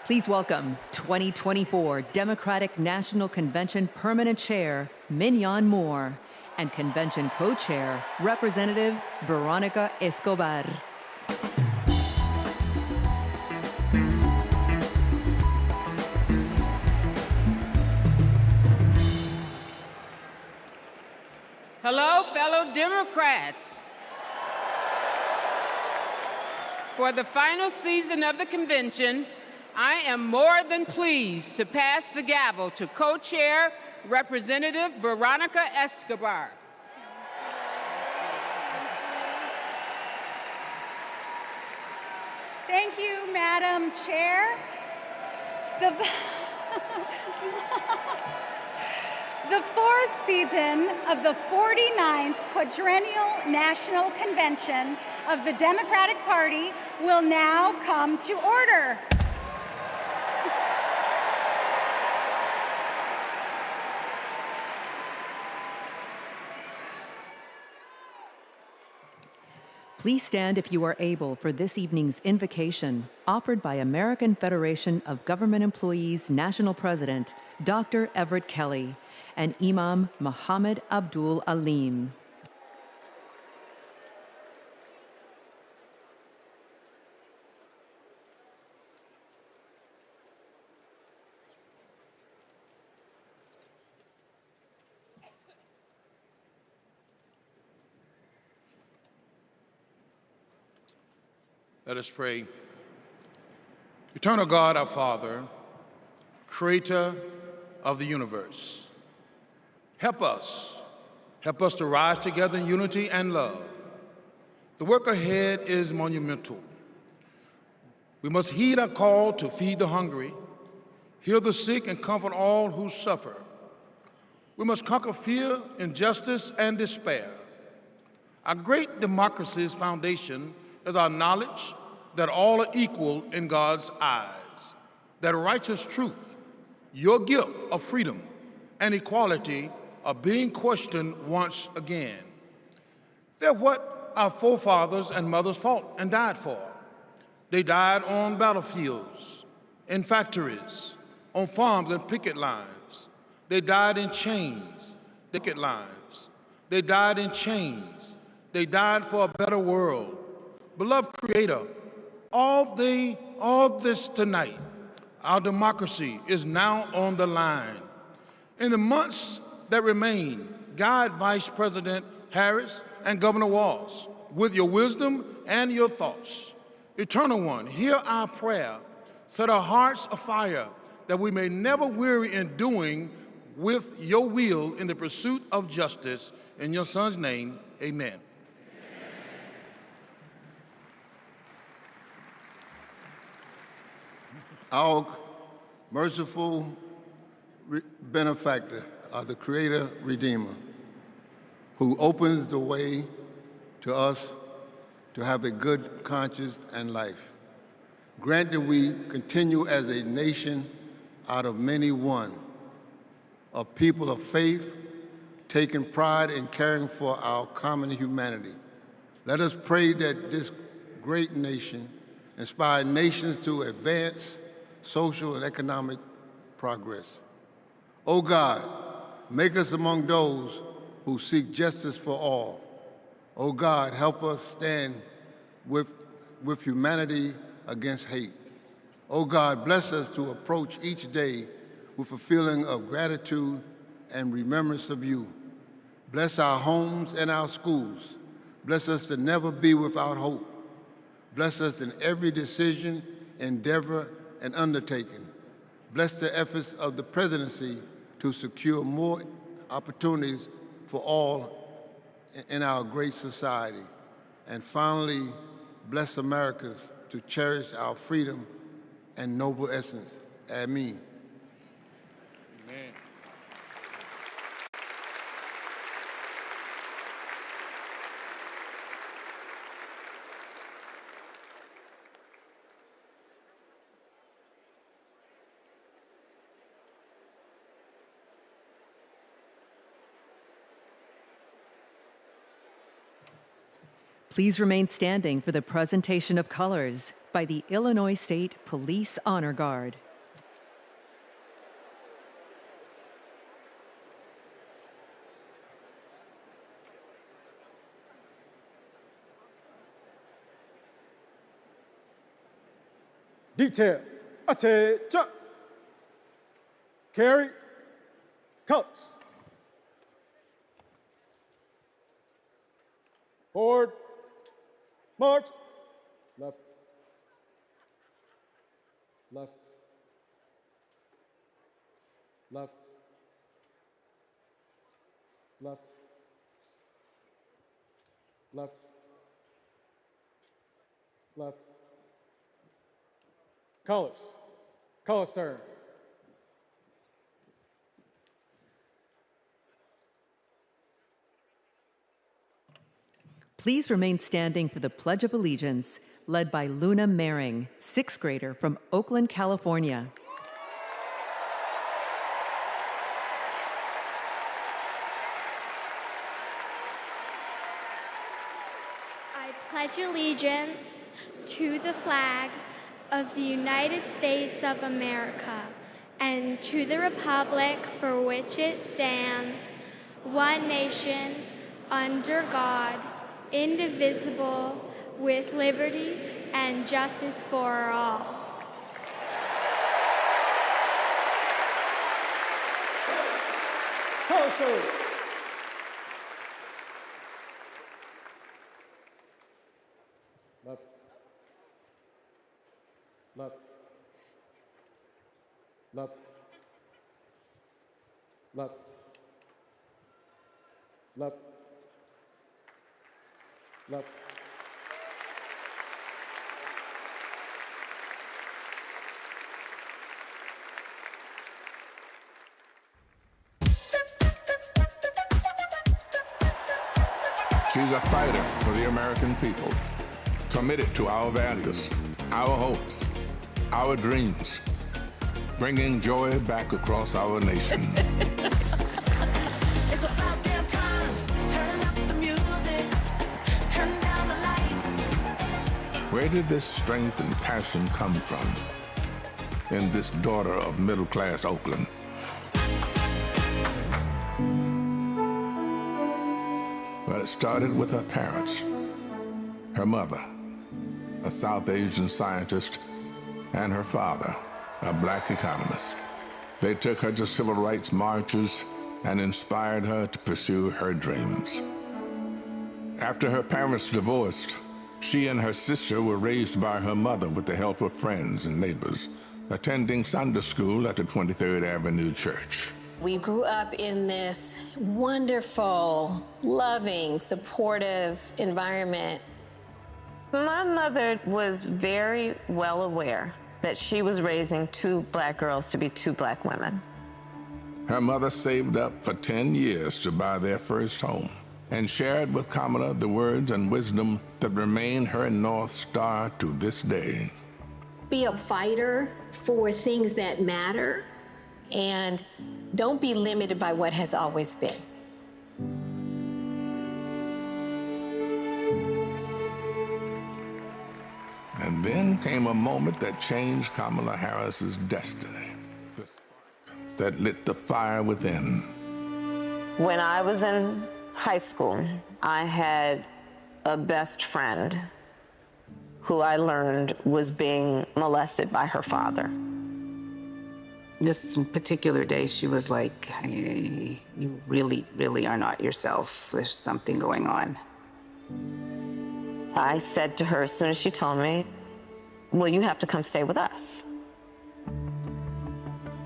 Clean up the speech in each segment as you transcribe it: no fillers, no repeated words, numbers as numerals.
Please welcome 2024 Democratic National Convention Permanent Chair, Mignon Moore, and Convention Co-Chair, Representative Veronica Escobar. Hello, fellow Democrats. For the final season of the convention, I am more than pleased to pass the gavel to Co-Chair Representative Veronica Escobar. Thank you, Madam Chair. The fourth season of the 49th Quadrennial National Convention of the Democratic Party will now come to order. Please stand if you are able for this evening's invocation, offered by American Federation of Government Employees National President, Dr. Everett Kelly, and Imam Muhammad Abdul Alim. Let us pray. Eternal God, our Father, creator of the universe, help us to rise together in unity and love. The work ahead is monumental. We must heed our call to feed the hungry, heal the sick, and comfort all who suffer. We must conquer fear, injustice, and despair. Our great democracy's foundation is our knowledge that all are equal in God's eyes, that righteous truth, your gift of freedom and equality, are being questioned once again. They're what our forefathers and mothers fought and died for. They died on battlefields, in factories, on farms and picket lines. They died in chains, picket lines. They died in chains. They died for a better world. Beloved Creator, all this tonight, our democracy is now on the line. In the months that remain, guide Vice President Harris and Governor Walz with your wisdom and your thoughts. Eternal One, hear our prayer. Set our hearts afire that we may never weary in doing with your will in the pursuit of justice. In your Son's name, amen. Our merciful benefactor, the Creator Redeemer, who opens the way to us to have a good conscience and life. Grant that we continue as a nation out of many one, a people of faith, taking pride in caring for our common humanity. Let us pray that this great nation inspire nations to advance social and economic progress. O God, make us among those who seek justice for all. O God, help us stand with humanity against hate. O God, bless us to approach each day with a feeling of gratitude and remembrance of you. Bless our homes and our schools. Bless us to never be without hope. Bless us in every decision, endeavor, and undertaking. Bless the efforts of the presidency to secure more opportunities for all in our great society. And finally, bless Americans to cherish our freedom and noble essence. Amen. Amen. Please remain standing for the presentation of colors by the Illinois State Police Honor Guard. Detail, attention. Carry, colors. Forward, march. Left, left, left, left, left, left. Colors, colors turn. Please remain standing for the Pledge of Allegiance, led by Luna Mehring, 6th grader from Oakland, California. I pledge allegiance to the flag of the United States of America and to the republic for which it stands, one nation, under God, indivisible, with liberty and justice for all. Colors. Left, left, left, left, left, left. She's a fighter for the American people, committed to our values, our hopes, our dreams, bringing joy back across our nation. It's about damn time. Turn up the music. Turn down the lights. Where did this strength and passion come from in this daughter of middle-class Oakland? Well, it started with her parents. Her mother, a South Asian scientist, and her father, a black economist. They took her to civil rights marches and inspired her to pursue her dreams. After her parents divorced, she and her sister were raised by her mother with the help of friends and neighbors, attending Sunday school at the 23rd Avenue Church. We grew up in this wonderful, loving, supportive environment. My mother was very well aware that she was raising two black girls to be two black women. Her mother saved up for 10 years to buy their first home and shared with Kamala the words and wisdom that remain her North Star to this day. Be a fighter for things that matter, and don't be limited by what has always been. And then came a moment that changed Kamala Harris's destiny, the spark that lit the fire within. When I was in high school, I had a best friend who I learned was being molested by her father. This particular day, she was like, hey, you really, really are not yourself. There's something going on. I said to her as soon as she told me, well, you have to come stay with us.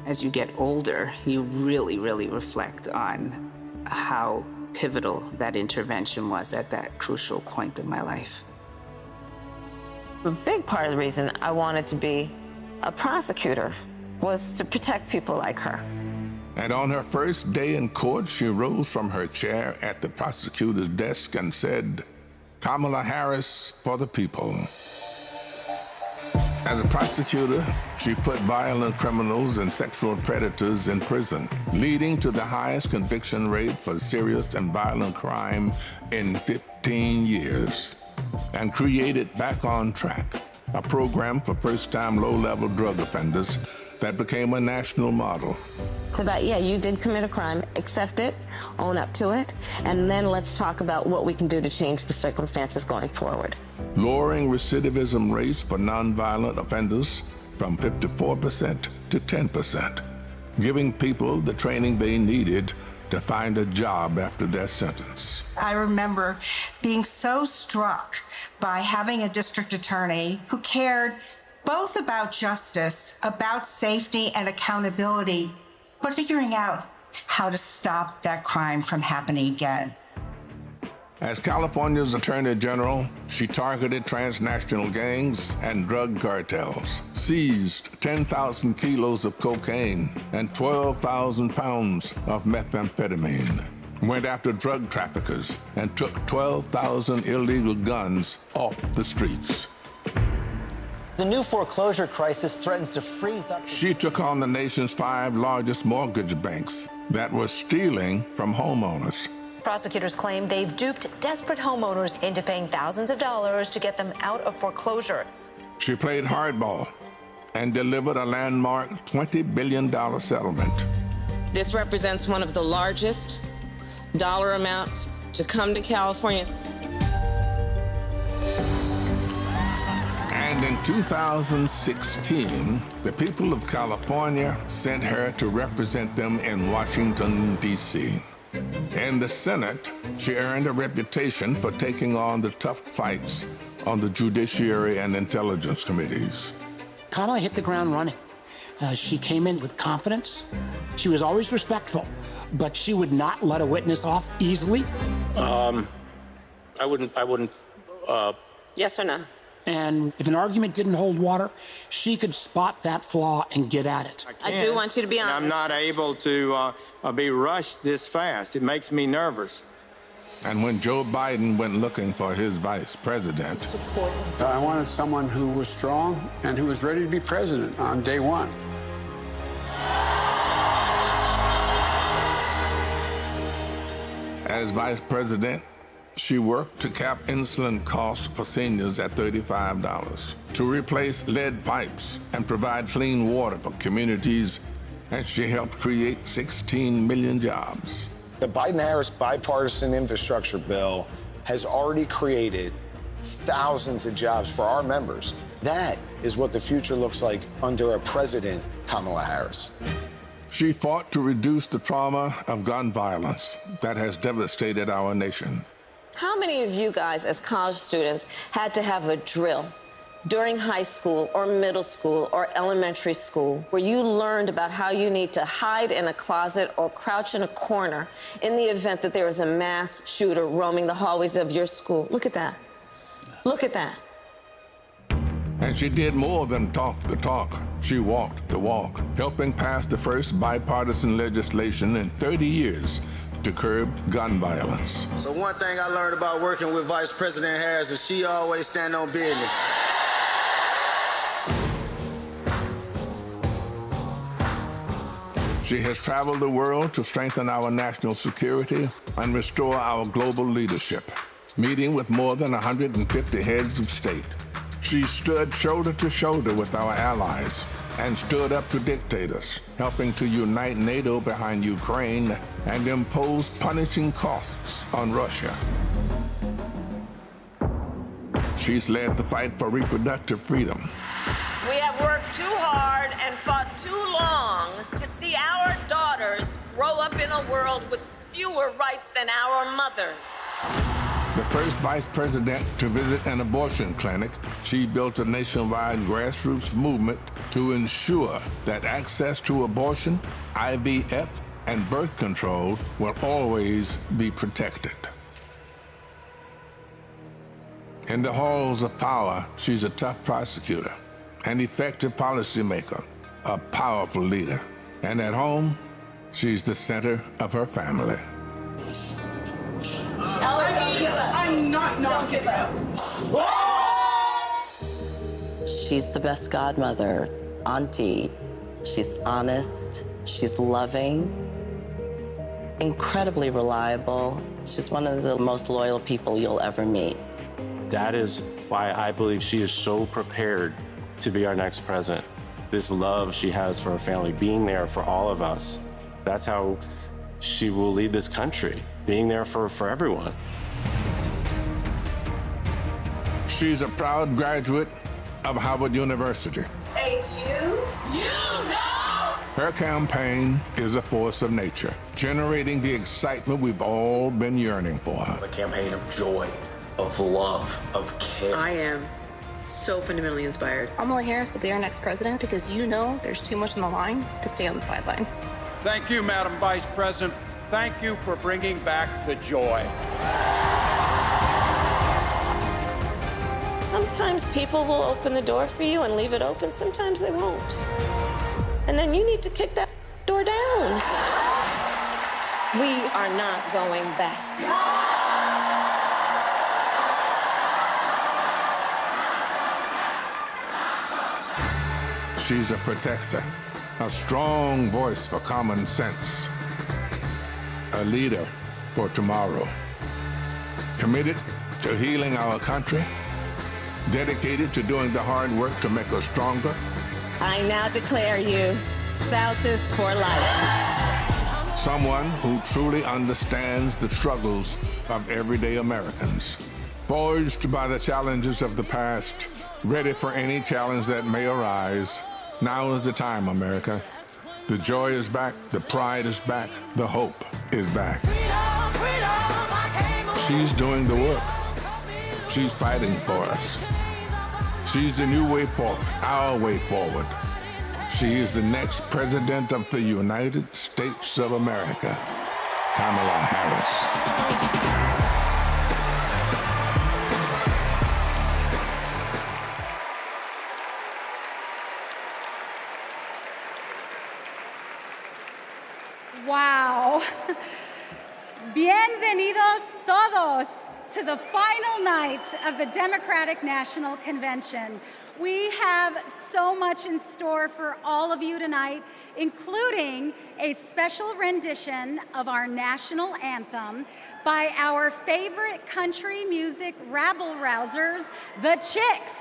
As you get older, you really, really reflect on how pivotal that intervention was at that crucial point in my life. A big part of the reason I wanted to be a prosecutor was to protect people like her. And on her first day in court, she rose from her chair at the prosecutor's desk and said, Kamala Harris for the people. As a prosecutor, she put violent criminals and sexual predators in prison, leading to the highest conviction rate for serious and violent crime in 15 years. and created Back on Track, a program for first-time low-level drug offenders that became a national model. About, yeah, you did commit a crime, accept it, own up to it, and then let's talk about what we can do to change the circumstances going forward. Lowering recidivism rates for nonviolent offenders from 54% to 10%, giving people the training they needed to find a job after their sentence. I remember being so struck by having a district attorney who cared both about justice, about safety and accountability, but figuring out how to stop that crime from happening again. As California's Attorney General, she targeted transnational gangs and drug cartels, seized 10,000 kilos of cocaine and 12,000 pounds of methamphetamine, went after drug traffickers, and took 12,000 illegal guns off the streets. The new foreclosure crisis threatens to freeze up. She took on the nation's 5 largest mortgage banks that were stealing from homeowners. Prosecutors claim they've duped desperate homeowners into paying thousands of dollars to get them out of foreclosure. She played hardball and delivered a landmark $20 billion settlement. This represents one of the largest dollar amounts to come to California. And in 2016, the people of California sent her to represent them in Washington, D.C. In the Senate, she earned a reputation for taking on the tough fights on the Judiciary and Intelligence Committees. Kamala hit the ground running. She came in with confidence. She was always respectful, but she would not let a witness off easily. I wouldn't. Yes or no? And if an argument didn't hold water, she could spot that flaw and get at it. I do want you to be honest. I'm not able to be rushed this fast. It makes me nervous. And when Joe Biden went looking for his vice president, I wanted someone who was strong and who was ready to be president on day one. as vice president, she worked to cap insulin costs for seniors at $35, to replace lead pipes and provide clean water for communities, and she helped create 16 million jobs. The Biden-Harris bipartisan infrastructure bill has already created thousands of jobs for our members. That is what the future looks like under a president, Kamala Harris. She fought to reduce the trauma of gun violence that has devastated our nation. How many of you guys, as college students, had to have a drill during high school or middle school or elementary school where you learned about how you need to hide in a closet or crouch in a corner in the event that there is a mass shooter roaming the hallways of your school? Look at that. Look at that. And she did more than talk the talk. She walked the walk, helping pass the first bipartisan legislation in 30 years to curb gun violence. So one thing I learned about working with Vice President Harris is she always stand on business. She has traveled the world to strengthen our national security and restore our global leadership, meeting with more than 150 heads of state. She stood shoulder to shoulder with our allies and stood up to dictators, helping to unite NATO behind Ukraine and impose punishing costs on Russia. She's led the fight for reproductive freedom. We have worked too hard and fought too long to see our daughters grow up in a world with fewer rights than our mothers. The first vice president to visit an abortion clinic, she built a nationwide grassroots movement to ensure that access to abortion, IVF, and birth control will always be protected. In the halls of power, she's a tough prosecutor, an effective policymaker, a powerful leader. And at home, she's the center of her family. I'm not giving up. She's the best godmother, auntie. She's honest, she's loving, incredibly reliable. She's one of the most loyal people you'll ever meet. That is why I believe she is so prepared to be our next president. This love she has for her family, being there for all of us, that's how she will lead this country, being there for everyone. She's a proud graduate of Harvard University. Hey, you know! Her campaign is a force of nature, generating the excitement we've all been yearning for. A campaign of joy, of love, of care. I am so fundamentally inspired. Kamala Harris will be our next president because you know there's too much on the line to stay on the sidelines. Thank you, Madam Vice President. Thank you for bringing back the joy. Sometimes people will open the door for you and leave it open. Sometimes they won't. And then you need to kick that door down. We are not going back. She's a protector, a strong voice for common sense, a leader for tomorrow, committed to healing our country, dedicated to doing the hard work to make us stronger. I now declare you spouses for life. Someone who truly understands the struggles of everyday Americans, forged by the challenges of the past, ready for any challenge that may arise. Now is the time, America. The joy is back, the pride is back, the hope is back. She's doing the work. She's fighting for us. She's the new way forward, our way forward. She is the next president of the United States of America, Kamala Harris. Wow. Bienvenidos todos to the final night of the Democratic National Convention. We have so much in store for all of you tonight, including a special rendition of our national anthem by our favorite country music rabble-rousers, the Chicks.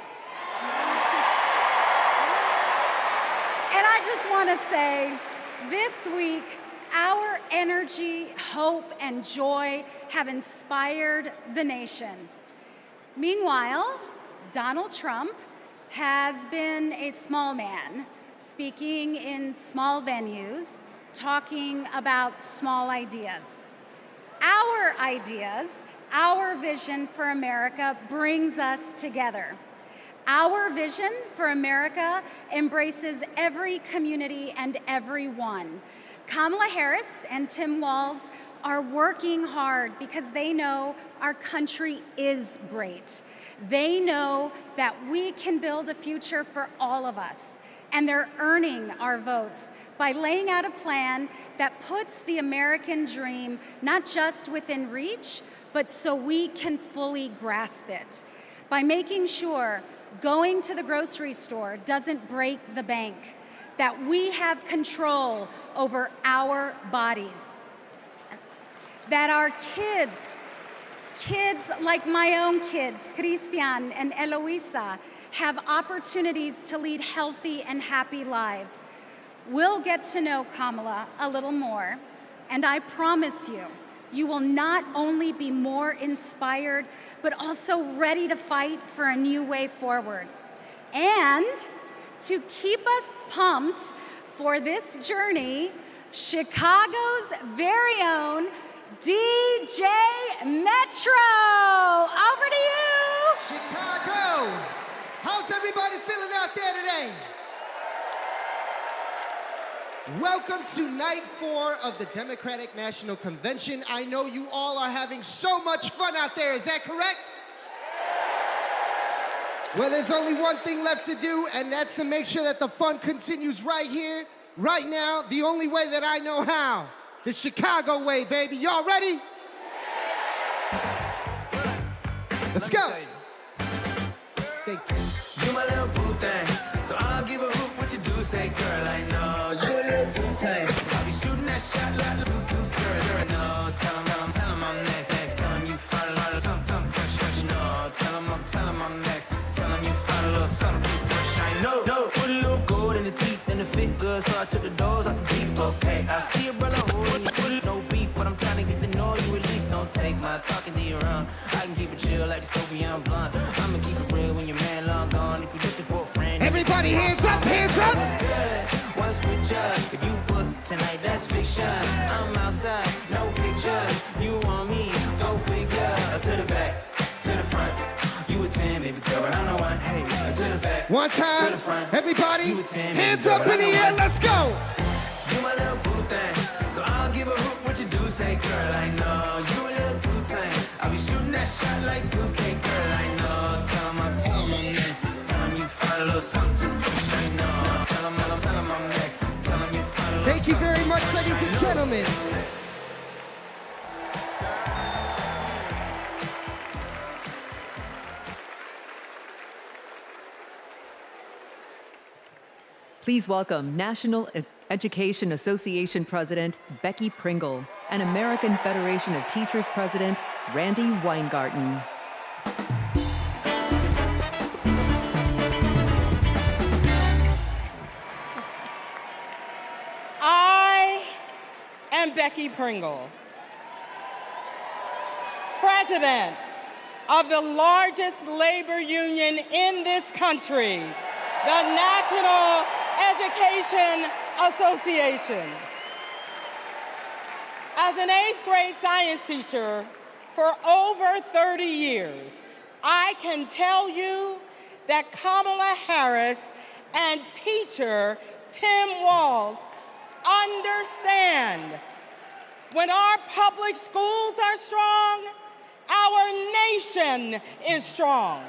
And I just want to say, this week, our energy, hope, and joy have inspired the nation. Meanwhile, Donald Trump has been a small man, speaking in small venues, talking about small ideas. Our ideas, our vision for America brings us together. Our vision for America embraces every community and everyone. Kamala Harris and Tim Walz are working hard because they know our country is great. They know that we can build a future for all of us, and they're earning our votes by laying out a plan that puts the American dream not just within reach, but so we can fully grasp it. By making sure going to the grocery store doesn't break the bank, that we have control over our bodies, that our kids like my own kids, Christian and Eloisa, have opportunities to lead healthy and happy lives. We'll get to know Kamala a little more, and I promise you, you will not only be more inspired, but also ready to fight for a new way forward. And to keep us pumped for this journey, Chicago's very own DJ Metro. Over to you. Chicago, how's everybody feeling out there today? Welcome to night 4 of the Democratic National Convention. I know you all are having so much fun out there, is that correct? Well, there's only one thing left to do, and that's to make sure that the fun continues right here, right now, the only way that I know how. The Chicago way, baby. Y'all ready? Let's go. Thank you. You my little boo thing, so I'll give a hoot what you do. Say, girl, I know you a little too tame. I'll be shooting that shot like too girl. No, tell him I'm next. Tell him you find a lot of something fresh. No, tell him I'm no. Put a little gold in the teeth and the fit good, so I took the doors off the Jeep. Okay, I see a brother holding you foot, no beef, but I'm trying to get to know you at least. Don't take my talking to your own. I can keep it chill like the Soviet blonde. I'ma keep it real when your man long gone. If you're looking for a friend, everybody hands up, hands up. What's good? What's with ya? If you book tonight, that's fiction. I'm outside, no pictures. You want me? Go figure. To the back, to the front. You a 10, baby girl, but I'm the one. Hey, to the back, one time, to the front. everybody, You a 10, hands girl, up but in the I'm air, one. let's go. You my little boo thing, so I'll give a hoot what you do. Say, girl, I know you a little too tame. I'll be shooting that shot like 2K, girl, I know. Tell 'em I'm next. Tell 'em you find a little something too fresh, I know. Tell 'em I'm next. Tell 'em you find a little. Thank you very much, ladies and gentlemen. Please welcome National Education Association President Becky Pringle and American Federation of Teachers President Randy Weingarten. I am Becky Pringle, President of the largest labor union in this country, the National Education Association. As an 8th grade science teacher for over 30 years, I can tell you that Kamala Harris and teacher Tim Walz understand when our public schools are strong, our nation is strong.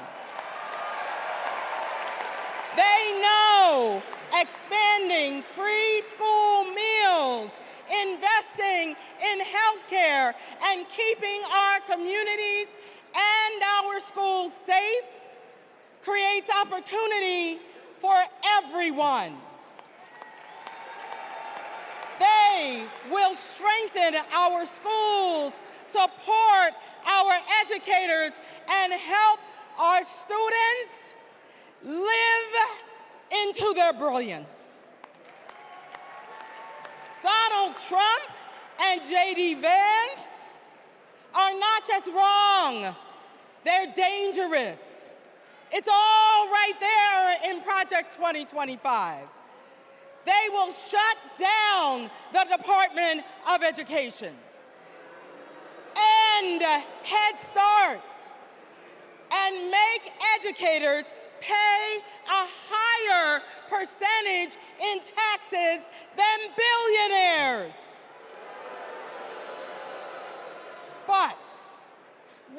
They know expanding free school meals, investing in healthcare, and keeping our communities and our schools safe creates opportunity for everyone. They will strengthen our schools, support our educators, and help our students live into their brilliance. Donald Trump and J.D. Vance are not just wrong, they're dangerous. It's all right there in Project 2025. They will shut down the Department of Education, end Head Start, and make educators pay a higher percentage in taxes than billionaires. But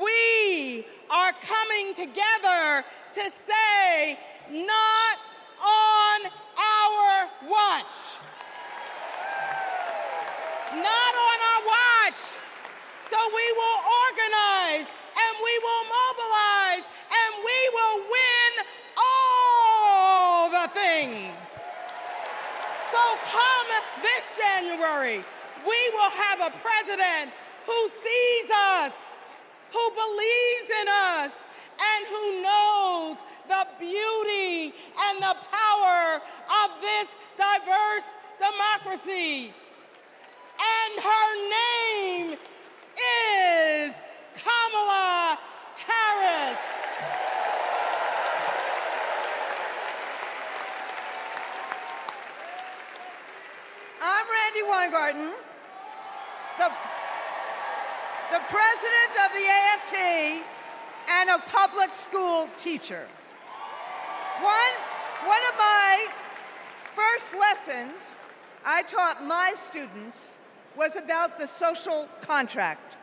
we are coming together to say, not on our watch. Not on our watch. So we will organize, and we will mobilize, and we will win all the things. So come this January, we will have a president who sees us, who believes in us, and who knows the beauty and the power of this diverse democracy. And her name is Kamala Harris. I'm Randy Weingarten, the president of the AFT and a public school teacher. One of my first lessons I taught my students was about the social contract,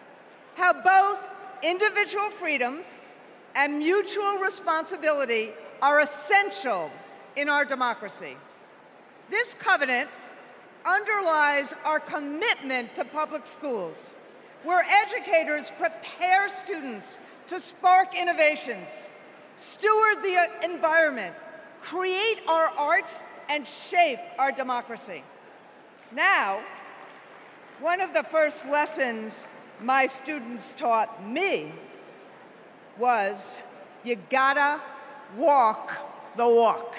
how both individual freedoms and mutual responsibility are essential in our democracy. This covenant underlies our commitment to public schools, where educators prepare students to spark innovations, steward the environment, create our arts, and shape our democracy. Now, one of the first lessons my students taught me was, you gotta walk the walk.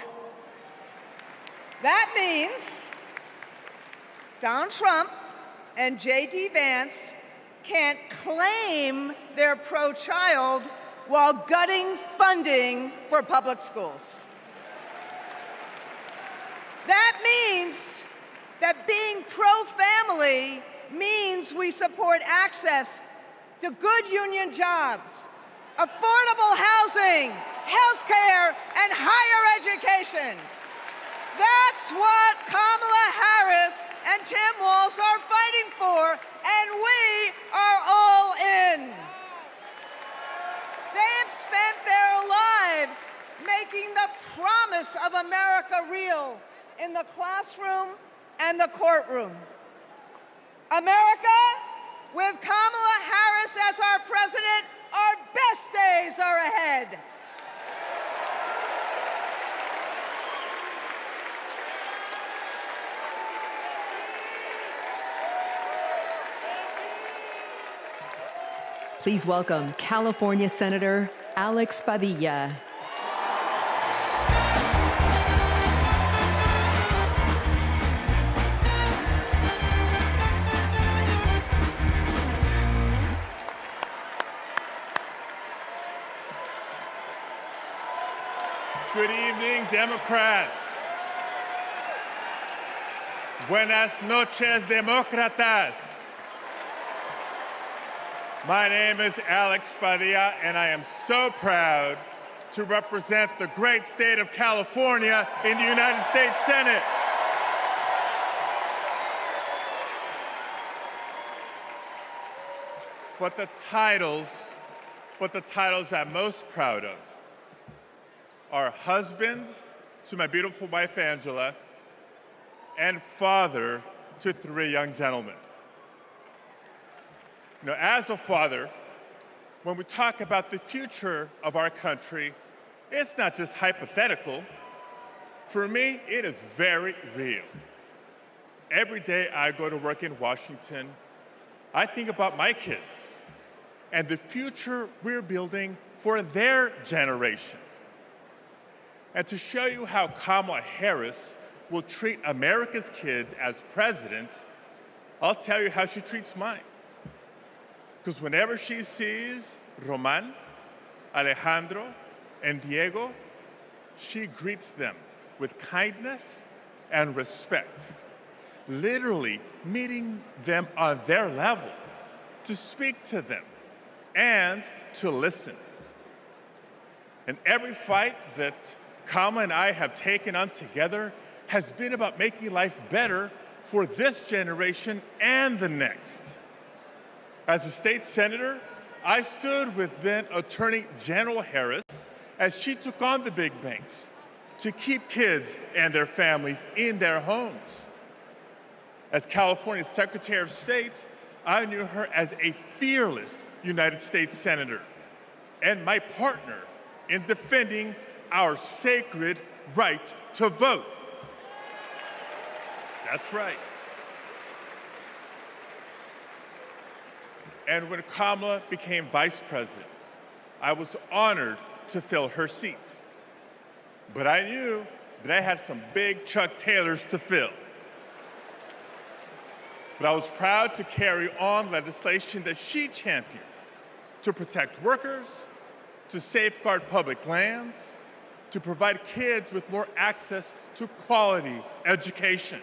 That means Donald Trump and J.D. Vance can't claim they're pro-child while gutting funding for public schools. That means that being pro-family means we support access to good union jobs, affordable housing, healthcare, and higher education. That's what Kamala Harris and Tim Walz are fighting for, and we are all in. They've spent their lives making the promise of America real in the classroom and the courtroom. America, with Kamala Harris as our president, our best days are ahead. Please welcome California Senator Alex Padilla. Good evening, Democrats. Buenas noches, demócratas. My name is Alex Padilla, and I am so proud to represent the great state of California in the United States Senate. But the titles I'm most proud of are husband to my beautiful wife, Angela, and father to 3 young gentlemen. You know, as a father, when we talk about the future of our country, it's not just hypothetical. For me, it is very real. Every day I go to work in Washington, I think about my kids and the future we're building for their generation. And to show you how Kamala Harris will treat America's kids as president, I'll tell you how she treats mine. Because whenever she sees Roman, Alejandro, and Diego, she greets them with kindness and respect, literally meeting them on their level, to speak to them and to listen. And every fight that Kamala and I have taken on together has been about making life better for this generation and the next. As a state senator, I stood with then Attorney General Harris as she took on the big banks to keep kids and their families in their homes. As California's Secretary of State, I knew her as a fearless United States Senator and my partner in defending our sacred right to vote. That's right. And when Kamala became vice president, I was honored to fill her seat. But I knew that I had some big Chuck Taylors to fill. But I was proud to carry on legislation that she championed to protect workers, to safeguard public lands, to provide kids with more access to quality education.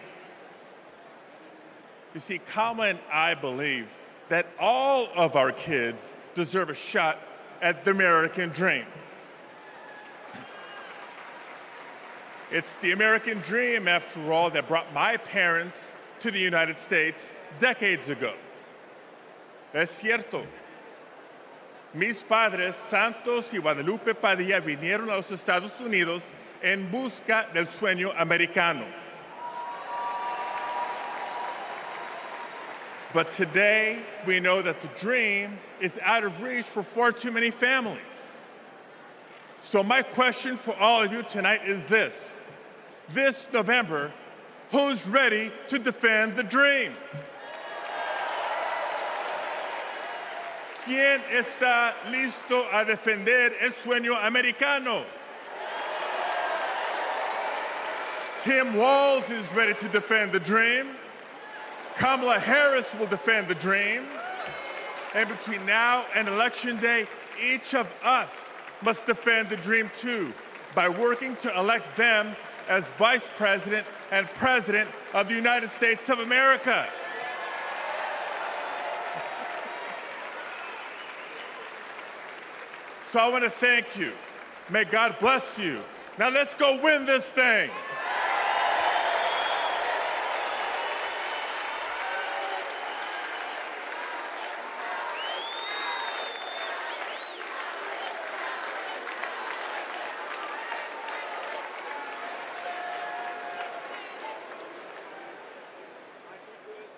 You see, Kamala and I believe that all of our kids deserve a shot at the American dream. It's the American dream, after all, that brought my parents to the United States decades ago. Es cierto. Mis padres, Santos y Guadalupe Padilla, vinieron a los Estados Unidos en busca del sueño americano. But today, we know that the dream is out of reach for far too many families. So my question for all of you tonight is this. This November, who's ready to defend the dream? ¿Quién está listo a defender el sueño americano? Tim Walz is ready to defend the dream. Kamala Harris will defend the dream. And between now and Election Day, each of us must defend the dream too by working to elect them as Vice President and President of the United States of America. So I want to thank you. May God bless you. Now let's go win this thing.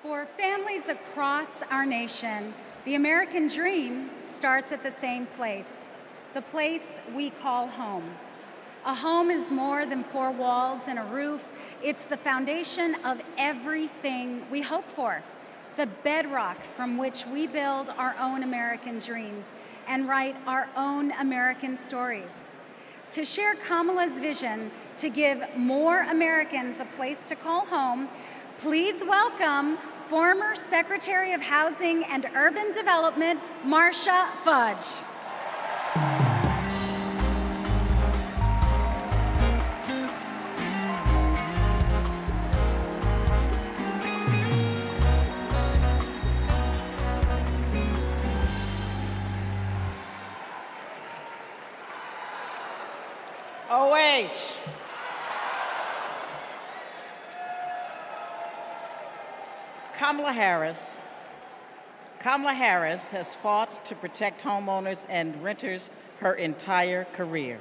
For families across our nation, the American dream starts at the same place, the place we call home. A home is more than four walls and a roof. It's the foundation of everything we hope for, the bedrock from which we build our own American dreams and write our own American stories. To share Kamala's vision to give more Americans a place to call home, please welcome former Secretary of Housing and Urban Development, Marcia Fudge. OH. Kamala Harris has fought to protect homeowners and renters her entire career.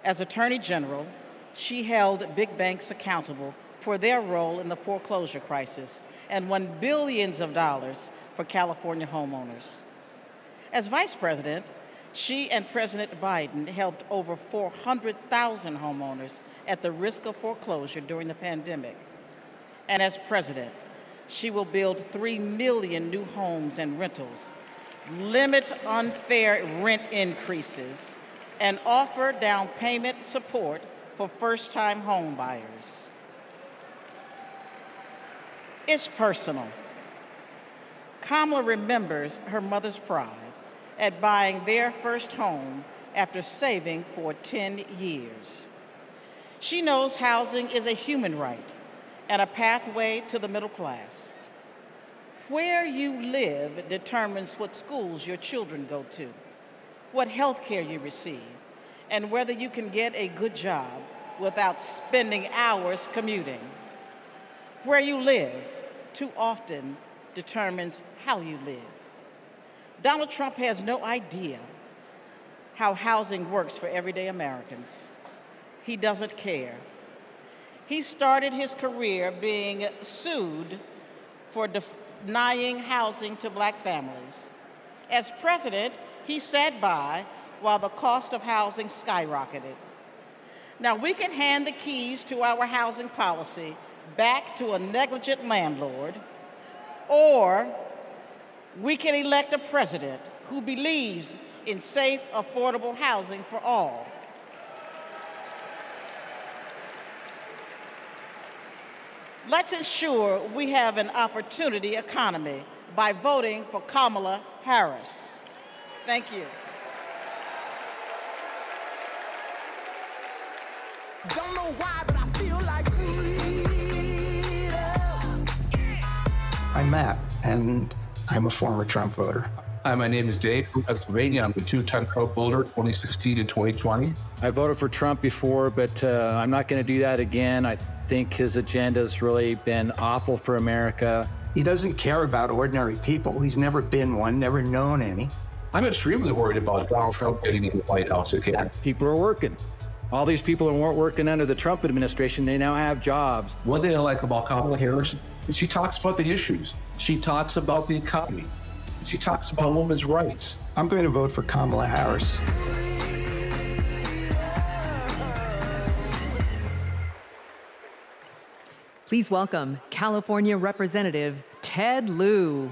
As Attorney General, she held big banks accountable for their role in the foreclosure crisis and won billions of dollars for California homeowners. As Vice President, she and President Biden helped over 400,000 homeowners at the risk of foreclosure during the pandemic. And as President, she will build 3 million new homes and rentals, limit unfair rent increases, and offer down payment support for first-time home buyers. It's personal. Kamala remembers her mother's pride at buying their first home after saving for 10 years. She knows housing is a human right and a pathway to the middle class. Where you live determines what schools your children go to, what health care you receive, and whether you can get a good job without spending hours commuting. Where you live too often determines how you live. Donald Trump has no idea how housing works for everyday Americans. He doesn't care. He started his career being sued for denying housing to Black families. As president, he sat by while the cost of housing skyrocketed. Now, we can hand the keys to our housing policy back to a negligent landlord, or we can elect a president who believes in safe, affordable housing for all. Let's ensure we have an opportunity economy by voting for Kamala Harris. Thank you. Don't know why, but I feel like freedom. I'm Matt, and I'm a former Trump voter. Hi, my name is Dave from Pennsylvania. I'm a two-time Trump voter, 2016 and 2020. I voted for Trump before, but I'm not going to do that again. I think his agenda's really been awful for America. He doesn't care about ordinary people. He's never been one, never known any. I'm extremely worried about Donald Trump getting in the White House again. People are working. All these people who weren't working under the Trump administration, they now have jobs. One thing I like about Kamala Harris is she talks about the issues. She talks about the economy. She talks about women's rights. I'm going to vote for Kamala Harris. Please welcome California Representative Ted Lieu.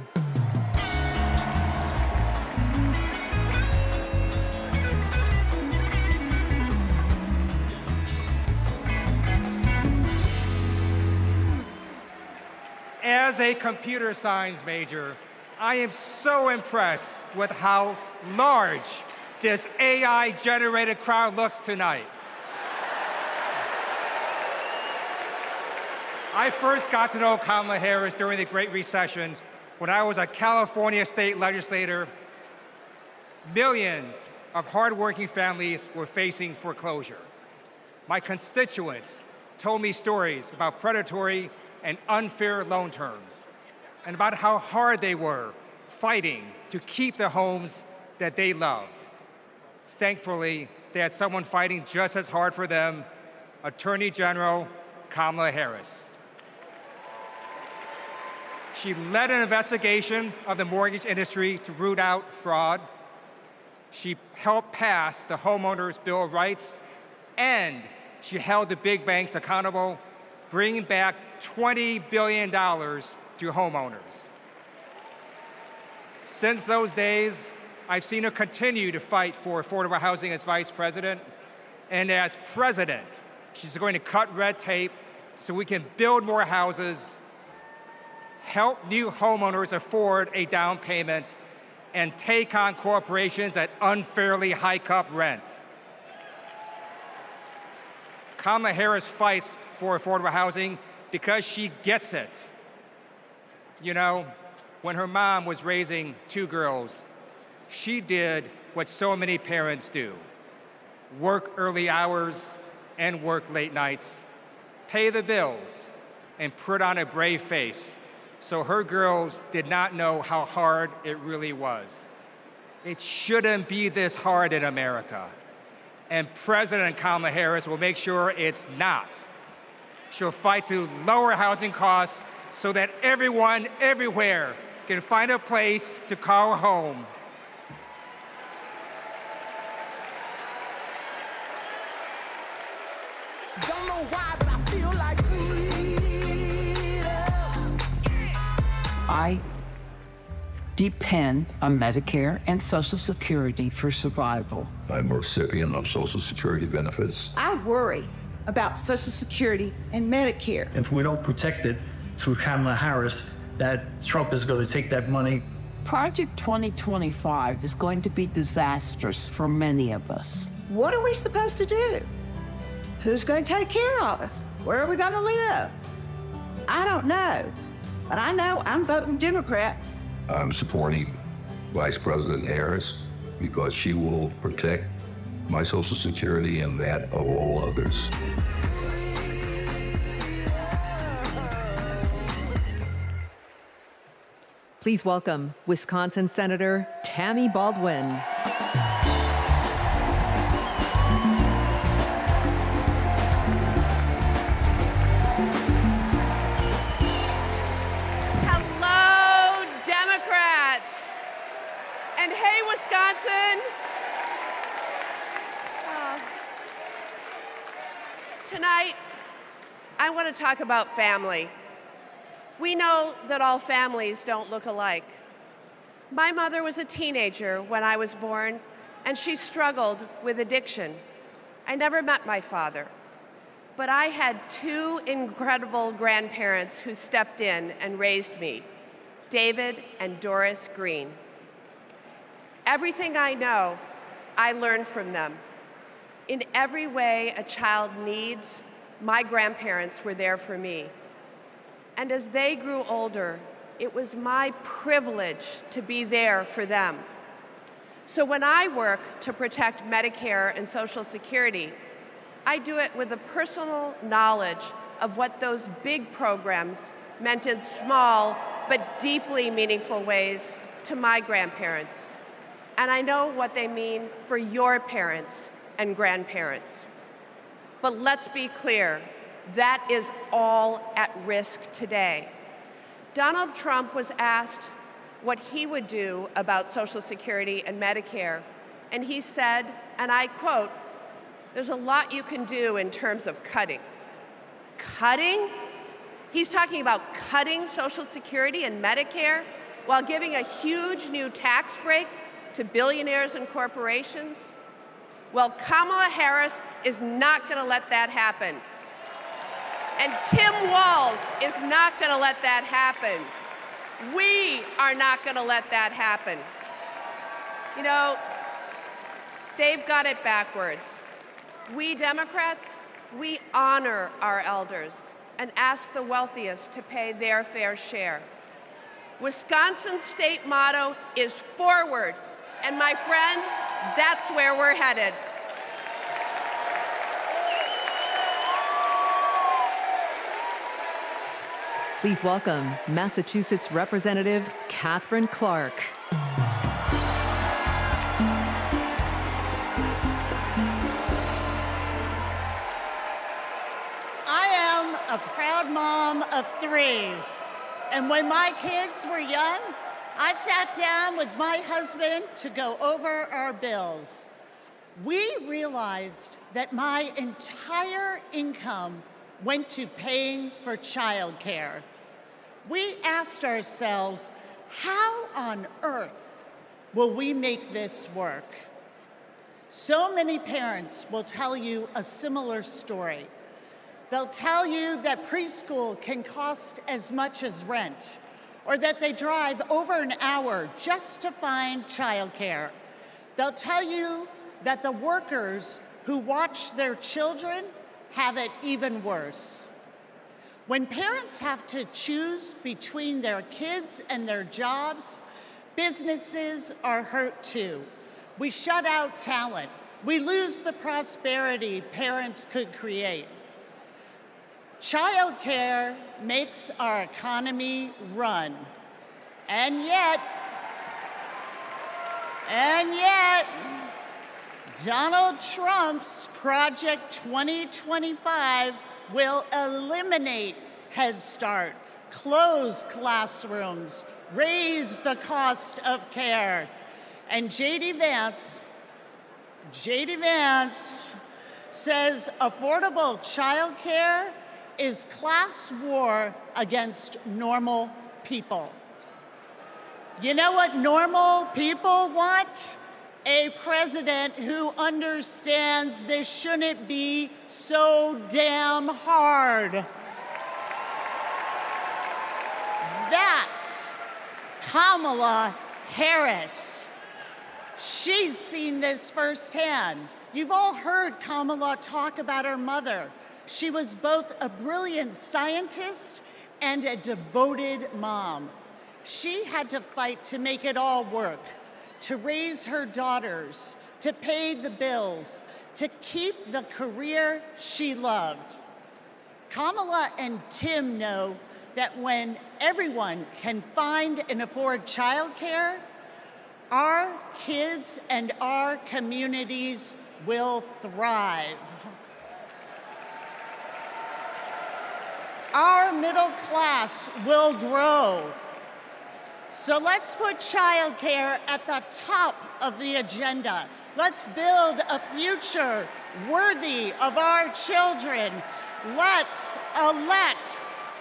as a computer science major, I am so impressed with how large this AI-generated crowd looks tonight. I first got to know Kamala Harris during the Great Recession when I was a California state legislator. Millions of hardworking families were facing foreclosure. My constituents told me stories about predatory and unfair loan terms and about how hard they were fighting to keep the homes that they loved. Thankfully, they had someone fighting just as hard for them, Attorney General Kamala Harris. She led an investigation of the mortgage industry to root out fraud. She helped pass the Homeowners Bill of Rights, and she held the big banks accountable, bringing back $20 billion to homeowners. Since those days, I've seen her continue to fight for affordable housing as vice president, and as president, she's going to cut red tape so we can build more houses, help new homeowners afford a down payment, and take on corporations that unfairly hike up rent. Kamala Harris fights for affordable housing because she gets it. You know, when her mom was raising 2 girls, she did what so many parents do: work early hours and work late nights, pay the bills, and put on a brave face so her girls did not know how hard it really was. It shouldn't be this hard in America, and President Kamala Harris will make sure it's not. She'll fight to lower housing costs so that everyone, everywhere, can find a place to call home. Don't know why, but I feel like I depend on Medicare and Social Security for survival. I'm a recipient of Social Security benefits. I worry about Social Security and Medicare. If we don't protect it through Kamala Harris, that Trump is going to take that money. Project 2025 is going to be disastrous for many of us. What are we supposed to do? Who's going to take care of us? Where are we going to live? I don't know, but I know I'm voting Democrat. I'm supporting Vice President Harris because she will protect my Social Security and that of all others. Please welcome Wisconsin Senator Tammy Baldwin. Hello, Democrats. And hey, Wisconsin. Tonight, I want to talk about family. We know that all families don't look alike. My mother was a teenager when I was born, and she struggled with addiction. I never met my father, but I had 2 incredible grandparents who stepped in and raised me, David and Doris Green. Everything I know, I learned from them. In every way a child needs, my grandparents were there for me. And as they grew older, it was my privilege to be there for them. So when I work to protect Medicare and Social Security, I do it with a personal knowledge of what those big programs meant in small but deeply meaningful ways to my grandparents. And I know what they mean for your parents and grandparents. But let's be clear, that is all at risk today. Donald Trump was asked what he would do about Social Security and Medicare, and he said, and I quote, "There's a lot you can do in terms of cutting." Cutting? He's talking about cutting Social Security and Medicare while giving a huge new tax break to billionaires and corporations? Well, Kamala Harris is not going to let that happen. And Tim Walz is not going to let that happen. We are not going to let that happen. You know, they've got it backwards. We Democrats, we honor our elders and ask the wealthiest to pay their fair share. Wisconsin's state motto is forward, and my friends, that's where we're headed. Please welcome Massachusetts Representative Catherine Clark. I am a proud mom of 3. And when my kids were young, I sat down with my husband to go over our bills. We realized that my entire income went to paying for childcare. We asked ourselves, how on earth will we make this work? So many parents will tell you a similar story. They'll tell you that preschool can cost as much as rent, or that they drive over an hour just to find childcare. They'll tell you that the workers who watch their children have it even worse. When parents have to choose between their kids and their jobs, businesses are hurt too. We shut out talent. We lose the prosperity parents could create. Childcare makes our economy run. And yet, Donald Trump's Project 2025 will eliminate Head Start, close classrooms, raise the cost of care. And J.D. Vance says affordable childcare is class war against normal people. You know what normal people want? A president who understands this shouldn't be so damn hard. That's Kamala Harris. She's seen this firsthand. You've all heard Kamala talk about her mother. She was both a brilliant scientist and a devoted mom. She had to fight to make it all work, to raise her daughters, to pay the bills, to keep the career she loved. Kamala and Tim know that when everyone can find and afford childcare, our kids and our communities will thrive. Our middle class will grow. So let's put childcare at the top of the agenda. Let's build a future worthy of our children. Let's elect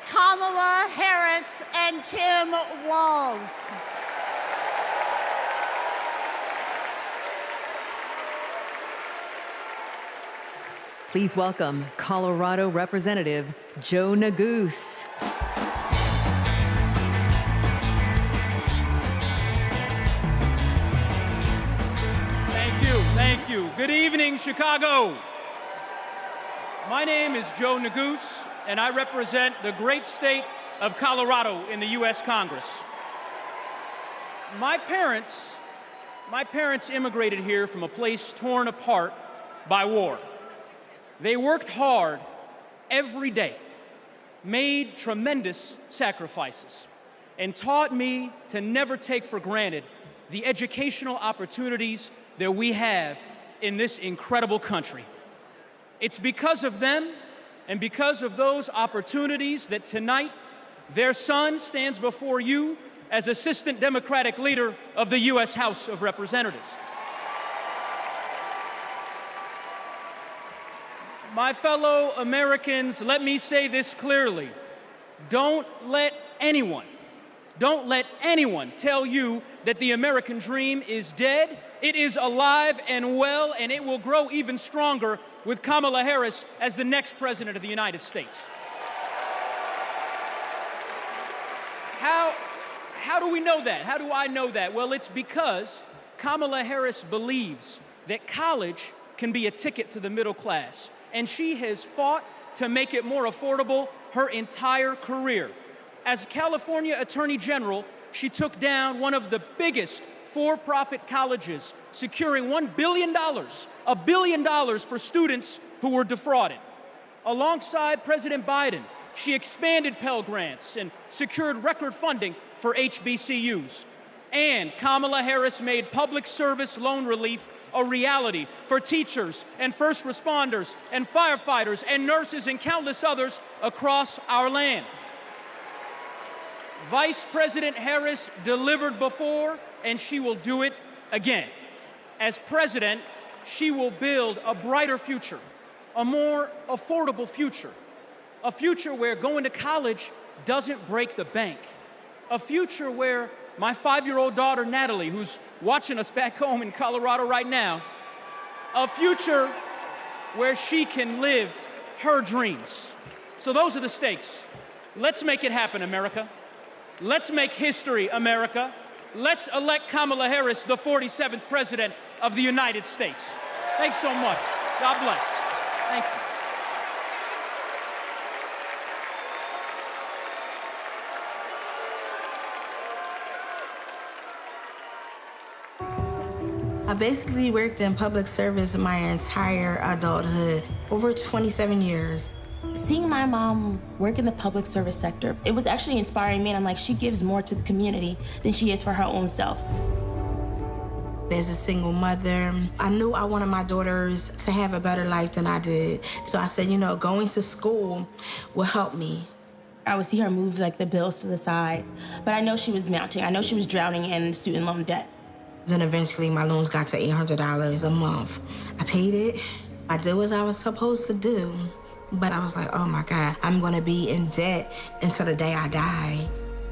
Kamala Harris and Tim Walz. Please welcome Colorado Representative Joe Neguse. Thank you. Good evening, Chicago. My name is Joe Neguse, and I represent the great state of Colorado in the U.S. Congress. My parents immigrated here from a place torn apart by war. They worked hard every day, made tremendous sacrifices, and taught me to never take for granted the educational opportunities that we have in this incredible country. It's because of them and because of those opportunities that tonight their son stands before you as Assistant Democratic Leader of the U.S. House of Representatives. My fellow Americans, let me say this clearly. Don't let anyone tell you that the American dream is dead. It is alive and well, and it will grow even stronger with Kamala Harris as the next President of the United States. How do we know that? How do I know that? Well, it's because Kamala Harris believes that college can be a ticket to the middle class, and she has fought to make it more affordable her entire career. As California Attorney General, she took down one of the biggest for-profit colleges, securing $1 billion for students who were defrauded. Alongside President Biden, she expanded Pell Grants and secured record funding for HBCUs. And Kamala Harris made public service loan relief a reality for teachers and first responders and firefighters and nurses and countless others across our land. Vice President Harris delivered before, and she will do it again. As president, she will build a brighter future, a more affordable future, a future where going to college doesn't break the bank, a future where my 5-year-old daughter, Natalie, who's watching us back home in Colorado right now, a future where she can live her dreams. So those are the stakes. Let's make it happen, America. Let's make history, America. Let's elect Kamala Harris, the 47th President of the United States. Thanks so much. God bless. Thank you. I basically worked in public service my entire adulthood, over 27 years. Seeing my mom work in the public service sector, it was actually inspiring me, and I'm like, she gives more to the community than she is for her own self. As a single mother, I knew I wanted my daughters to have a better life than I did. So I said, you know, going to school will help me. I would see her move like the bills to the side, but I know she was mounting. I know she was drowning in student loan debt. Then eventually my loans got to $800 a month. I paid it. I did what I was supposed to do. But I was like, oh my God, I'm gonna be in debt until the day I die.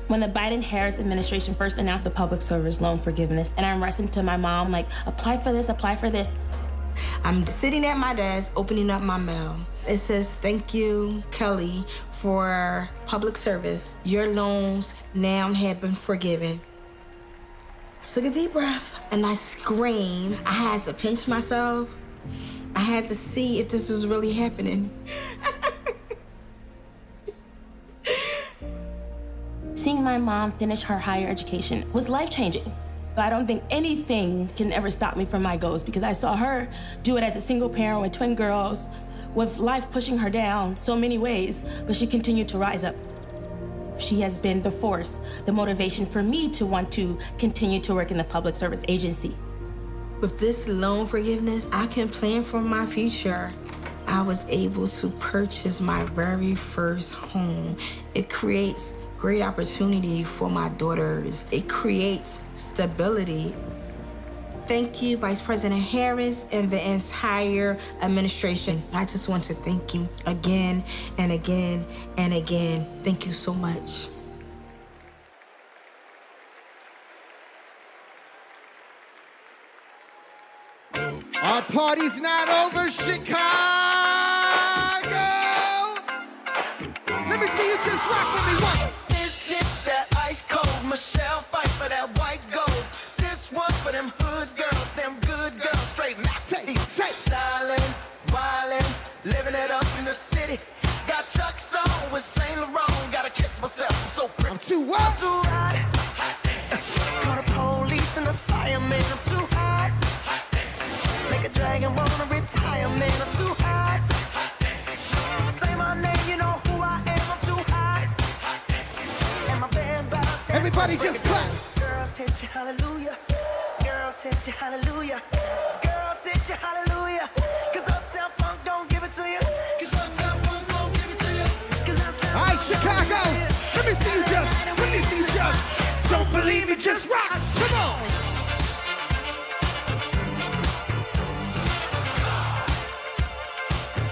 When the Biden-Harris administration first announced the public service loan forgiveness, and I'm rushing to my mom, like, apply for this, apply for this. I'm sitting at my desk, opening up my mail. It says, thank you, Kelly, for public service. Your loans now have been forgiven. Took a deep breath, and I screamed. I had to pinch myself. I had to see if this was really happening. Seeing my mom finish her higher education was life-changing. I don't think anything can ever stop me from my goals, because I saw her do it as a single parent with twin girls, with life pushing her down so many ways, but she continued to rise up. She has been the force, the motivation for me to want to continue to work in the public service agency. With this loan forgiveness, I can plan for my future. I was able to purchase my very first home. It creates great opportunity for my daughters. It creates stability. Thank you, Vice President Harris and the entire administration. I just want to thank you again and again and again. Thank you so much. Our party's not over, Chicago! Let me see you just rock with me once. This shit, that ice cold, Michelle fight for that white gold. This one for them hood girls, them good girls, straight masterpiece. Styling, wildin', living it up in the city. Got Chuck's on with Saint Laurent, gotta kiss myself, I'm so pretty. I'm too what? I'm too hot. Call the police and the fireman, I'm too hot. Make a dragon wanna retire, man, I'm too hot. Say my name, you know who I am, I'm too hot. And my band bout that. Everybody just clap. Girls hit you, hallelujah. Girls hit you, hallelujah. Girls hit you, hallelujah. Cause Uptown Funk don't give it to you. Cause Uptown Funk don't give it to you. Cause Uptown All right, Chicago, let me see you just. Let me see you just. Don't believe me, just rock. Come on.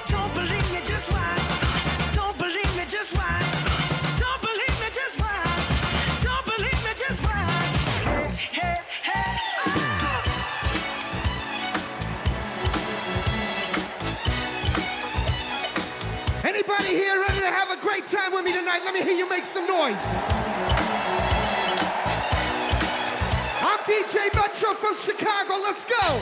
Don't believe me, just watch. Don't believe me, just watch. Don't believe me, just watch. Don't believe me, just watch. Hey, hey, Anybody here ready to have a great time with me tonight? Let me hear you make some noise. DJ Metro from Chicago, let's go.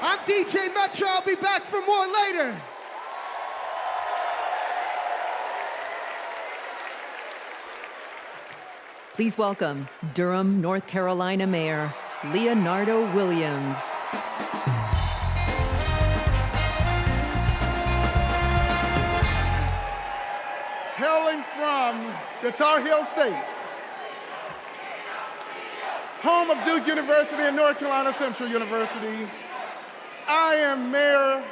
I'm DJ Metro. I'll be back for more later. Please welcome Durham, North Carolina Mayor Leonardo Williams. Hailing from the Tar Heel State, home of Duke University and North Carolina Central University, I am Mayor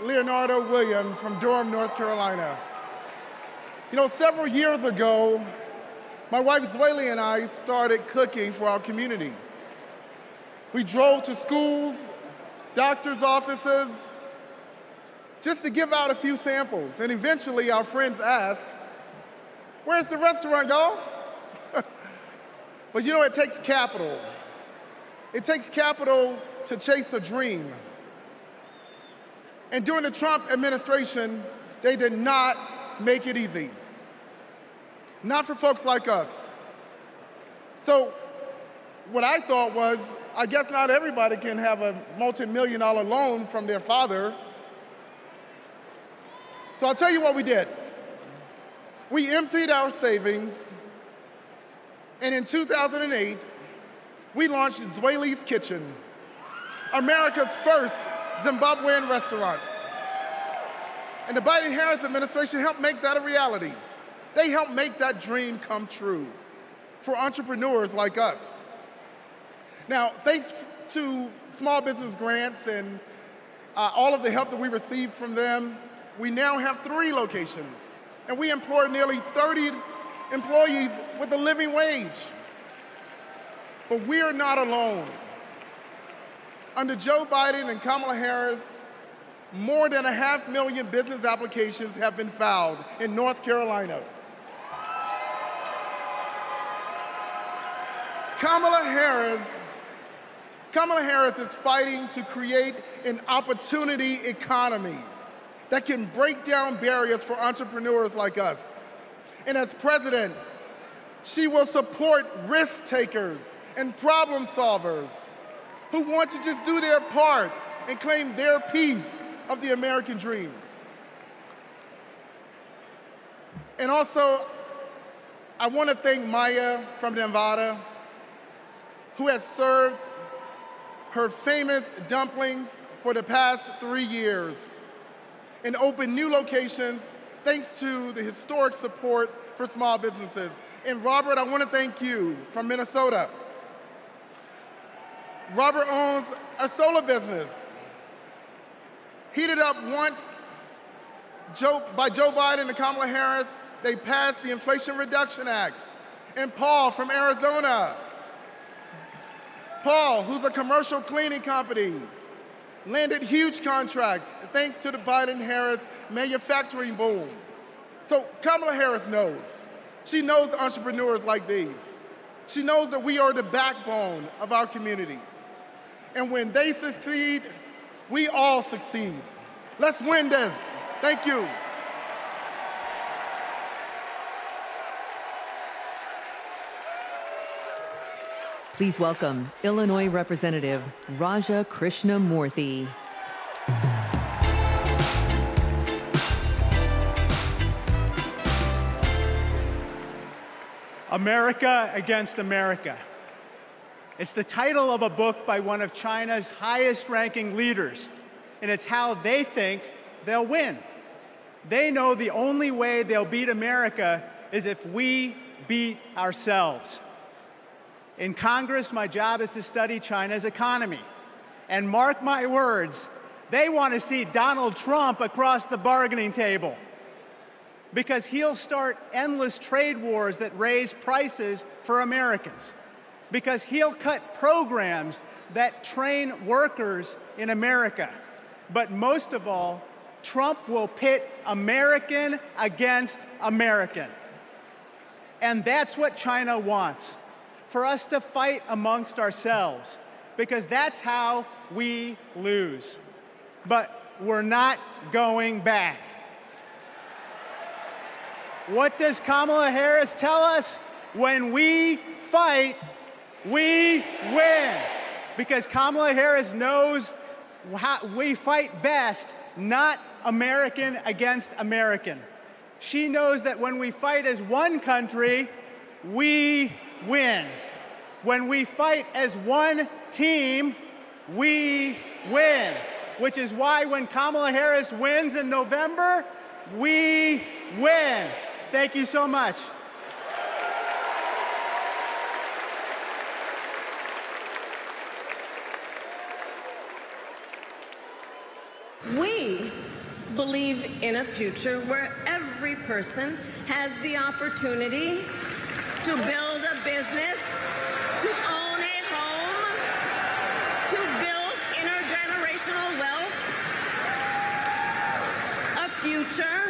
Leonardo Williams from Durham, North Carolina. You know, several years ago, my wife Zweli and I started cooking for our community. We drove to schools, doctors' offices, just to give out a few samples. And eventually our friends asked, "Where's the restaurant, y'all?" But you know, it takes capital. It takes capital to chase a dream. And during the Trump administration, they did not make it easy. Not for folks like us. So what I thought was, I guess not everybody can have a multi-million-dollar loan from their father. So I'll tell you what we did. We emptied our savings, and in 2008, we launched Zweli's Kitchen, America's first Zimbabwean restaurant. And the Biden-Harris administration helped make that a reality. They helped make that dream come true for entrepreneurs like us. Now, thanks to small business grants and all of the help that we received from them, we now have 3 locations, and we employ nearly 30 employees with a living wage. But we are not alone. Under Joe Biden and Kamala Harris, more than 500,000 business applications have been filed in North Carolina. Kamala Harris is fighting to create an opportunity economy that can break down barriers for entrepreneurs like us. And as president, she will support risk takers and problem solvers who want to just do their part and claim their piece of the American dream. And also, I want to thank Maya from Nevada, who has served her famous dumplings for the past 3 years and opened new locations thanks to the historic support for small businesses. And Robert, I want to thank you from Minnesota. Robert owns a solar business, heated up once by Joe Biden and Kamala Harris. They passed the Inflation Reduction Act. And Paul from Arizona. Paul, who's a commercial cleaning company, landed huge contracts thanks to the Biden-Harris manufacturing boom. So Kamala Harris knows. She knows entrepreneurs like these. She knows that we are the backbone of our community. And when they succeed, we all succeed. Let's win this. Thank you. Please welcome Illinois Representative Raja Krishnamurthy. America Against America. It's the title of a book by one of China's highest-ranking leaders, and it's how they think they'll win. They know the only way they'll beat America is if we beat ourselves. In Congress, my job is to study China's economy. And mark my words, they want to see Donald Trump across the bargaining table, because he'll start endless trade wars that raise prices for Americans, because he'll cut programs that train workers in America. But most of all, Trump will pit American against American. And that's what China wants, for us to fight amongst ourselves, because that's how we lose. But we're not going back. What does Kamala Harris tell us? When we fight, we win. Because Kamala Harris knows how we fight best, not American against American. She knows that when we fight as one country, we win. When we fight as one team, we win. Which is why when Kamala Harris wins in November, we win. Thank you so much. We believe in a future where every person has the opportunity to build a business, to own a home, to build intergenerational wealth, a future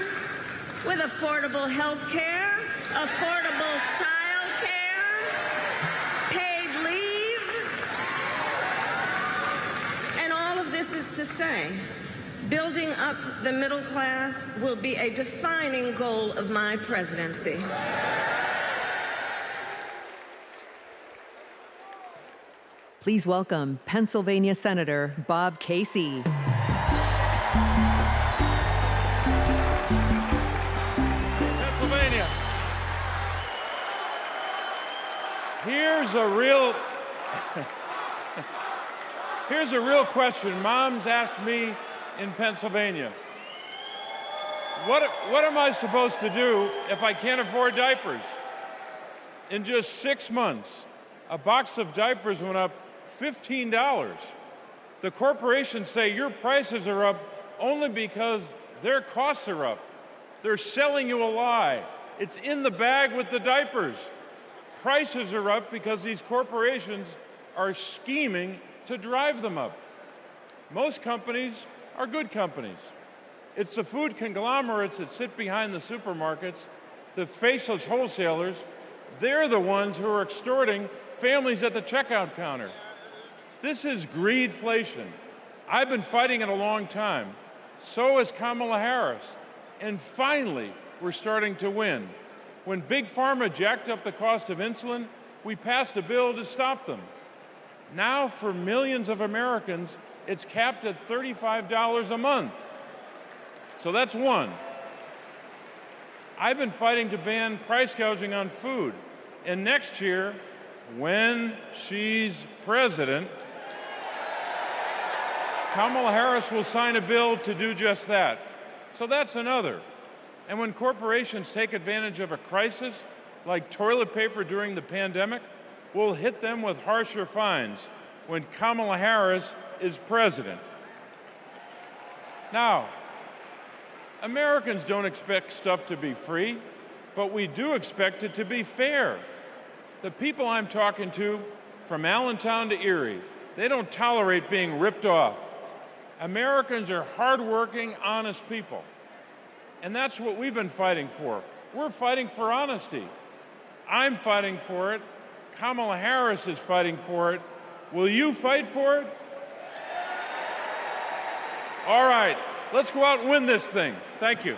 with affordable health care, affordable child care, paid leave. And all of this is to say, building up the middle class will be a defining goal of my presidency. Please welcome Pennsylvania Senator Bob Casey. Pennsylvania. Here's a real question. Mom's asked me in Pennsylvania, what am I supposed to do if I can't afford diapers? In just 6 months, a box of diapers went up $15. The corporations say your prices are up only because their costs are up. They're selling you a lie. It's in the bag with the diapers. Prices are up because these corporations are scheming to drive them up. Most companies are good companies. It's the food conglomerates that sit behind the supermarkets, the faceless wholesalers. They're the ones who are extorting families at the checkout counter. This is greedflation. I've been fighting it a long time. So has Kamala Harris. And finally, we're starting to win. When Big Pharma jacked up the cost of insulin, we passed a bill to stop them. Now, for millions of Americans, it's capped at $35 a month. So that's one. I've been fighting to ban price gouging on food. And next year, when she's president, Kamala Harris will sign a bill to do just that. So that's another. And when corporations take advantage of a crisis, like toilet paper during the pandemic, we'll hit them with harsher fines when Kamala Harris is president. Now, Americans don't expect stuff to be free, but we do expect it to be fair. The people I'm talking to, from Allentown to Erie, they don't tolerate being ripped off. Americans are hardworking, honest people. And that's what we've been fighting for. We're fighting for honesty. I'm fighting for it. Kamala Harris is fighting for it. Will you fight for it? All right, let's go out and win this thing. Thank you.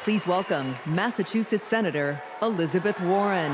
Please welcome Massachusetts Senator Elizabeth Warren.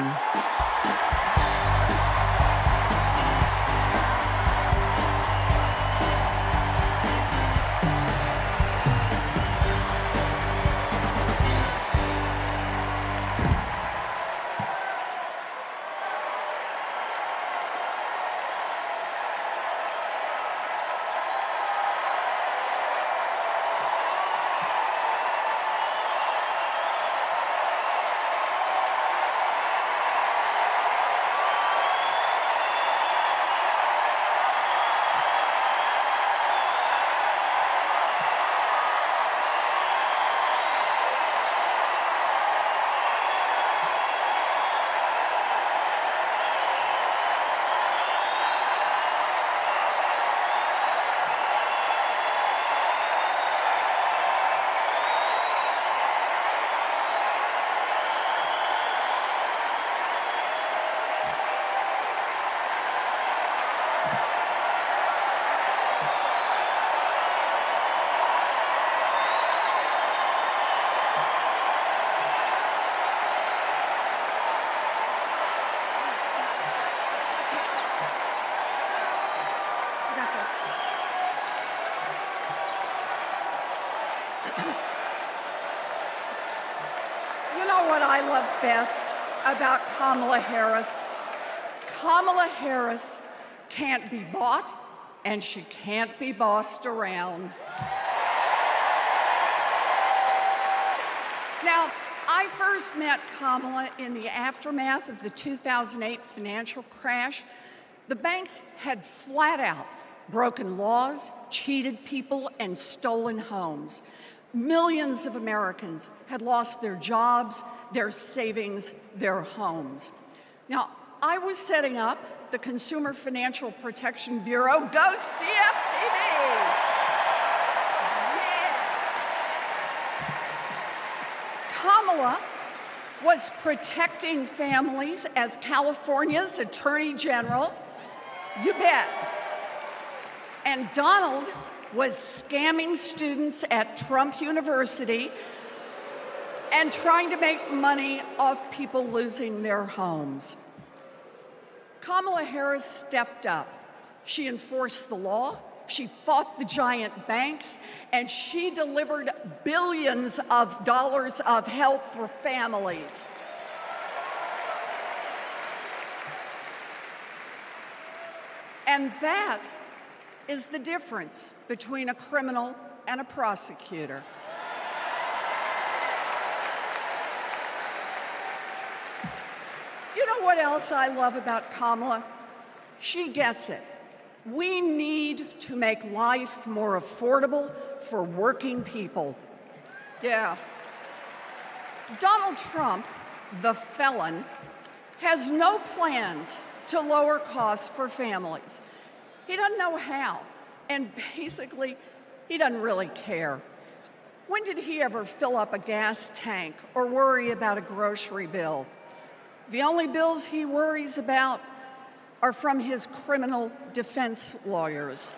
What I love best about Kamala Harris? Kamala Harris can't be bought and she can't be bossed around. Now, I first met Kamala in the aftermath of the 2008 financial crash. The banks had flat out broken laws, cheated people, and stolen homes. Millions of Americans had lost their jobs, their savings, their homes. Now, I was setting up the Consumer Financial Protection Bureau. Go CFPB! Yeah! Kamala was protecting families as California's Attorney General. You bet. And Donald was scamming students at Trump University and trying to make money off people losing their homes. Kamala Harris stepped up. She enforced the law, she fought the giant banks, and she delivered billions of dollars of help for families. And that is the difference between a criminal and a prosecutor. You know what else I love about Kamala? She gets it. We need to make life more affordable for working people. Yeah. Donald Trump, the felon, has no plans to lower costs for families. He doesn't know how, and basically, he doesn't really care. When did he ever fill up a gas tank or worry about a grocery bill? The only bills he worries about are from his criminal defense lawyers.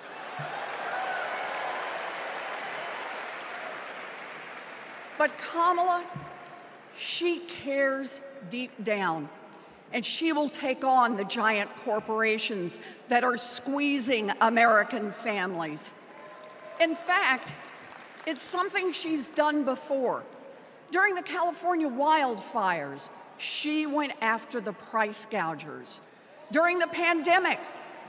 But Kamala, she cares deep down. And she will take on the giant corporations that are squeezing American families. In fact, it's something she's done before. During the California wildfires, she went after the price gougers. During the pandemic,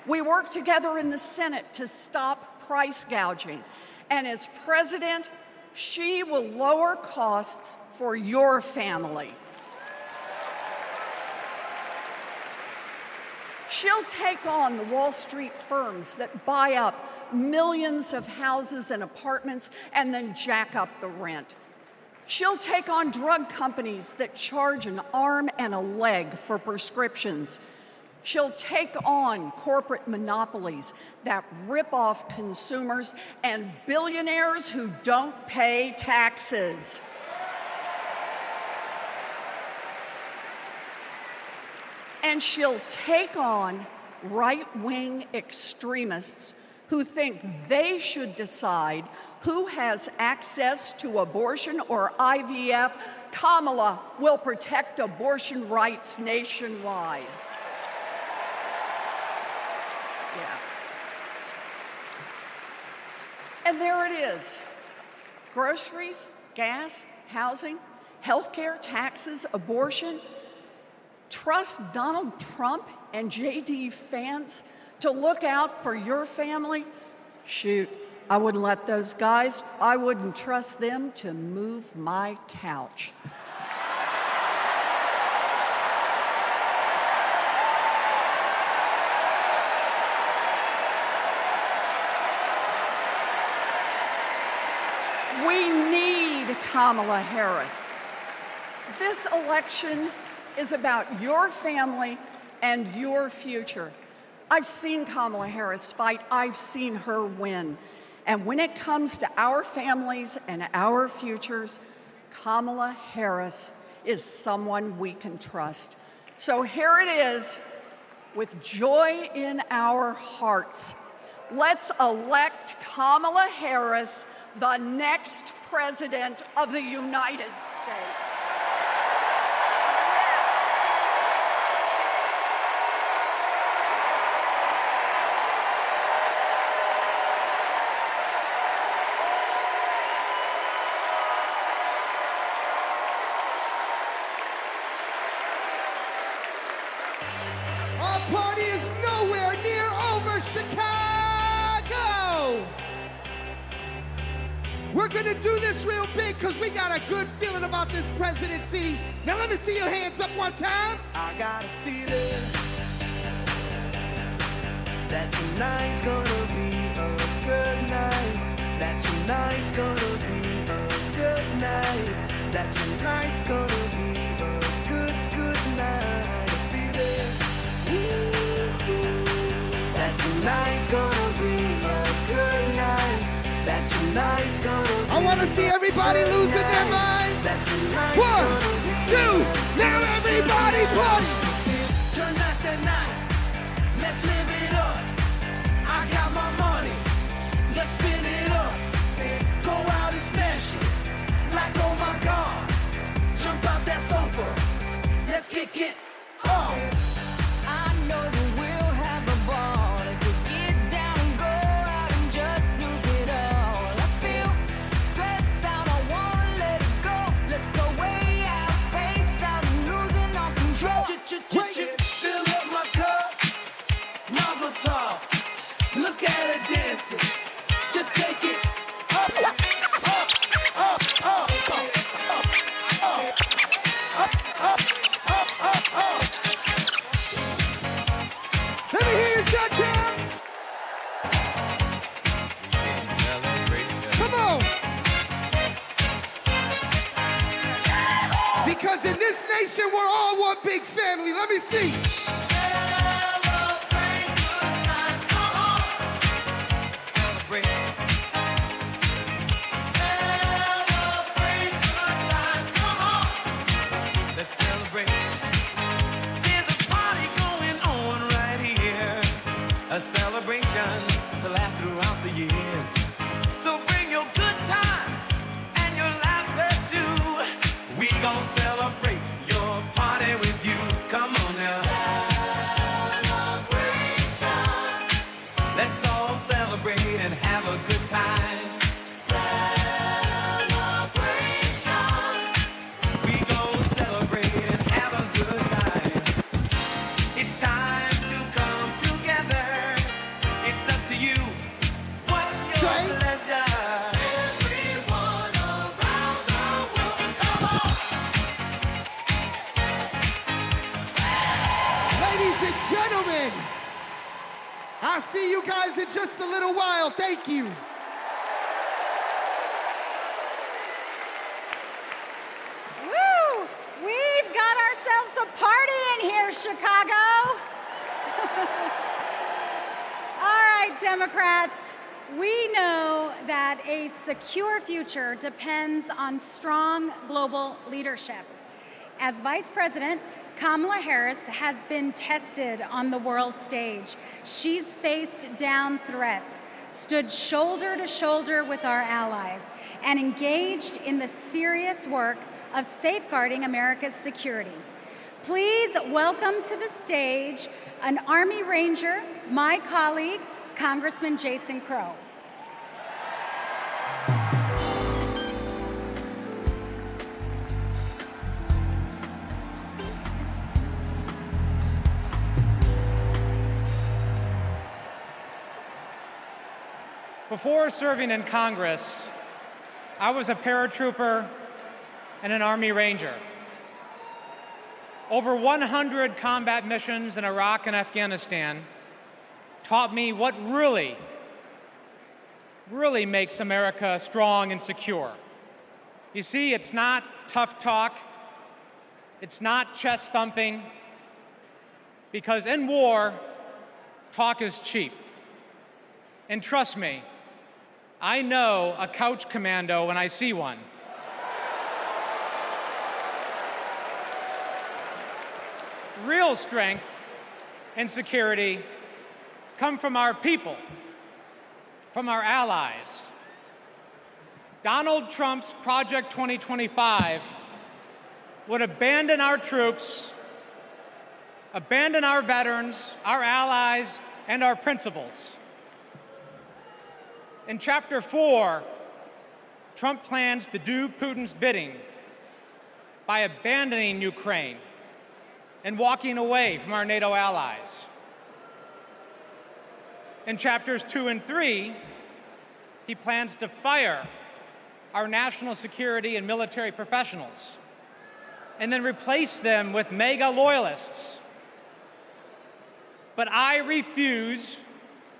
we worked together in the Senate to stop price gouging. And as president, she will lower costs for your family. She'll take on the Wall Street firms that buy up millions of houses and apartments and then jack up the rent. She'll take on drug companies that charge an arm and a leg for prescriptions. She'll take on corporate monopolies that rip off consumers and billionaires who don't pay taxes. And she'll take on right-wing extremists who think they should decide who has access to abortion or IVF, Kamala will protect abortion rights nationwide. Yeah. And there it is. Groceries, gas, housing, healthcare, taxes, abortion. Trust Donald Trump and JD Vance to look out for your family? Shoot, I wouldn't let those guys, I wouldn't trust them to move my couch. We need Kamala Harris. This election is about your family and your future. I've seen Kamala Harris fight. I've seen her win. And when it comes to our families and our futures, Kamala Harris is someone we can trust. So here it is, with joy in our hearts. Let's elect Kamala Harris the next President of the United States. Our party is nowhere near over, Chicago! We're gonna do this real big because we got a good feeling about this presidency. Now let me see your hands up one time. I got a feeling that tonight's gonna be a good night. That tonight's gonna be a good night. That tonight's gonna be a good, good night. A feeling that tonight's gonna be a good night. That tonight's gonna be I want to see everybody losing their minds. 1, 2, now everybody party! Tonight's the night, let's live it up. I got my money, let's spin it up. Go out and smash it, like oh my God. Jump out that sofa, let's kick it off. I know that we'll have a ball if we get down and go out and just lose it all. I feel stressed out, I wanna let it go. Let's go way out, spaced out, and losing all control. Fill up my cup, Marble top. Look at her dancing, just take it up, up, up, up, up, up, up, up, up. Let me hear you shout time. Come on. Because in this nation, we're all one big family. Let me see. Celebrate good times, come on. Celebrate. Celebrate good times, come on. Let's celebrate. There's a party going on right here. A celebration to last throughout the years. So bring your good times and your laughter too. We gon' celebrate your party with you. Come on now. Celebration. Let's all celebrate and have a good time. Celebration. We gon' celebrate and have a good time. It's time to come together. It's up to you. What's your pleasure? Everyone around the world. Come on. Ladies and gentlemen, I'll see you guys in just a little while. Thank you. Woo! We've got ourselves a party in here, Chicago. All right, Democrats, we know that a secure future depends on strong global leadership. As Vice President, Kamala Harris has been tested on the world stage. She's faced down threats stood shoulder to shoulder with our allies and engaged in the serious work of safeguarding America's security. Please welcome to the stage an Army Ranger, my colleague, Congressman Jason Crow. Before serving in Congress, I was a paratrooper and an Army Ranger. Over 100 combat missions in Iraq and Afghanistan taught me what really makes America strong and secure. You see, it's not tough talk, it's not chest thumping, because in war, talk is cheap. And trust me, I know a couch commando when I see one. Real strength and security come from our people, from our allies. Donald Trump's Project 2025 would abandon our troops, abandon our veterans, our allies, and our principles. In Chapter 4, Trump plans to do Putin's bidding by abandoning Ukraine and walking away from our NATO allies. In Chapters 2 and 3, he plans to fire our national security and military professionals and then replace them with MAGA loyalists. But I refuse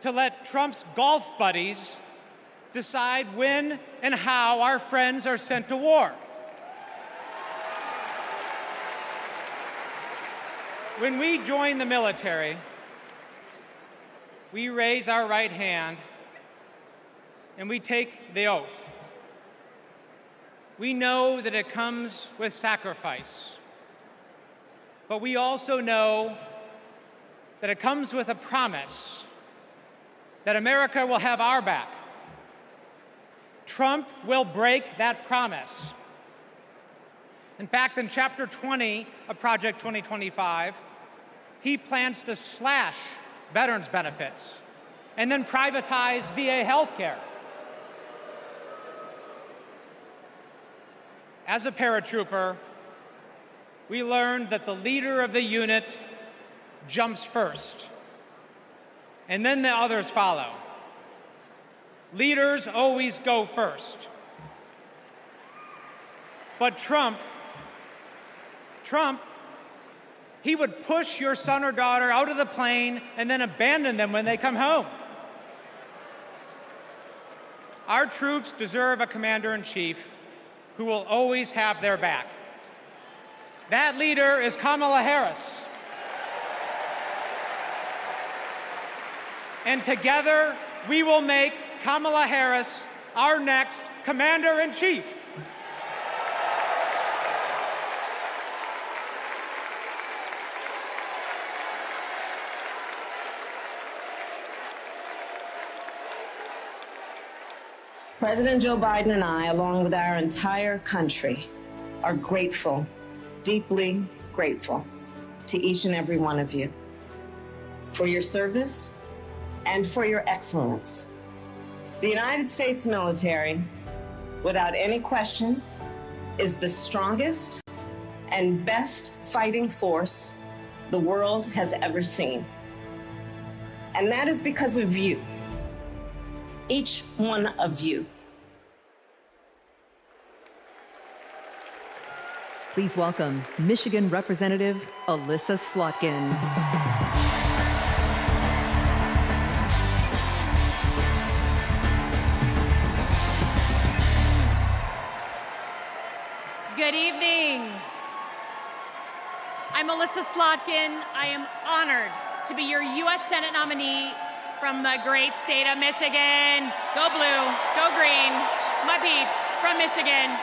to let Trump's golf buddies decide when and how our friends are sent to war. When we join the military, we raise our right hand and we take the oath. We know that it comes with sacrifice, but we also know that it comes with a promise that America will have our back. Trump will break that promise. In fact, in Chapter 20 of Project 2025, he plans to slash veterans' benefits and then privatize VA health care. As a paratrooper, we learned that the leader of the unit jumps first, and then the others follow. Leaders always go first. But Trump, he would push your son or daughter out of the plane and then abandon them when they come home. Our troops deserve a commander-in-chief who will always have their back. That leader is Kamala Harris. And together, we will make Kamala Harris our next commander-in-chief. President Joe Biden and I, along with our entire country, are grateful, deeply grateful to each and every one of you for your service and for your excellence. The United States military, without any question, is the strongest and best fighting force the world has ever seen. And that is because of you, each one of you. Please welcome Michigan Representative Elissa Slotkin. Good evening. I'm Elissa Slotkin. I am honored to be your U.S. Senate nominee from the great state of Michigan. Go blue, go green, my peeps from Michigan.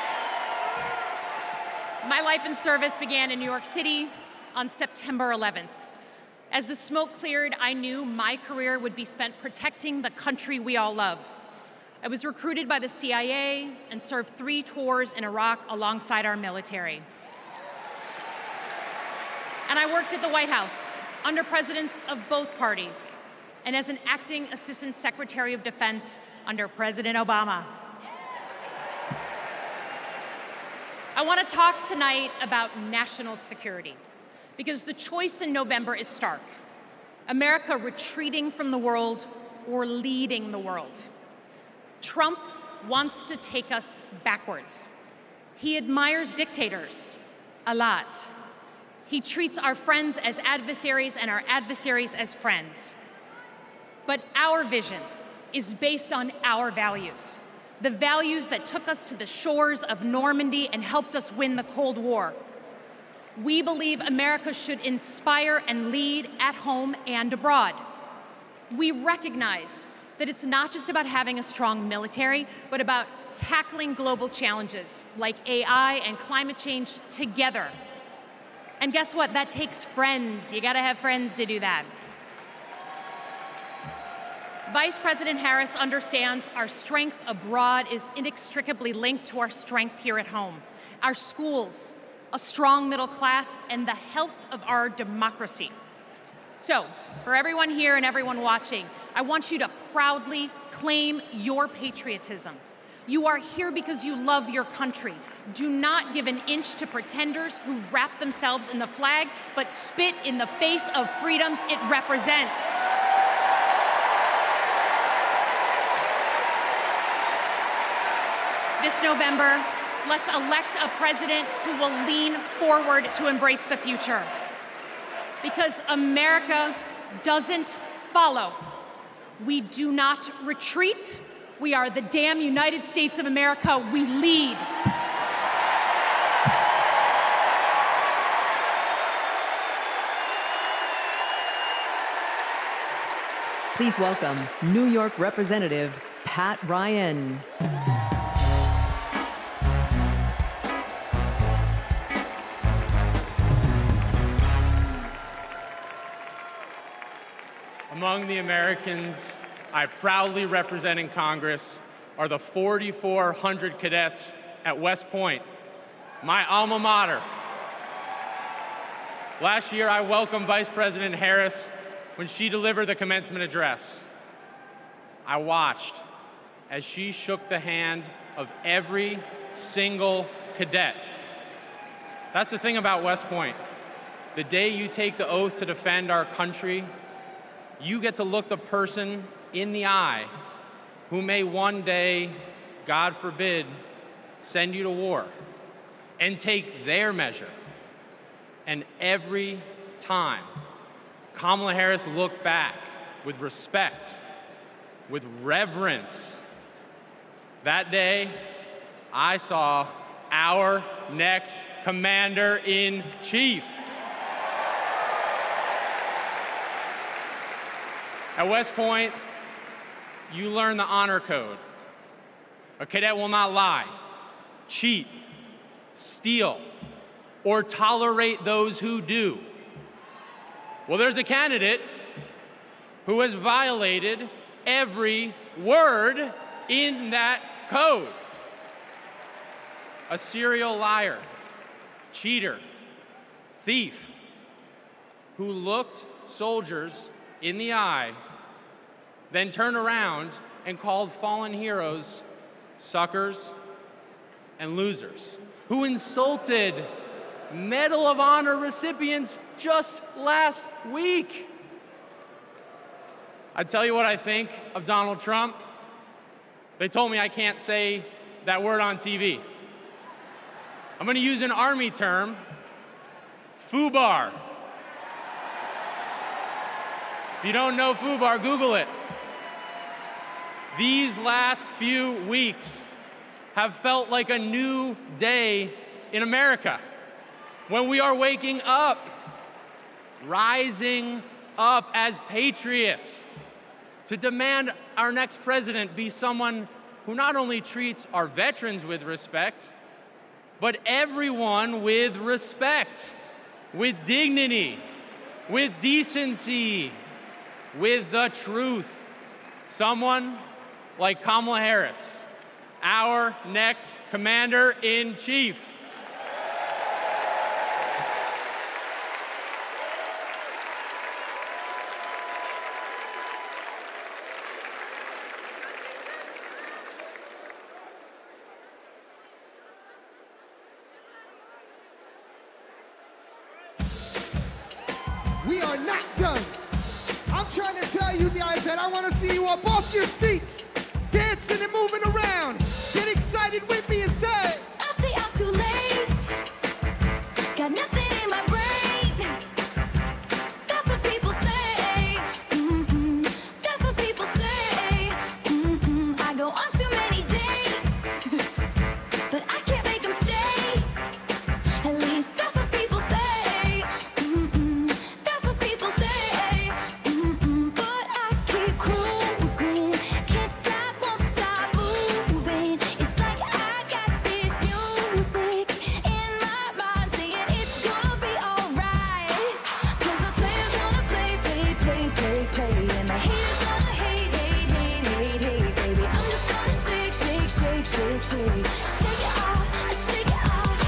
My life and service began in New York City on September 11th. As the smoke cleared, I knew my career would be spent protecting the country we all love. I was recruited by the CIA and served 3 tours in Iraq alongside our military. And I worked at the White House under presidents of both parties and as an acting Assistant Secretary of Defense under President Obama. I want to talk tonight about national security because the choice in November is stark. America retreating from the world or leading the world. Trump wants to take us backwards. He admires dictators a lot. He treats our friends as adversaries and our adversaries as friends. But our vision is based on our values, the values that took us to the shores of Normandy and helped us win the Cold War. We believe America should inspire and lead at home and abroad. We recognize that it's not just about having a strong military, but about tackling global challenges like AI and climate change together. And guess what? That takes friends. You gotta have friends to do that. Vice President Harris understands our strength abroad is inextricably linked to our strength here at home. Our schools, a strong middle class, and the health of our democracy. So, for everyone here and everyone watching, I want you to proudly claim your patriotism. You are here because you love your country. Do not give an inch to pretenders who wrap themselves in the flag, but spit in the face of freedoms it represents. This November, let's elect a president who will lean forward to embrace the future. Because America doesn't follow. We do not retreat. We are the damn United States of America. We lead. Please welcome New York Representative Pat Ryan. Among the Americans I proudly represent in Congress are the 4,400 cadets at West Point, my alma mater. Last year, I welcomed Vice President Harris when she delivered the commencement address. I watched as she shook the hand of every single cadet. That's the thing about West Point. The day you take the oath to defend our country, you get to look the person in the eye who may one day, God forbid, send you to war and take their measure. And every time, Kamala Harris looked back with respect, with reverence. That day, I saw our next Commander-in-Chief. At West Point, you learn the honor code. A cadet will not lie, cheat, steal, or tolerate those who do. Well, there's a candidate who has violated every word in that code. A serial liar, cheater, thief, who looked soldiers in the eye, then turned around and called fallen heroes suckers and losers, who insulted Medal of Honor recipients just last week. I tell you what I think of Donald Trump. They told me I can't say that word on TV. I'm going to use an Army term, FUBAR. If you don't know FUBAR, Google it. These last few weeks have felt like a new day in America, when we are waking up, rising up as patriots to demand our next president be someone who not only treats our veterans with respect, but everyone with respect, with dignity, with decency, with the truth. Someone like Kamala Harris, our next Commander-in-Chief. We are not done. I'm trying to tell you guys that I want to see you up off your seats, dancing and moving around. Get excited with me and say, I say I'm too late. Got nothing in my brain. That's what people say. That's what people say. I go on too many dates, but I can't make them stay. At least that's what people say. That's what people say. But I keep cruising. Can't stop, won't stop moving. It's like I got this music in my mind saying it's gonna be alright. 'Cause the player's gonna play. And the haters gonna hate. Baby, I'm just gonna shake. Shake it off, shake it off.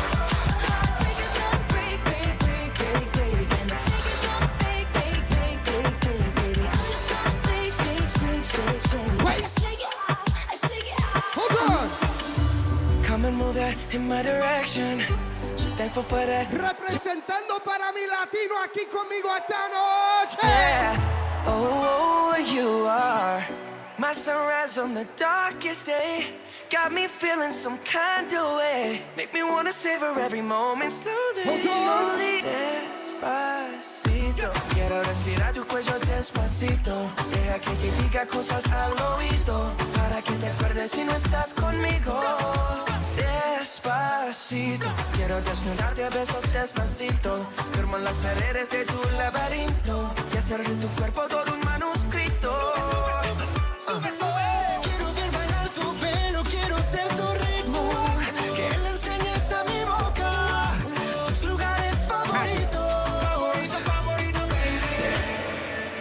Heartbreakers gonna break. And the fakers gonna fake. Baby, I'm just gonna shake. Wait. Shake it off. Hold on. Come and move that in my direction. So thankful for that. Representando para mi latino aquí conmigo esta noche. Yeah. Oh, you are my sunrise on the darkest day. Got me feeling some kind of way. Make me wanna savor every moment slowly. Hold on. Slowly. Despacito. Quiero respirar tu cuello despacito. Deja que te diga cosas al oído. Para que te acuerdes si no estás conmigo. Despacito. Quiero desnudarte a besos despacito. Firmo en las paredes de tu laberinto. Y hacer de tu cuerpo todo un manuscrito. Quiero ver bailar tu pelo, quiero ser tu ritmo. Que le enseñes a mi boca tus lugares favoritos.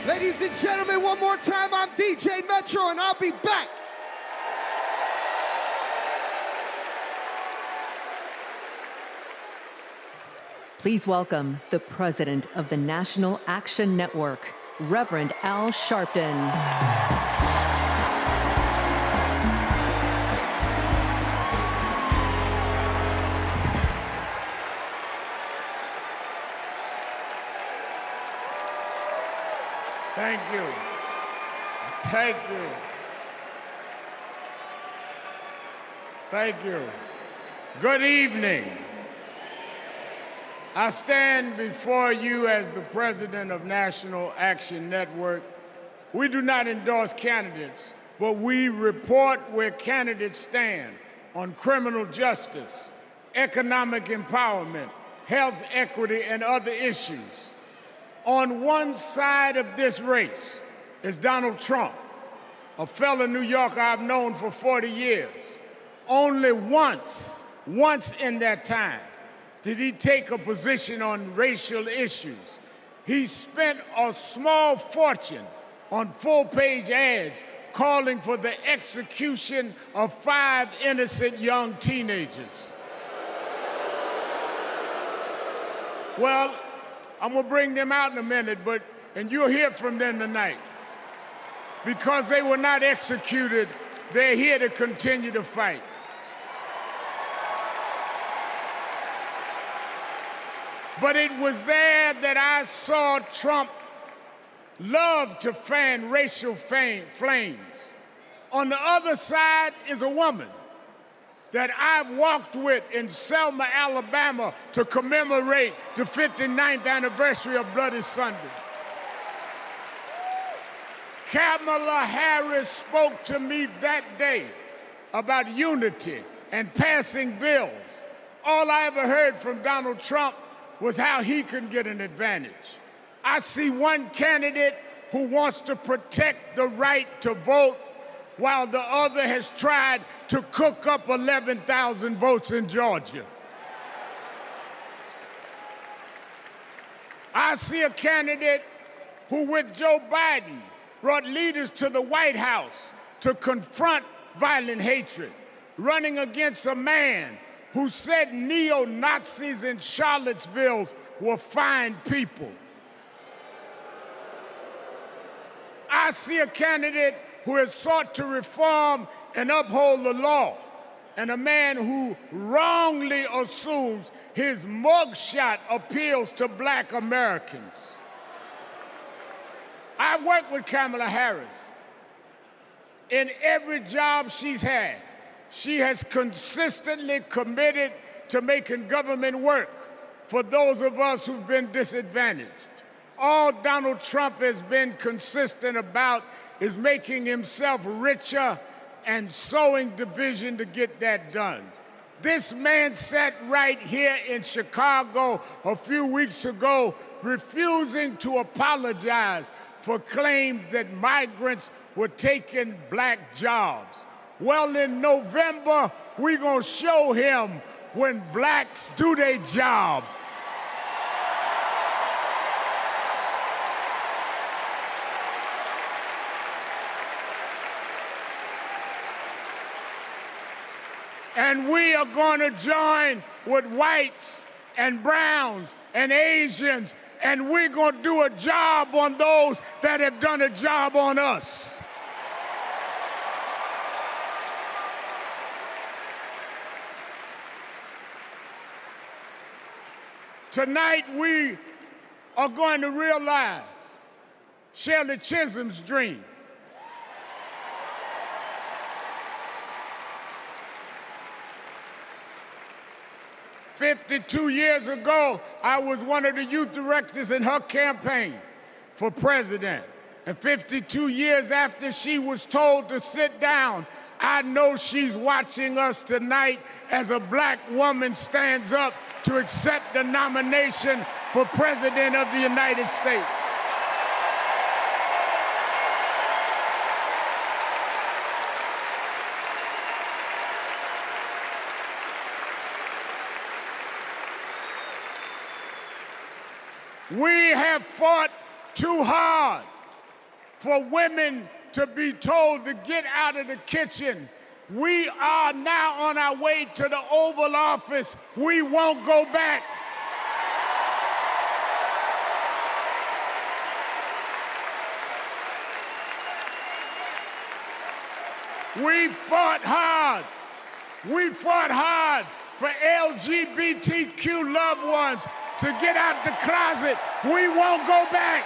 Ladies and gentlemen, one more time, I'm DJ Metro and I'll be back. Please welcome the president of the National Action Network, Reverend Al Sharpton. Thank you. Thank you. Thank you. Good evening. I stand before you as the president of National Action Network. We do not endorse candidates, but we report where candidates stand on criminal justice, economic empowerment, health equity, and other issues. On one side of this race is Donald Trump, a fellow New Yorker I've known for 40 years. Only once in that time, did he take a position on racial issues. He spent a small fortune on full-page ads calling for the execution of 5 innocent young teenagers. Well, I'm gonna bring them out in a minute, and you'll hear from them tonight. Because they were not executed, they're here to continue to fight. But it was there that I saw Trump love to fan racial flames. On the other side is a woman that I've walked with in Selma, Alabama to commemorate the 59th anniversary of Bloody Sunday. Kamala Harris spoke to me that day about unity and passing bills. All I ever heard from Donald Trump was how he could get an advantage. I see one candidate who wants to protect the right to vote while the other has tried to cook up 11,000 votes in Georgia. I see a candidate who, with Joe Biden, brought leaders to the White House to confront violent hatred, running against a man who said neo-Nazis in Charlottesville were fine people. I see a candidate who has sought to reform and uphold the law, and a man who wrongly assumes his mugshot appeals to black Americans. I worked with Kamala Harris. In every job she's had, she has consistently committed to making government work for those of us who've been disadvantaged. All Donald Trump has been consistent about is making himself richer and sowing division to get that done. This man sat right here in Chicago a few weeks ago, refusing to apologize for claims that migrants were taking black jobs. Well, in November, we're gonna show him when blacks do their job. And we are going to join with whites and browns and Asians, and we're going to do a job on those that have done a job on us. Tonight, we are going to realize Shirley Chisholm's dream. "52 years ago, I was one of the youth directors in her campaign for president. And 52 years after she was told to sit down, I know she's watching us tonight as a black woman stands up to accept the nomination for President of the United States. We have fought too hard for women to be told to get out of the kitchen. We are now on our way to the Oval Office. We won't go back. We fought hard. We fought hard for LGBTQ loved ones to get out the closet. We won't go back.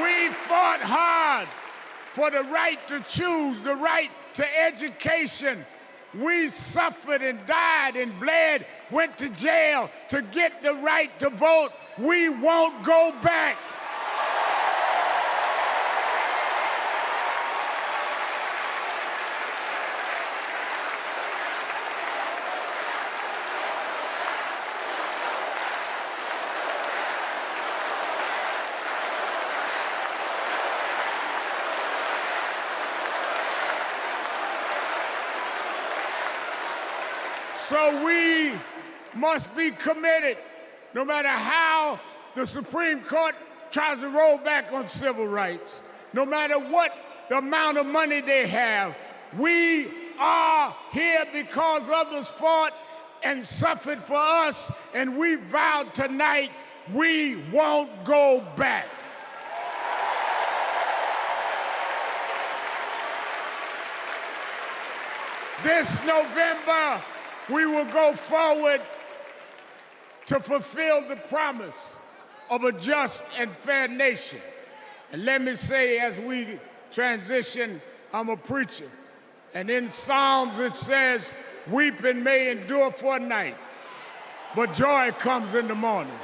We fought hard for the right to choose, the right to education. We suffered and died and bled, went to jail to get the right to vote. We won't go back. So we must be committed, no matter how the Supreme Court tries to roll back on civil rights, no matter what the amount of money they have. We are here because others fought and suffered for us, and we vowed tonight we won't go back. This November, we will go forward to fulfill the promise of a just and fair nation. And let me say, as we transition, I'm a preacher. And in Psalms it says, weeping may endure for a night, but joy comes in the morning.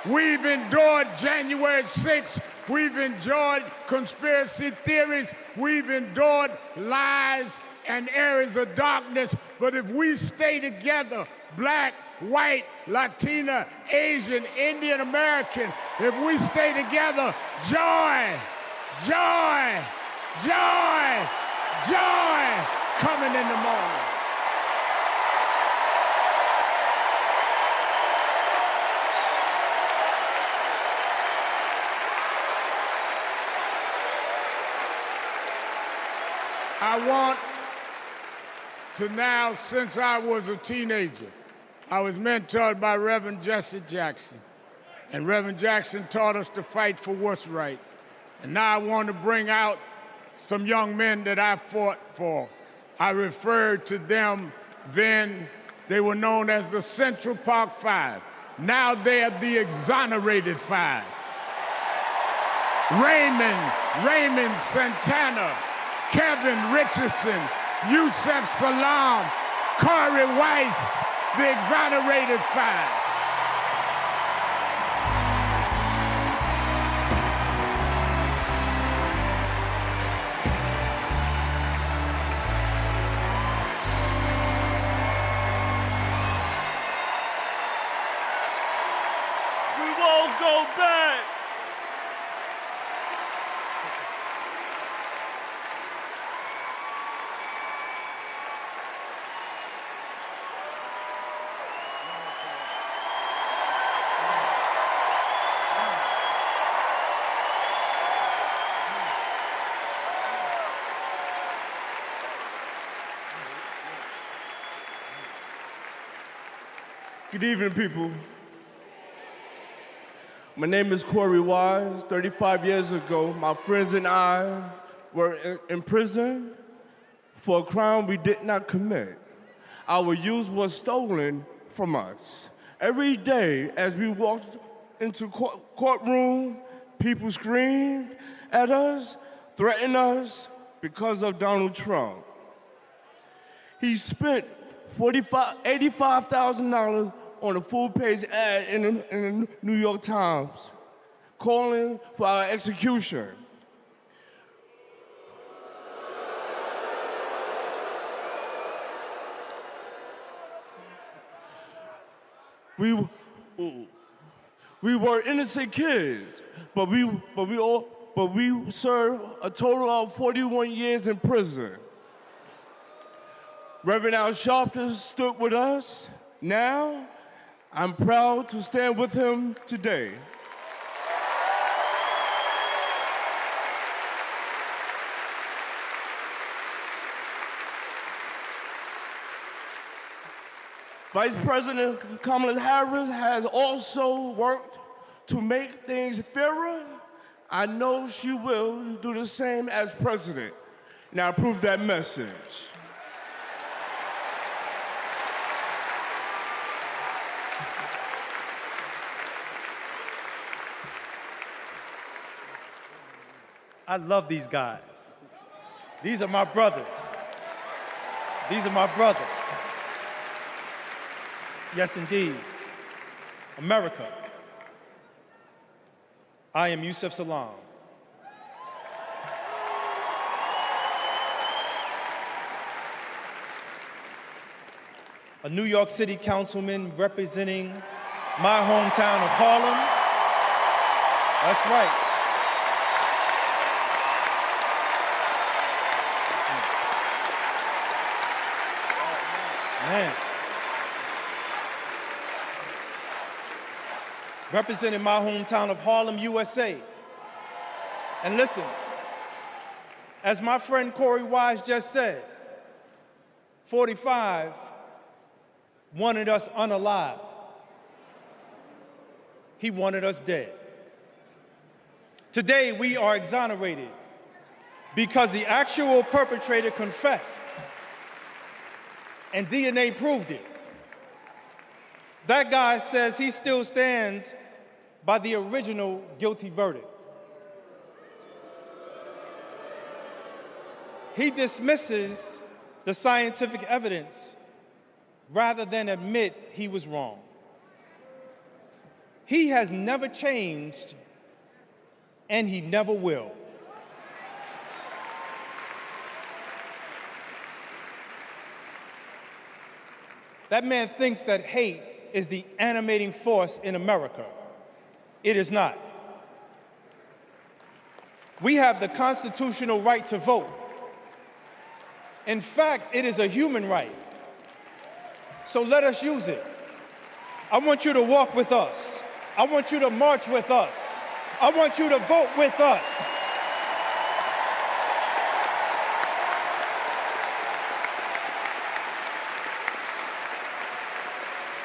We've endured January 6th. We've endured conspiracy theories. We've endured lies and areas of darkness, but if we stay together, black, white, Latina, Asian, Indian American, if we stay together, joy, joy, joy, joy coming in the morning. I want to now, since I was a teenager, I was mentored by Reverend Jesse Jackson. And Reverend Jackson taught us to fight for what's right. And now I want to bring out some young men that I fought for. I referred to them then, they were known as the Central Park Five. Now they are the Exonerated Five. Raymond Santana, Kevin Richardson, Yusef Salaam, Corey Weiss, the Exonerated Five. Go back! Good evening, people. My name is Corey Wise. 35 years ago, my friends and I were in prison for a crime we did not commit. Our youth was stolen from us. Every day as we walked into courtroom, people screamed at us, threatened us because of Donald Trump. He spent $85,000 on a full-page ad in the New York Times, calling for our execution. We were innocent kids, but we served a total of 41 years in prison. Reverend Al Sharpton stood with us. Now, I'm proud to stand with him today. Vice President Kamala Harris has also worked to make things fairer. I know she will do the same as president. Now, approve that message. I love these guys. These are my brothers. These are my brothers. Yes, indeed. America. I am Yusef Salaam. A New York City councilman representing my hometown of Harlem. That's right. Man. Representing my hometown of Harlem, USA. And listen, as my friend Corey Wise just said, 45 wanted us unalive. He wanted us dead. Today, we are exonerated because the actual perpetrator confessed, and DNA proved it. That guy says he still stands by the original guilty verdict. He dismisses the scientific evidence rather than admit he was wrong. He has never changed, and he never will. That man thinks that hate is the animating force in America. It is not. We have the constitutional right to vote. In fact, it is a human right. So let us use it. I want you to walk with us. I want you to march with us. I want you to vote with us.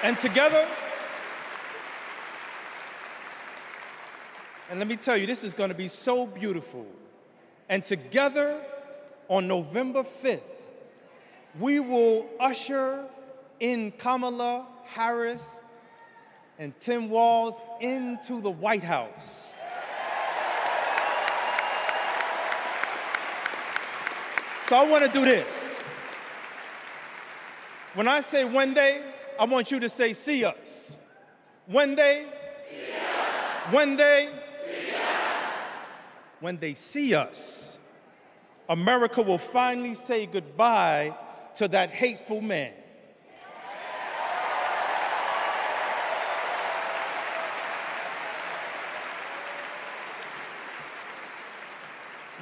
And together, and let me tell you, this is going to be so beautiful. And together, on November 5th, we will usher in Kamala Harris and Tim Walz into the White House. So I want to do this. When I say when they, I want you to say see us. When they, see us. When they, see us. When they see us, America will finally say goodbye to that hateful man.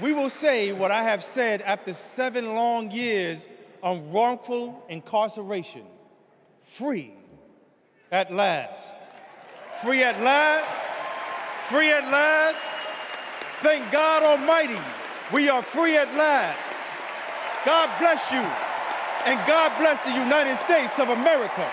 We will say what I have said after 7 long years of wrongful incarceration. Free at last. Free at last. Free at last. Thank God Almighty, we are free at last. God bless you, and God bless the United States of America.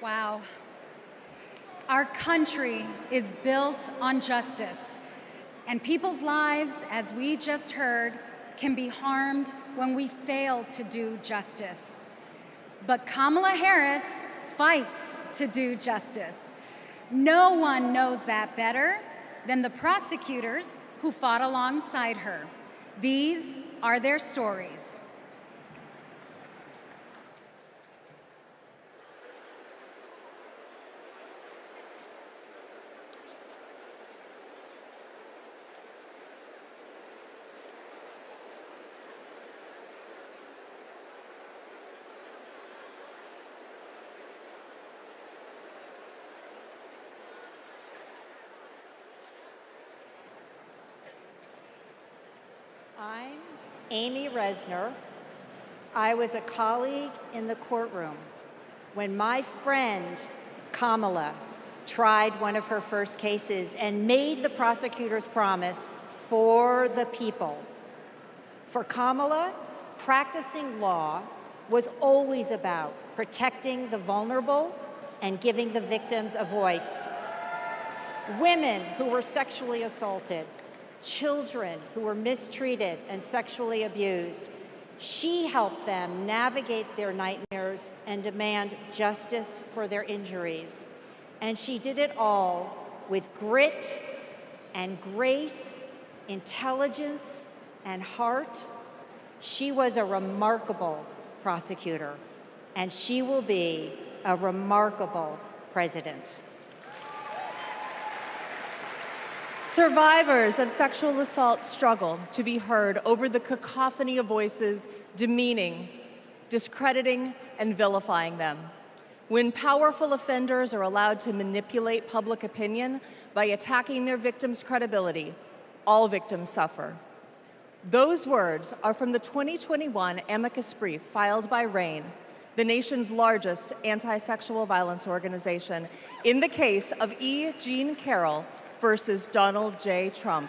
Wow. Our country is built on justice, and people's lives, as we just heard, can be harmed when we fail to do justice. But Kamala Harris fights to do justice. No one knows that better than the prosecutors who fought alongside her. These are their stories. I'm Amy Resner. I was a colleague in the courtroom when my friend Kamala tried one of her first cases and made the prosecutor's promise for the people. For Kamala, practicing law was always about protecting the vulnerable and giving the victims a voice. Women who were sexually assaulted, children who were mistreated and sexually abused. She helped them navigate their nightmares and demand justice for their injuries. And she did it all with grit and grace, intelligence and heart. She was a remarkable prosecutor, and she will be a remarkable president. Survivors of sexual assault struggle to be heard over the cacophony of voices demeaning, discrediting, and vilifying them. When powerful offenders are allowed to manipulate public opinion by attacking their victims' credibility, all victims suffer. Those words are from the 2021 amicus brief filed by RAINN, the nation's largest anti-sexual violence organization, in the case of E. Jean Carroll versus Donald J. Trump.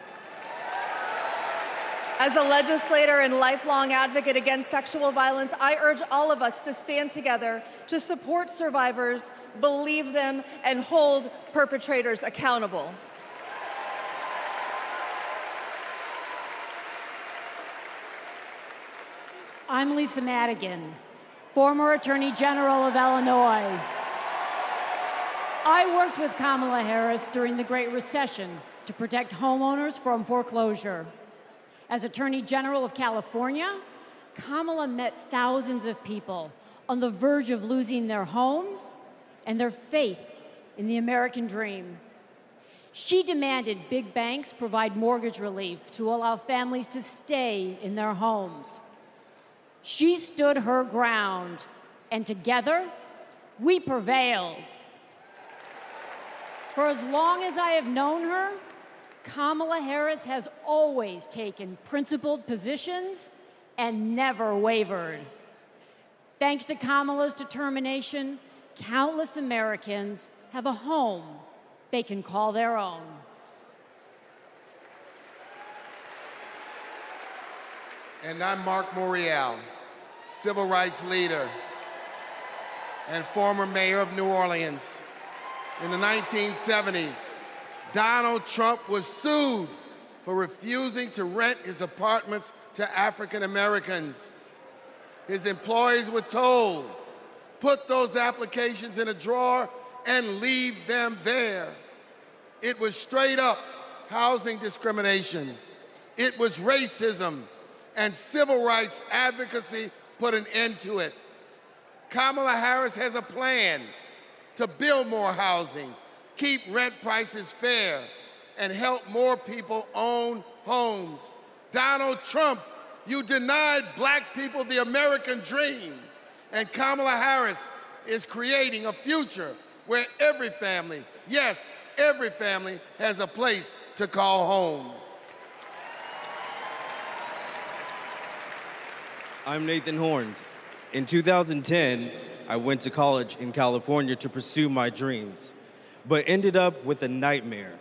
As a legislator and lifelong advocate against sexual violence, I urge all of us to stand together to support survivors, believe them, and hold perpetrators accountable. I'm Lisa Madigan, former Attorney General of Illinois. I worked with Kamala Harris during the Great Recession to protect homeowners from foreclosure. As Attorney General of California, Kamala met thousands of people on the verge of losing their homes and their faith in the American dream. She demanded big banks provide mortgage relief to allow families to stay in their homes. She stood her ground, and together, we prevailed. For as long as I have known her, Kamala Harris has always taken principled positions and never wavered. Thanks to Kamala's determination, countless Americans have a home they can call their own. And I'm Mark Morial, civil rights leader and former mayor of New Orleans. In the 1970s, Donald Trump was sued for refusing to rent his apartments to African Americans. His employees were told, put those applications in a drawer and leave them there. It was straight up housing discrimination. It was racism, and civil rights advocacy put an end to it. Kamala Harris has a plan to build more housing, keep rent prices fair, and help more people own homes. Donald Trump, you denied black people the American dream, and Kamala Harris is creating a future where every family, yes, every family has a place to call home. I'm Nathan Horns. In 2010, I went to college in California to pursue my dreams, but ended up with a nightmare.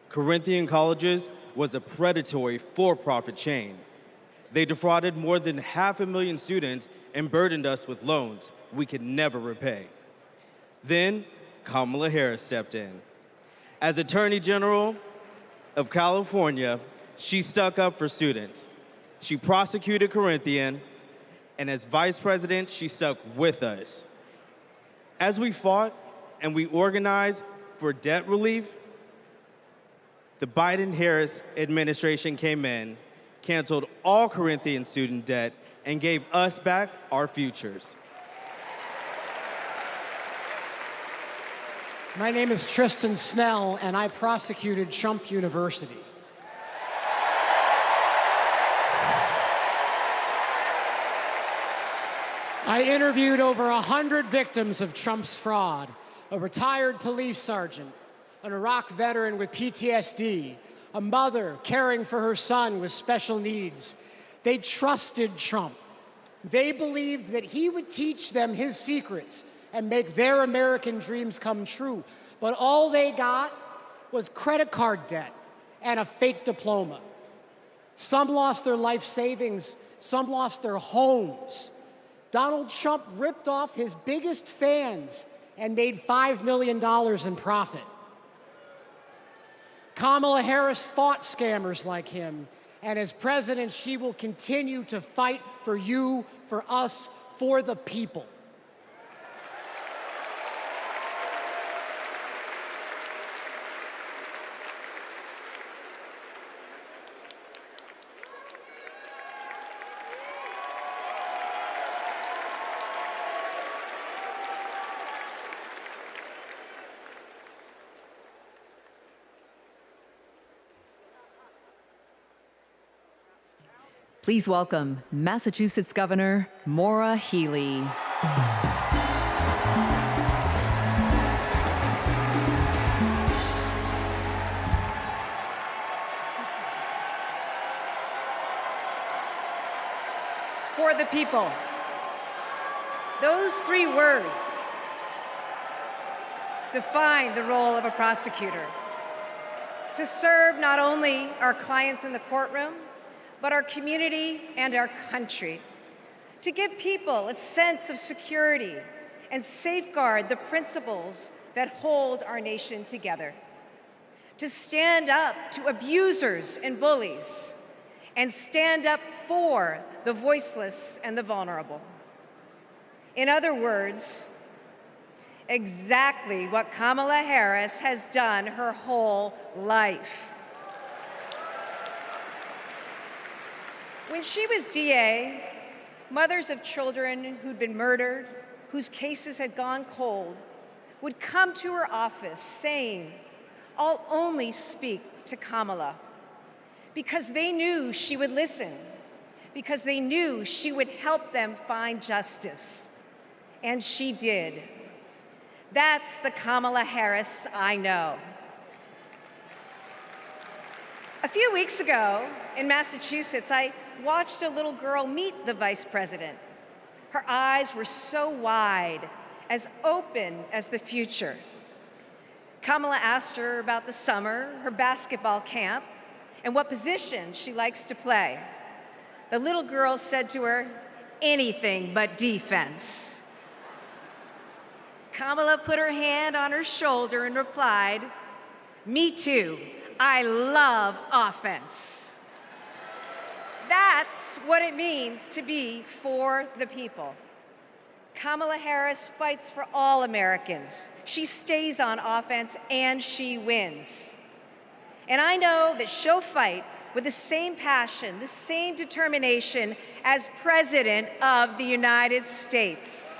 Corinthian Colleges was a predatory for-profit chain. They defrauded more than 500,000 students and burdened us with loans we could never repay. Then, Kamala Harris stepped in. As Attorney General of California, she stuck up for students. She prosecuted Corinthian, and as Vice President, she stuck with us. As we fought and we organized for debt relief, the Biden-Harris administration came in, canceled all Corinthian student debt, and gave us back our futures. My name is Tristan Snell, and I prosecuted Trump University. I interviewed over 100 victims of Trump's fraud, a retired police sergeant, an Iraq veteran with PTSD, a mother caring for her son with special needs. They trusted Trump. They believed that he would teach them his secrets and make their American dreams come true. But all they got was credit card debt and a fake diploma. Some lost their life savings, some lost their homes. Donald Trump ripped off his biggest fans and made $5 million in profit. Kamala Harris fought scammers like him, and as president, she will continue to fight for you, for us, for the people. Please welcome Massachusetts Governor Maura Healey. For the people. Those three words define the role of a prosecutor. To serve not only our clients in the courtroom, but our community and our country. To give people a sense of security and safeguard the principles that hold our nation together. To stand up to abusers and bullies, and stand up for the voiceless and the vulnerable. In other words, exactly what Kamala Harris has done her whole life. When she was DA, mothers of children who'd been murdered, whose cases had gone cold, would come to her office saying, "I'll only speak to Kamala," because they knew she would listen, because they knew she would help them find justice. And she did. That's the Kamala Harris I know. few weeks ago in Massachusetts, I watched a little girl meet the vice president. Her eyes were so wide, as open as the future. Kamala asked her about the summer, her basketball camp, and what position she likes to play. The little girl said to her, anything but defense. Kamala put her hand on her shoulder and replied, me too, I love offense. That's what it means to be for the people. Kamala Harris fights for all Americans. She stays on offense and she wins. And I know that she'll fight with the same passion, the same determination as President of the United States.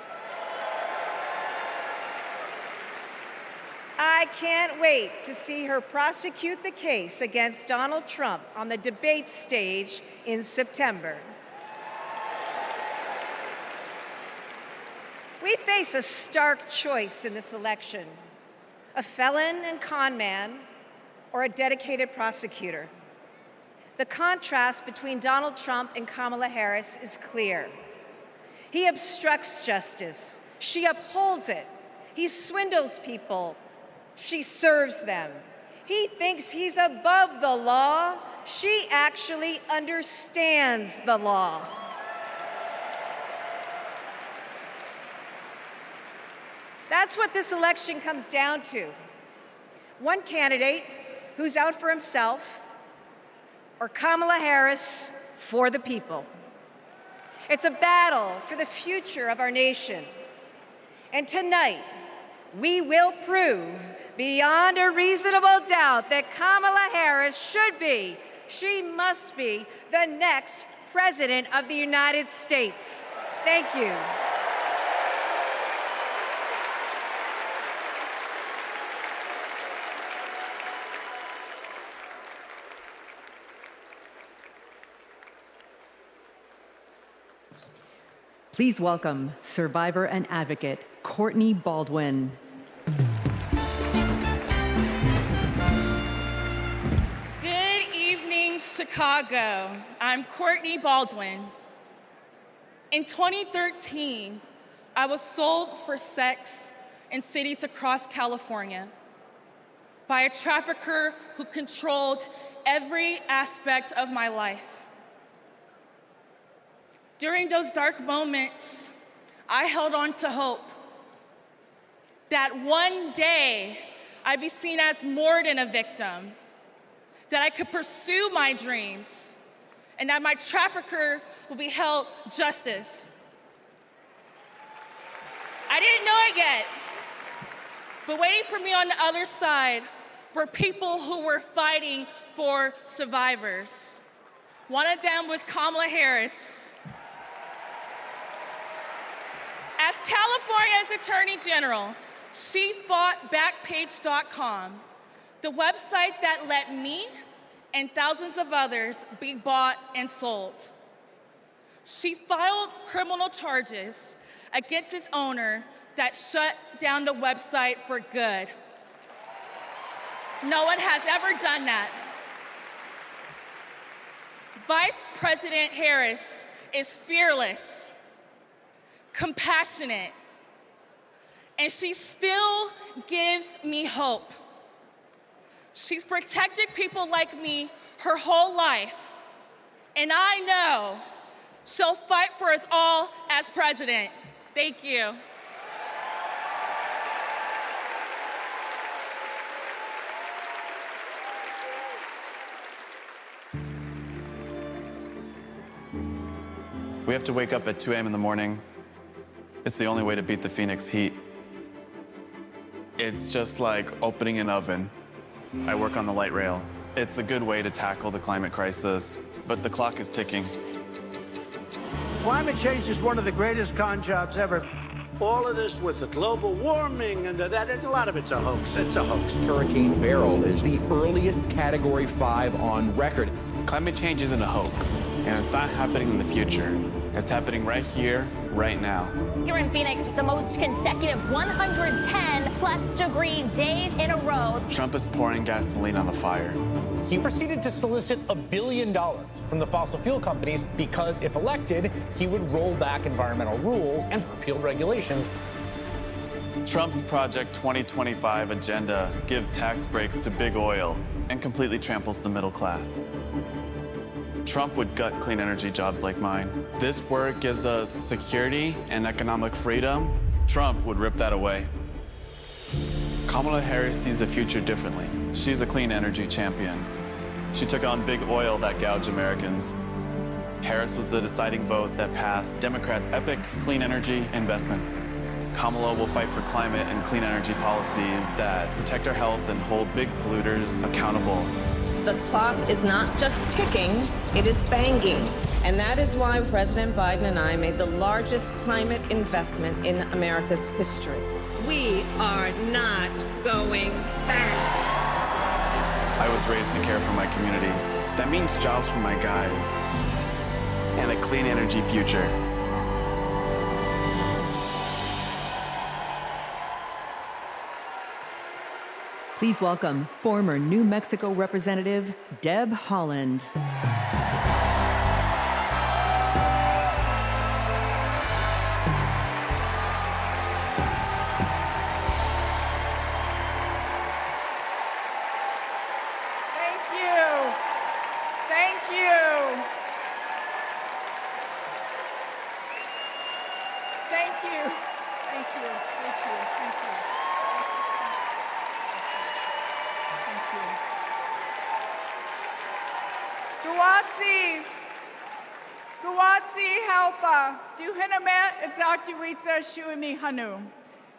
I can't wait to see her prosecute the case against Donald Trump on the debate stage in September. We face a stark choice in this election: a felon and con man, or a dedicated prosecutor. The contrast between Donald Trump and Kamala Harris is clear. He obstructs justice. She upholds it. He swindles people. She serves them. He thinks he's above the law. She actually understands the law. That's what this election comes down to. One candidate who's out for himself, or Kamala Harris for the people. It's a battle for the future of our nation. And tonight, we will prove beyond a reasonable doubt that Kamala Harris should be, she must be, the next President of the United States. Thank you. Please welcome survivor and advocate, Courtney Baldwin. Good evening, Chicago. I'm Courtney Baldwin. In 2013, I was sold for sex in cities across California by a trafficker who controlled every aspect of my life. During those dark moments, I held on to hope that one day I'd be seen as more than a victim, that I could pursue my dreams, and that my trafficker would be held justice. I didn't know it yet, but waiting for me on the other side were people who were fighting for survivors. One of them was Kamala Harris. As California's Attorney General, she fought Backpage.com, the website that let me and thousands of others be bought and sold. She filed criminal charges against its owner that shut down the website for good. No one has ever done that. Vice President Harris is fearless, compassionate, and she still gives me hope. She's protected people like me her whole life, and I know she'll fight for us all as president. Thank you. We have to wake up at 2 a.m. in the morning. It's the only way to beat the Phoenix heat. It's just like opening an oven. I work on the light rail. It's a good way to tackle the climate crisis, but the clock is ticking. Climate change is one of the greatest con jobs ever. All of this with the global warming and a lot of it's a hoax. It's a hoax. Hurricane Beryl is the earliest Category 5 on record. Climate change isn't a hoax, and it's not happening in the future. It's happening right here, right now. Here in Phoenix, the most consecutive 110-plus degree days in a row. Trump is pouring gasoline on the fire. he proceeded to solicit $1 billion from the fossil fuel companies because, if elected, he would roll back environmental rules and repeal regulations. Trump's Project 2025 agenda gives tax breaks to big oil and completely tramples the middle class. Trump would gut clean energy jobs like mine. This work gives us security and economic freedom. Trump would rip that away. Kamala Harris sees the future differently. She's a clean energy champion. She took on big oil that gouged Americans. Harris was the deciding vote that passed Democrats' epic clean energy investments. Kamala will fight for climate and clean energy policies that protect our health and hold big polluters accountable. The clock is not just ticking, it is banging. And that is why President Biden and I made the largest climate investment in America's history. We are not going back. I was raised to care for my community. That means jobs for my guys and a clean energy future. Please welcome former New Mexico Representative Deb Haaland.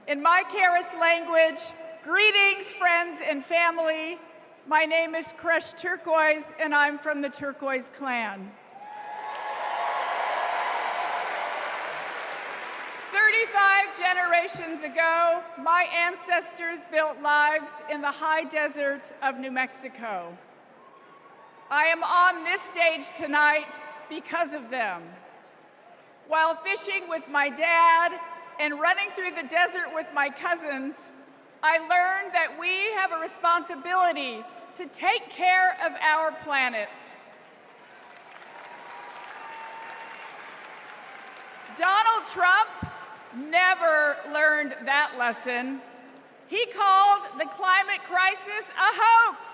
In my Karis language, greetings, friends and family. My name is Kresh Turquoise, and I'm from the Turquoise clan. 35 generations ago, my ancestors built lives in the high desert of New Mexico. I am on this stage tonight because of them. While fishing with my dad and running through the desert with my cousins, I learned that we have a responsibility to take care of our planet. Donald Trump never learned that lesson. He called the climate crisis a hoax.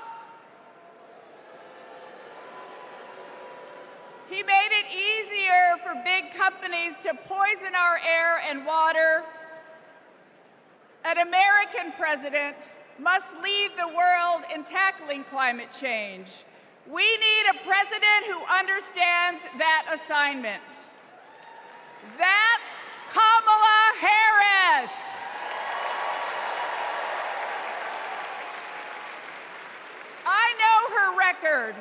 He made it easier for big companies to poison our air and water. An American president must lead the world in tackling climate change. We need a president who understands that assignment. That's Kamala Harris. I know her record.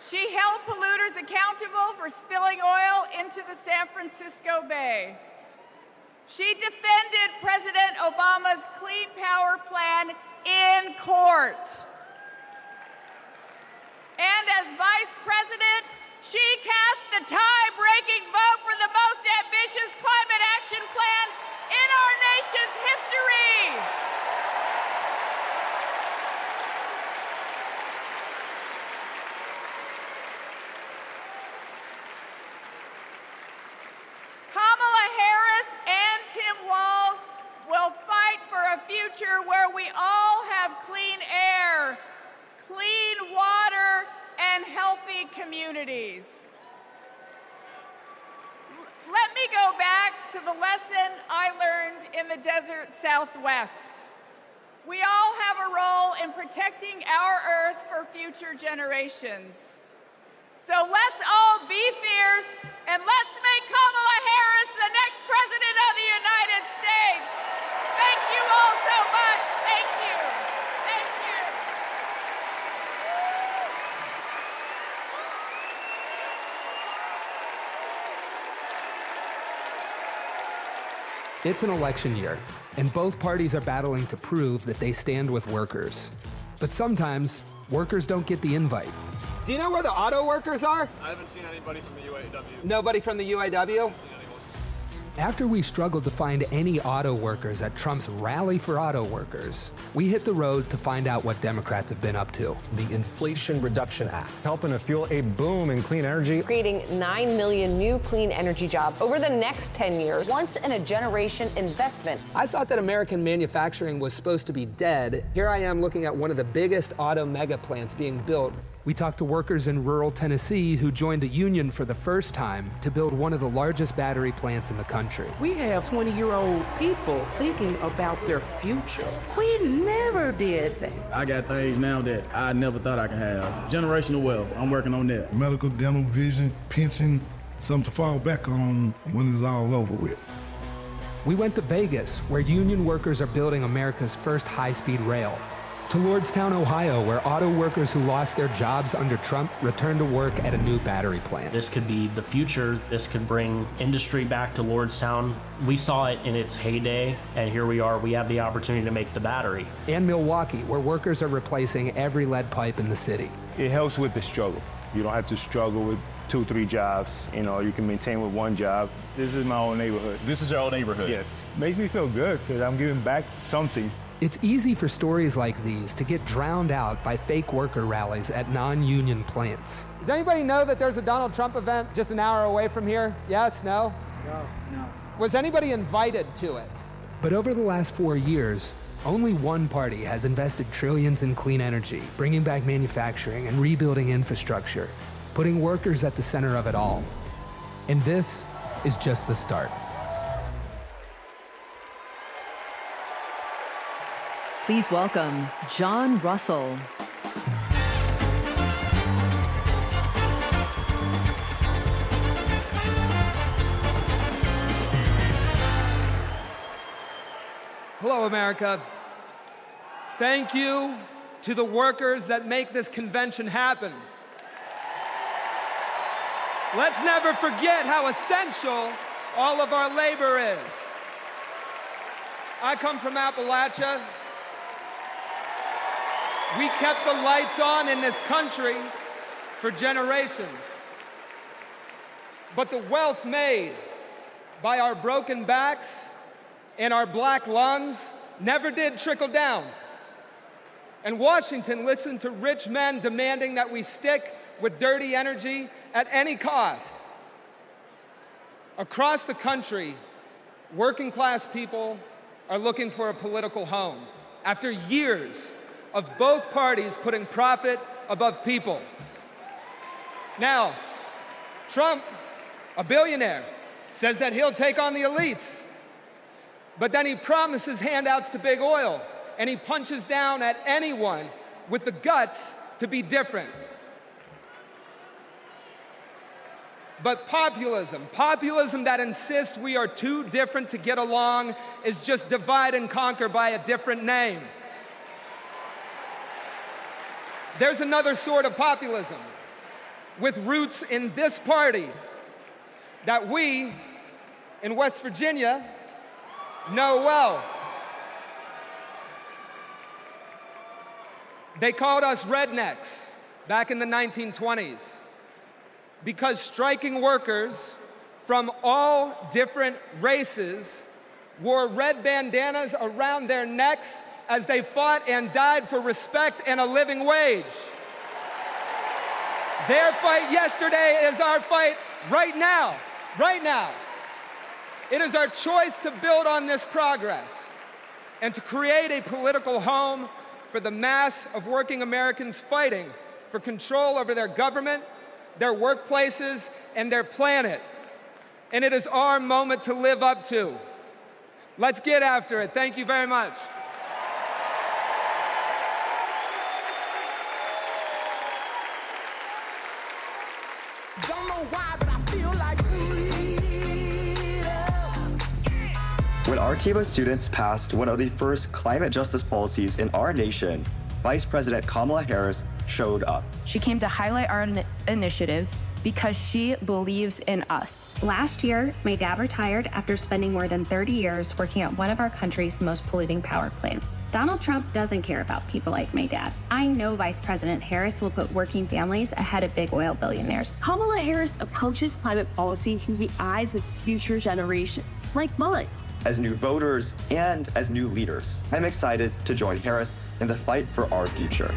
She held polluters accountable for spilling oil into the San Francisco Bay. She defended President Obama's Clean Power Plan in court. And as vice president, she cast the tie-breaking vote for the most ambitious climate action plan in our nation's history. Kamala Harris and Tim Walz will fight for a future where we all have clean air, clean water, and healthy communities. Let me go back to the lesson I learned in the desert Southwest. We all have a role in protecting our Earth for future generations. So let's all be fierce, and let's make Kamala Harris the next president of the United States. Thank you all so much. Thank you. Thank you. It's an election year, and both parties are battling to prove that they stand with workers. But sometimes, workers don't get the invite. Do you know where the auto workers are? I haven't seen anybody from the UAW. Nobody from the UAW? After we struggled to find any auto workers at Trump's Rally for Auto Workers, we hit the road to find out what Democrats have been up to. The Inflation Reduction Act is helping to fuel a boom in clean energy, creating 9 million new clean energy jobs over the next 10 years, once-in-a-generation investment. I thought that American manufacturing was supposed to be dead. Here I am looking at one of the biggest auto mega plants being built. We talked to workers in rural Tennessee who joined a union for the first time to build one of the largest battery plants in the country. We have 20-year-old people thinking about their future. We never did that. I got things now that I never thought I could have. Generational wealth, I'm working on that. Medical, dental, vision, pension, something to fall back on when it's all over with. We went to Vegas, where union workers are building America's first high-speed rail. To Lordstown, Ohio, where auto workers who lost their jobs under Trump returned to work at a new battery plant. This could be the future. This could bring industry back to Lordstown. We saw it in its heyday, and here we are. We have the opportunity to make the battery. And Milwaukee, where workers are replacing every lead pipe in the city. It helps with the struggle. You don't have to struggle with 2 or 3 jobs. You know, you can maintain with 1 job. This is my own neighborhood. This is your old neighborhood? Yes. Makes me feel good because I'm giving back something. It's easy for stories like these to get drowned out by fake worker rallies at non-union plants. Does anybody know that there's a Donald Trump event just an hour away from here? Yes? No? No. Was anybody invited to it? But over the last 4 years, only one party has invested trillions in clean energy, bringing back manufacturing and rebuilding infrastructure, putting workers at the center of it all. And this is just the start. Please welcome John Russell. Hello, America. Thank you to the workers that make this convention happen. Let's never forget how essential all of our labor is. I come from Appalachia. We kept the lights on in this country for generations. But the wealth made by our broken backs and our black lungs never did trickle down. And Washington listened to rich men demanding that we stick with dirty energy at any cost. Across the country, working class people are looking for a political home after years of both parties putting profit above people. Now, Trump, a billionaire, says that he'll take on the elites, but then he promises handouts to big oil, and he punches down at anyone with the guts to be different. But populism that insists we are too different to get along, is just divide and conquer by a different name. There's another sort of populism with roots in this party that we in West Virginia know well. They called us rednecks back in the 1920s because striking workers from all different races wore red bandanas around their necks as they fought and died for respect and a living wage. Their fight yesterday is our fight right now, right now. It is our choice to build on this progress and to create a political home for the mass of working Americans fighting for control over their government, their workplaces, and their planet. And it is our moment to live up to. Let's get after it. Thank you very much. Don't know why, but I feel like When our team of students passed one of the first climate justice policies in our nation, Vice President Kamala Harris showed up. She came to highlight our initiatives because she believes in us. Last year, my dad retired after spending more than 30 years working at one of our country's most polluting power plants. Donald Trump doesn't care about people like my dad. I know Vice President Harris will put working families ahead of big oil billionaires. Kamala Harris approaches climate policy through the eyes of future generations, like mine. As new voters and as new leaders, I'm excited to join Harris in the fight for our future.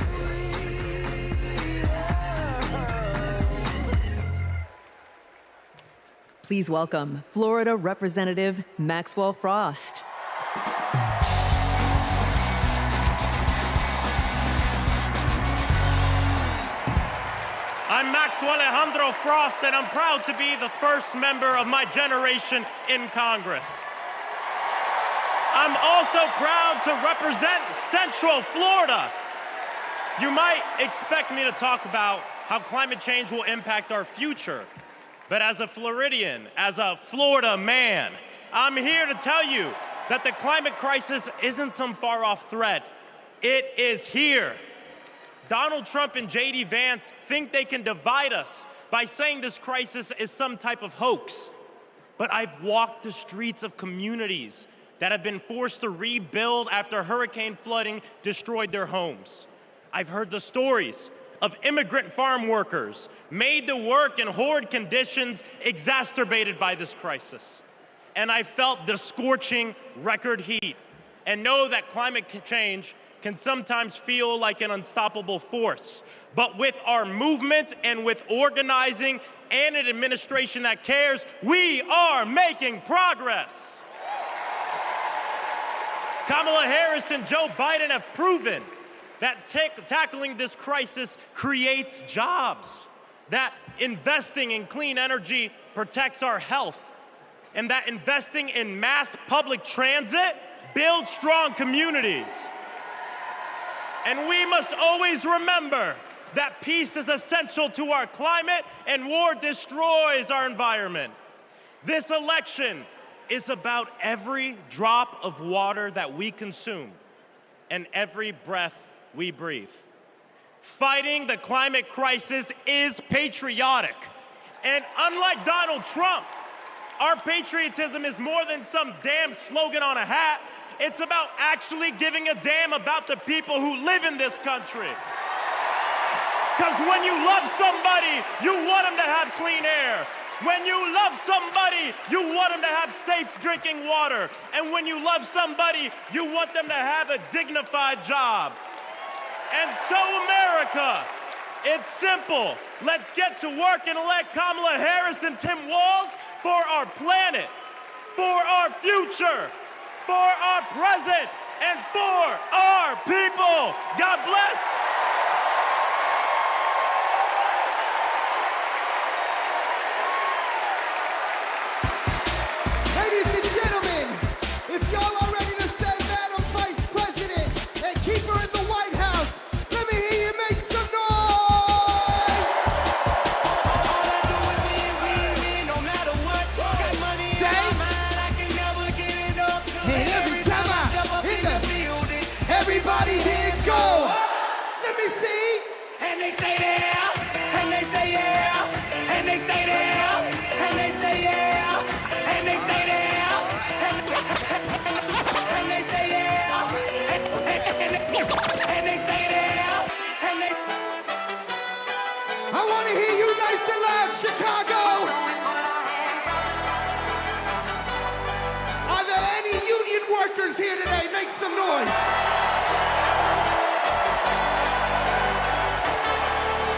Please welcome Florida Representative Maxwell Frost. I'm Maxwell Alejandro Frost, and I'm proud to be the first member of my generation in Congress. I'm also proud to represent Central Florida. You might expect me to talk about how climate change will impact our future. But as a Floridian, as a Florida man, I'm here to tell you that the climate crisis isn't some far-off threat. It is here. Donald Trump and J.D. Vance think they can divide us by saying this crisis is some type of hoax. But I've walked the streets of communities that have been forced to rebuild after hurricane flooding destroyed their homes. I've heard the stories of immigrant farm workers made to work in horrid conditions exacerbated by this crisis. And I felt the scorching record heat and know that climate change can sometimes feel like an unstoppable force. But with our movement and with organizing and an administration that cares, we are making progress. Kamala Harris and Joe Biden have proven that tackling this crisis creates jobs, that investing in clean energy protects our health, and that investing in mass public transit builds strong communities. And we must always remember that peace is essential to our climate and war destroys our environment. This election is about every drop of water that we consume and every breath we breathe. Fighting the climate crisis is patriotic. And unlike Donald Trump, our patriotism is more than some damn slogan on a hat. It's about actually giving a damn about the people who live in this country. Because when you love somebody, you want them to have clean air. When you love somebody, you want them to have safe drinking water. And when you love somebody, you want them to have a dignified job. And so, America, it's simple. Let's get to work and elect Kamala Harris and Tim Walz for our planet, for our future, for our present, and for our people. God bless. Ladies and gentlemen, if y'all are ready to send Madam Vice President and keep her in the White House, let me hear you make some noise! All I do is win, no matter what. Got money in my mind, I can never get it up. And every time I hit the building, everybody's hands go. Let me see. And they stay there, and they stay yeah, and they stay there, and they stay yeah, and they stay there. I want to hear you nice and loud, Chicago. Are there any union workers here today? Make some noise.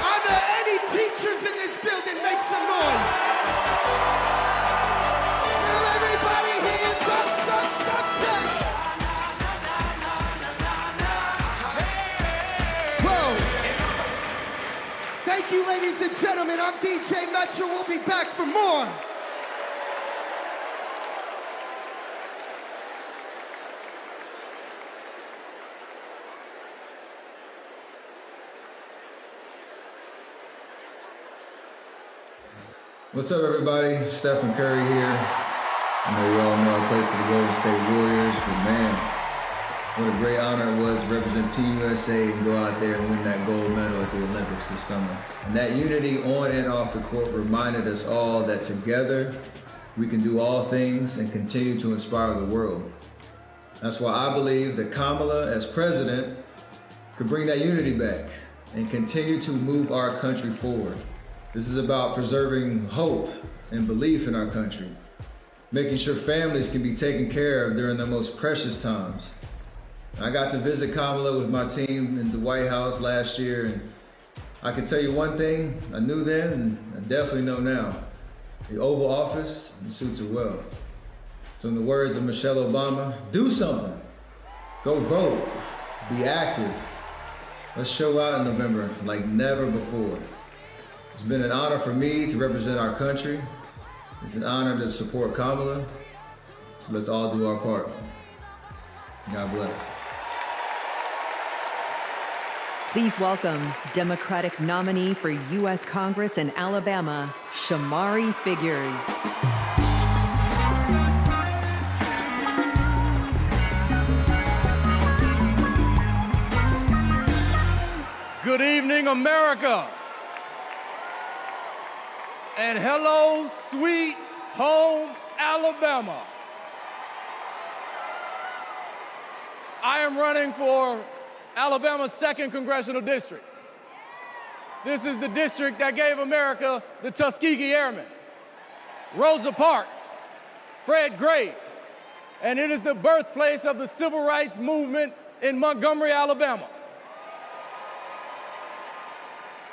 Are there any teachers in this building? Make some noise. Now everybody hands up, up, up. Whoa. Thank you, ladies and gentlemen. I'm DJ Metro. We'll be back for more. What's up, everybody? Stephen Curry here. I know you all know I play for the Golden State Warriors, but man, What a great honor it was to represent Team USA and go out there and win that gold medal at the Olympics this summer. And that unity on and off the court reminded us all that together we can do all things and continue to inspire the world. That's why I believe that Kamala, as president, could bring that unity back and continue to move our country forward. This is about preserving hope and belief in our country, making sure families can be taken care of during their most precious times. I got to visit Kamala with my team in the White House last year, and I can tell you one thing I knew then and I definitely know now. The Oval Office suits her well. So in the words of Michelle Obama, do something. Go vote, be active. Let's show out in November like never before. It's been an honor for me to represent our country. It's an honor to support Kamala. So let's all do our part. God bless. Please welcome Democratic nominee for U.S. Congress in Alabama, Shamari Figures. Good evening, America. And hello, sweet home, Alabama. I am running for Alabama's 2nd Congressional District. This is the district that gave America the Tuskegee Airmen, Rosa Parks, Fred Gray, and it is the birthplace of the civil rights movement in Montgomery, Alabama.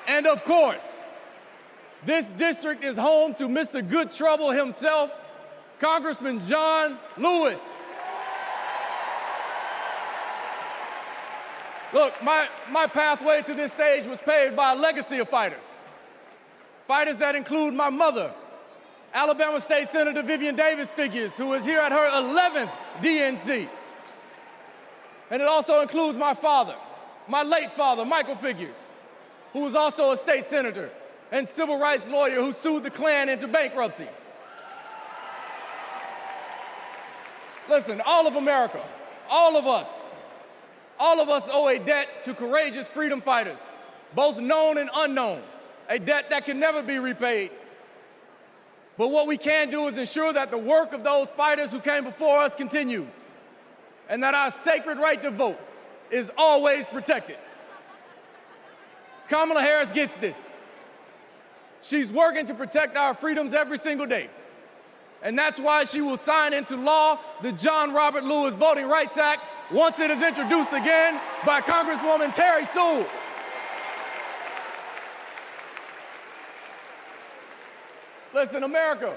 And of course, this district is home to Mr. Good Trouble himself, Congressman John Lewis. Look, my pathway to this stage was paved by a legacy of fighters. Fighters that include my mother, Alabama State Senator Vivian Davis Figures, who is here at her 11th DNC. And it also includes my father, my late father, Michael Figures, who was also a state senator and civil rights lawyer who sued the Klan into bankruptcy. Listen, all of America, all of us owe a debt to courageous freedom fighters, both known and unknown, a debt that can never be repaid. But what we can do is ensure that the work of those fighters who came before us continues, and that our sacred right to vote is always protected. Kamala Harris gets this. She's working to protect our freedoms every single day. And that's why she will sign into law the John Robert Lewis Voting Rights Act once it is introduced again by Congresswoman Terry Sewell. Listen, America,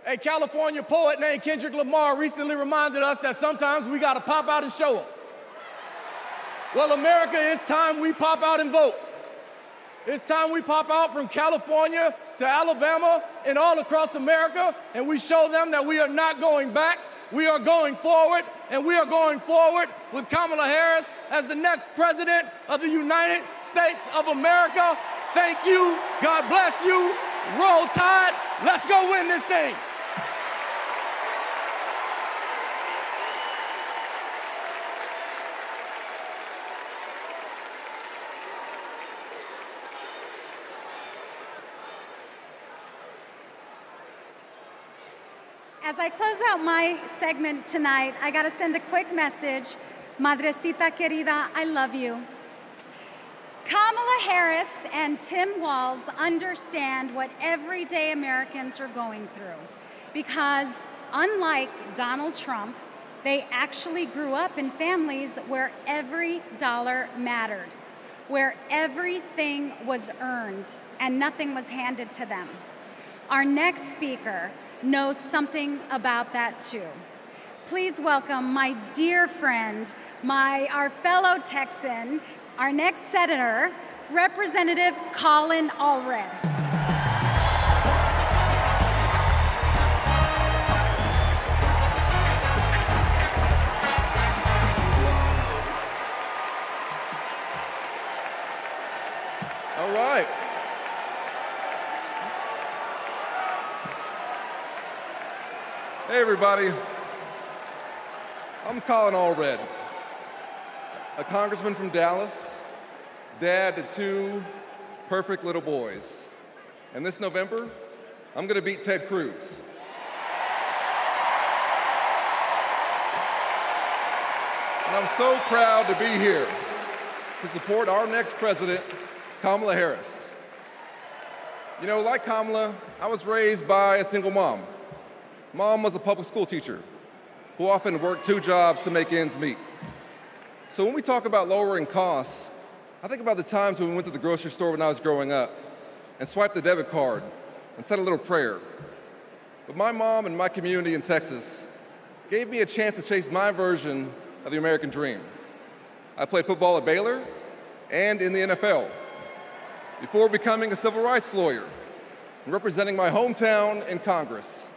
a California poet named Kendrick Lamar recently reminded us that sometimes we gotta pop out and show them. Well, America, it's time we pop out and vote. It's time we pop out from California to Alabama and all across America, and we show them that we are not going back. We are going forward, and we are going forward with Kamala Harris as the next president of the United States of America. Thank you. God bless you. Roll Tide. Let's go win this thing. As I close out my segment tonight, I got to send a quick message. Madrecita querida, I love you. Kamala Harris and Tim Walz understand what everyday Americans are going through because, unlike Donald Trump, they actually grew up in families where every dollar mattered, where everything was earned and nothing was handed to them. Our next speaker knows something about that too. Please welcome my dear friend, our fellow Texan, our next senator, Representative Colin Allred. All right. Hey, everybody. I'm Colin Allred. a congressman from Dallas, dad to 2 perfect little boys. And this November, I'm gonna beat Ted Cruz. And I'm so proud to be here to support our next president, Kamala Harris. You know, like Kamala, I was raised by a single mom. Mom was a public school teacher who often worked 2 jobs to make ends meet. So when we talk about lowering costs, I think about the times when we went to the grocery store when I was growing up and swiped the debit card and said a little prayer. But my mom and my community in Texas gave me a chance to chase my version of the American dream. I played football at Baylor and in the NFL before becoming a civil rights lawyer and representing my hometown in Congress.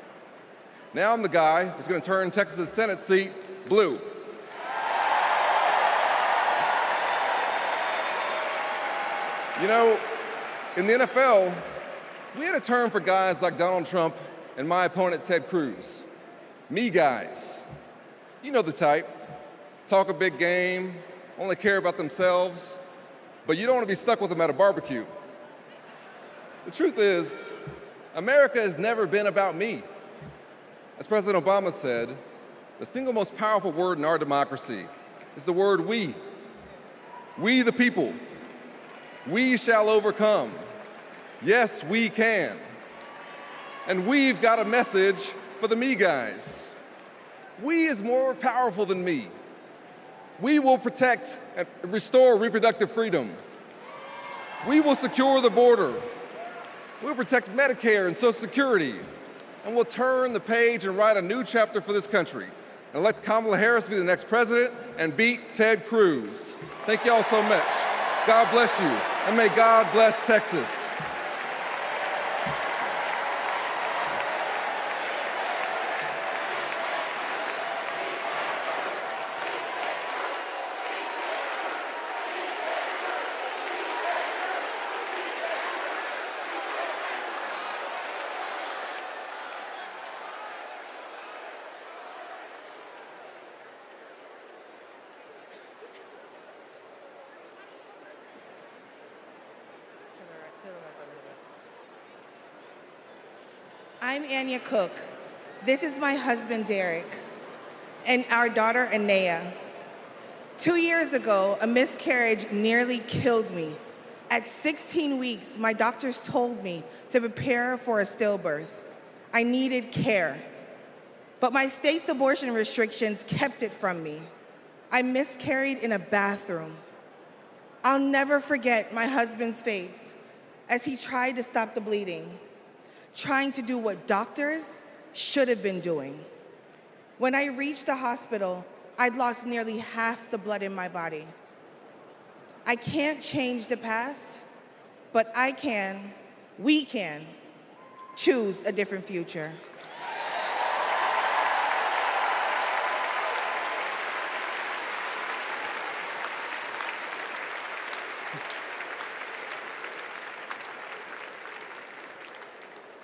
Now I'm the guy who's going to turn Texas's Senate seat blue. You know, in the NFL, we had a term for guys like Donald Trump and my opponent Ted Cruz. Me guys. You know the type. Talk a big game, only care about themselves, but you don't want to be stuck with them at a barbecue. The truth is, America has never been about me. As President Obama said, the single most powerful word in our democracy is the word we. We the people. We shall overcome. Yes, we can. And we've got a message for the me guys. We is more powerful than me. We will protect and restore reproductive freedom. We will secure the border. We'll protect Medicare and Social Security. And we'll turn the page and write a new chapter for this country and elect Kamala Harris to be the next president and beat Ted Cruz. Thank you all so much. God bless you, and may God bless Texas. I'm Anya Cook. This is my husband, Derek, and our daughter, Anaya. 2 years ago, a miscarriage nearly killed me. At 16 weeks, my doctors told me to prepare for a stillbirth. I needed care, but my state's abortion restrictions kept it from me. I miscarried in a bathroom. I'll never forget my husband's face as he tried to stop the bleeding, trying to do what doctors should have been doing. When I reached the hospital, I'd lost nearly half the blood in my body. I can't change the past, but we can choose a different future.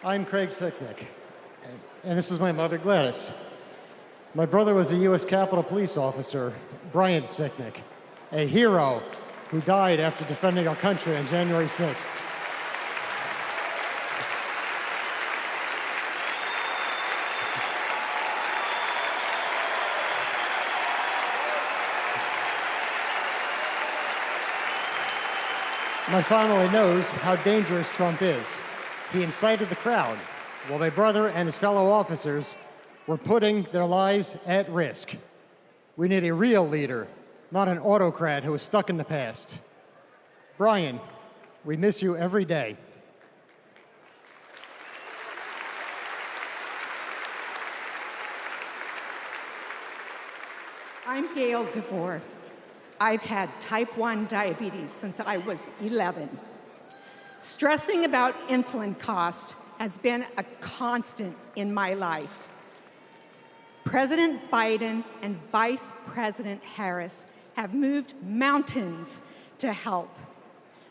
I'm Craig Sicknick, and this is my mother, Gladys. My brother was a U.S. Capitol Police officer, Brian Sicknick, a hero who died after defending our country on January 6th. My family knows how dangerous Trump is. He incited the crowd while my brother and his fellow officers were putting their lives at risk. We need a real leader, not an autocrat who is stuck in the past. Brian, we miss you every day. I'm Gail DeBoer. I've had type 1 diabetes since I was 11. Stressing about insulin cost has been a constant in my life. President Biden and Vice President Harris have moved mountains to help.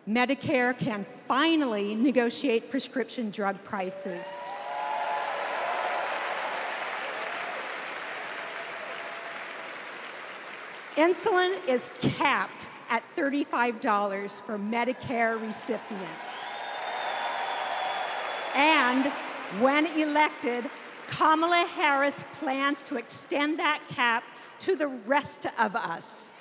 Medicare can finally negotiate prescription drug prices. Insulin is capped at $35 for Medicare recipients. And when elected, Kamala Harris plans to extend that cap to the rest of us.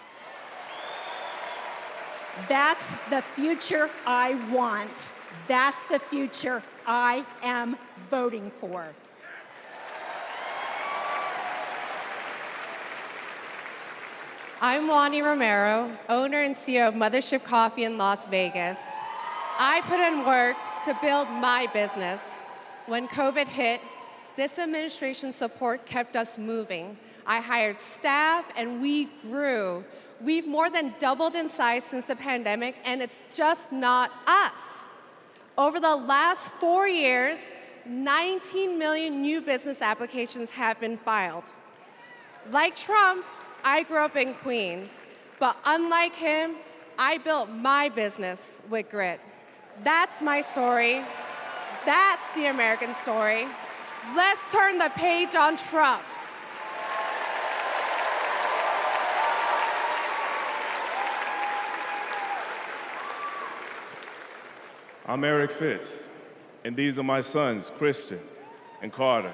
That's the future I want. That's the future I am voting for. I'm Wani Romero, owner and CEO of Mothership Coffee in Las Vegas. I put in work to build my business. When COVID hit, this administration's support kept us moving. I hired staff and we grew. We've more than doubled in size since the pandemic, and it's just not us. Over the last 4 years, 19 million new business applications have been filed. Like Trump, I grew up in Queens, but unlike him, I built my business with grit. That's my story. That's the American story. Let's turn the page on Trump. I'm Eric Fitz, and these are my sons, Christian and Carter.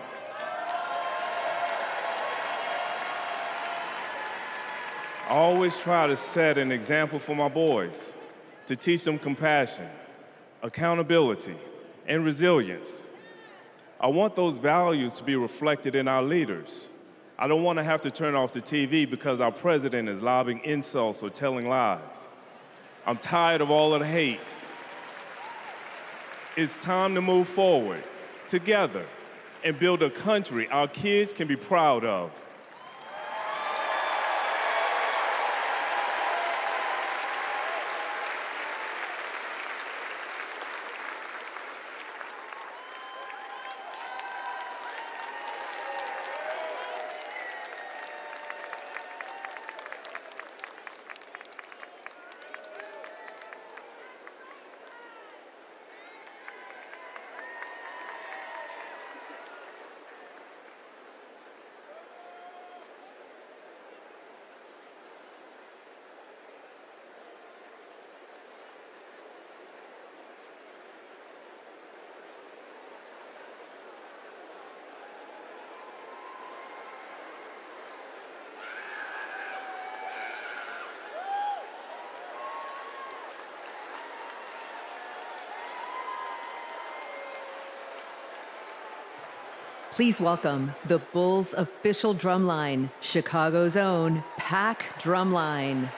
I always try to set an example for my boys, to teach them compassion, accountability, and resilience. I want those values to be reflected in our leaders. I don't want to have to turn off the TV because our president is lobbing insults or telling lies. I'm tired of all of the hate. It's time to move forward together and build a country our kids can be proud of. Please welcome the Bulls' official drumline, Chicago's own Pack Drumline.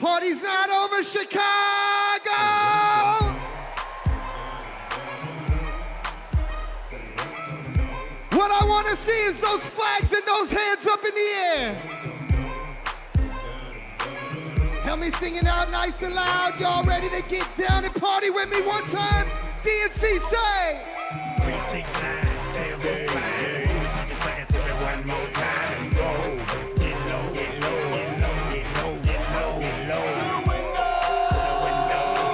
party's not over, Chicago! What I want to see is those flags and those hands up in the air. Help me sing it out nice and loud. Y'all ready to get down and party with me one time? DNC say. 369, damn, get to me one more time and go. Get low, get low, get low, get low, get low, get low. To the window,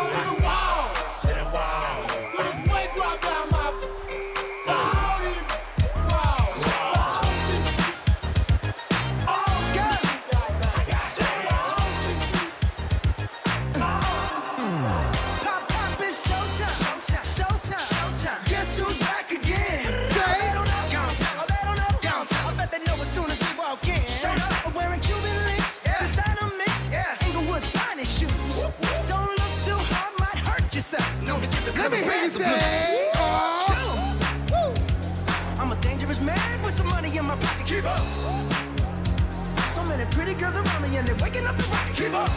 to the wall, to the wall. To the sweat drop down my body. Let me hear you say, I'm a dangerous man with some money in my pocket. Keep up. So many pretty girls around me and they're waking up the rocket. Keep up.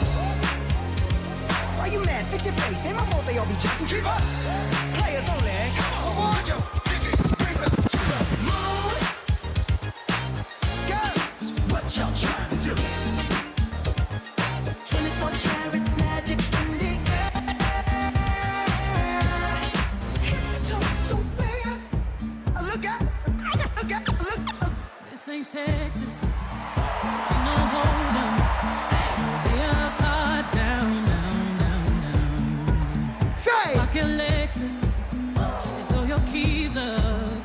Why you mad? Fix your face. Ain't my fault they all be jacking. Keep up. Players only. Come on, Joe. Moon. Girls, what y'all trying to do? 24 karat magic in the air. This ain't Texas, ain't no hold'em. So lay your cards down, down, down, down. Say! Lock your Lexus and throw your keys up.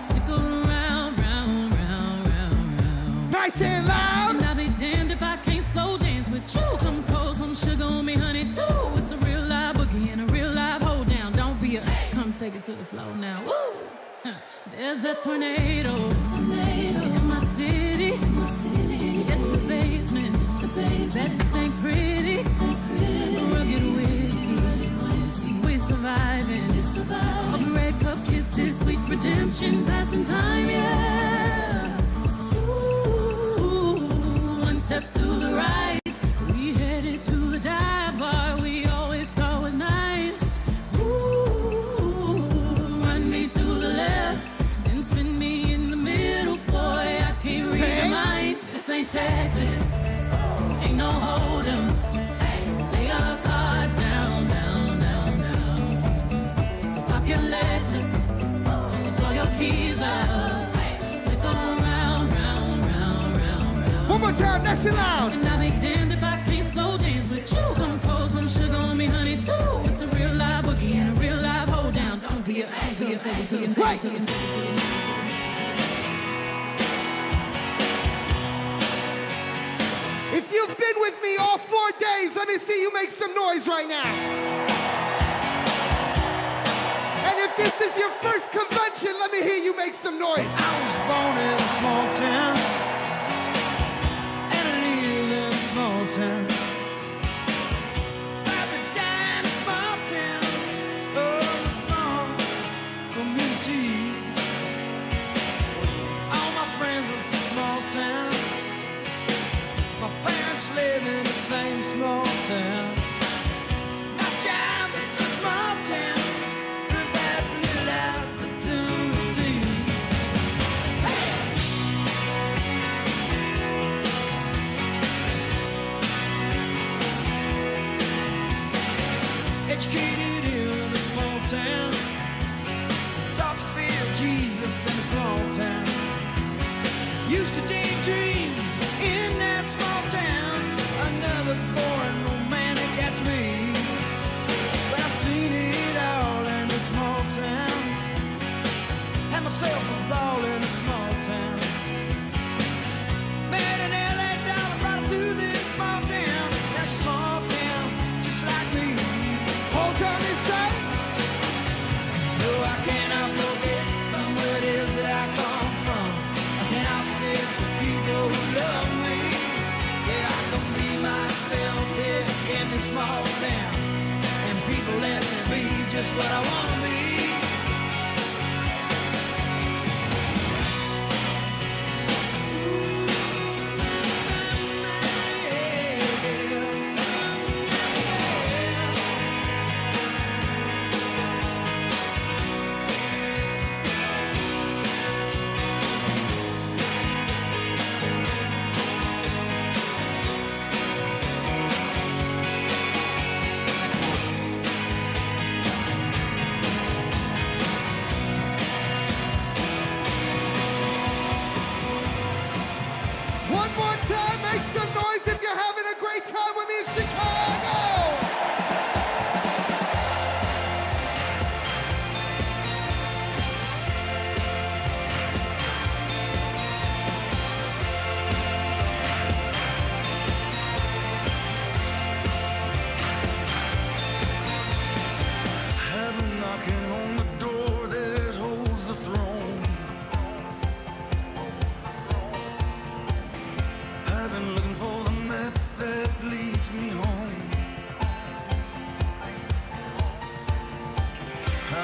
Stick around, round, round, round, round. Nice and loud. And I'll be damned if I can't slow dance with you. Come pour some sugar on me, honey, too. It's a real live boogie and a real live hold down. Don't be a come take it to the floor now. Woo! There's a tornado in my city. At the basement, that ain't pretty. Rugged whiskey, we surviving. All the red cup kisses, sweet redemption, passing time, yeah. Ooh, one step to the right, we headed to the dive bar we always thought was nice. Ooh, run me to the left. Texas, ain't no hold'em. Lay your cards down, down, down, down. So pop your Lexus, throw your keys up. Stick around, round, round, round, round. One more time, nice and loud. And I'll be damned if I can't slow dance with you. Come pour some sugar on me, honey, too. It's a real live boogie and a real live hold down. Don't be a anchor, take it to the right. If you've been with me all 4 days, let me see you make some noise right now. And if this is your first convention, let me hear you make some noise. I was born in a small town, and I live in a small town. Papa died in a small town, oh, small communities. All my friends are small town. My parents live in the same small town. My job is a small town, but that's a little opportunity. Hey! Educated in a small town, taught to fear Jesus in a small town. Used to daydream in that small town, another foreign romantic, that's me. But I've seen it all in a small town. Had myself a ball in a small town. Met an LA dollar, brought him to this small town. That small town, just like me. Hold on inside. No, I cannot forget from where it is that I come from. I cannot forget the people who love me. Yeah, I can be myself here in this small town, and people let me be just what I want to be. Ooh,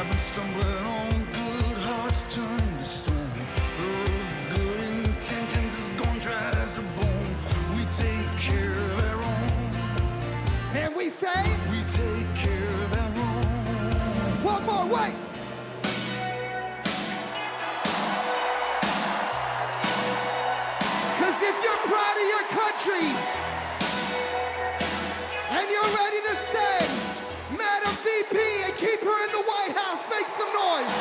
I've been stumbling on good hearts turn to stone. The road of good intentions is gone dry as a bone. We take care of our own. And we say, we take care of our own. One more, wait. Cause if you're proud of your country and you're ready to send Madam VP and keep her in the White House, make some noise.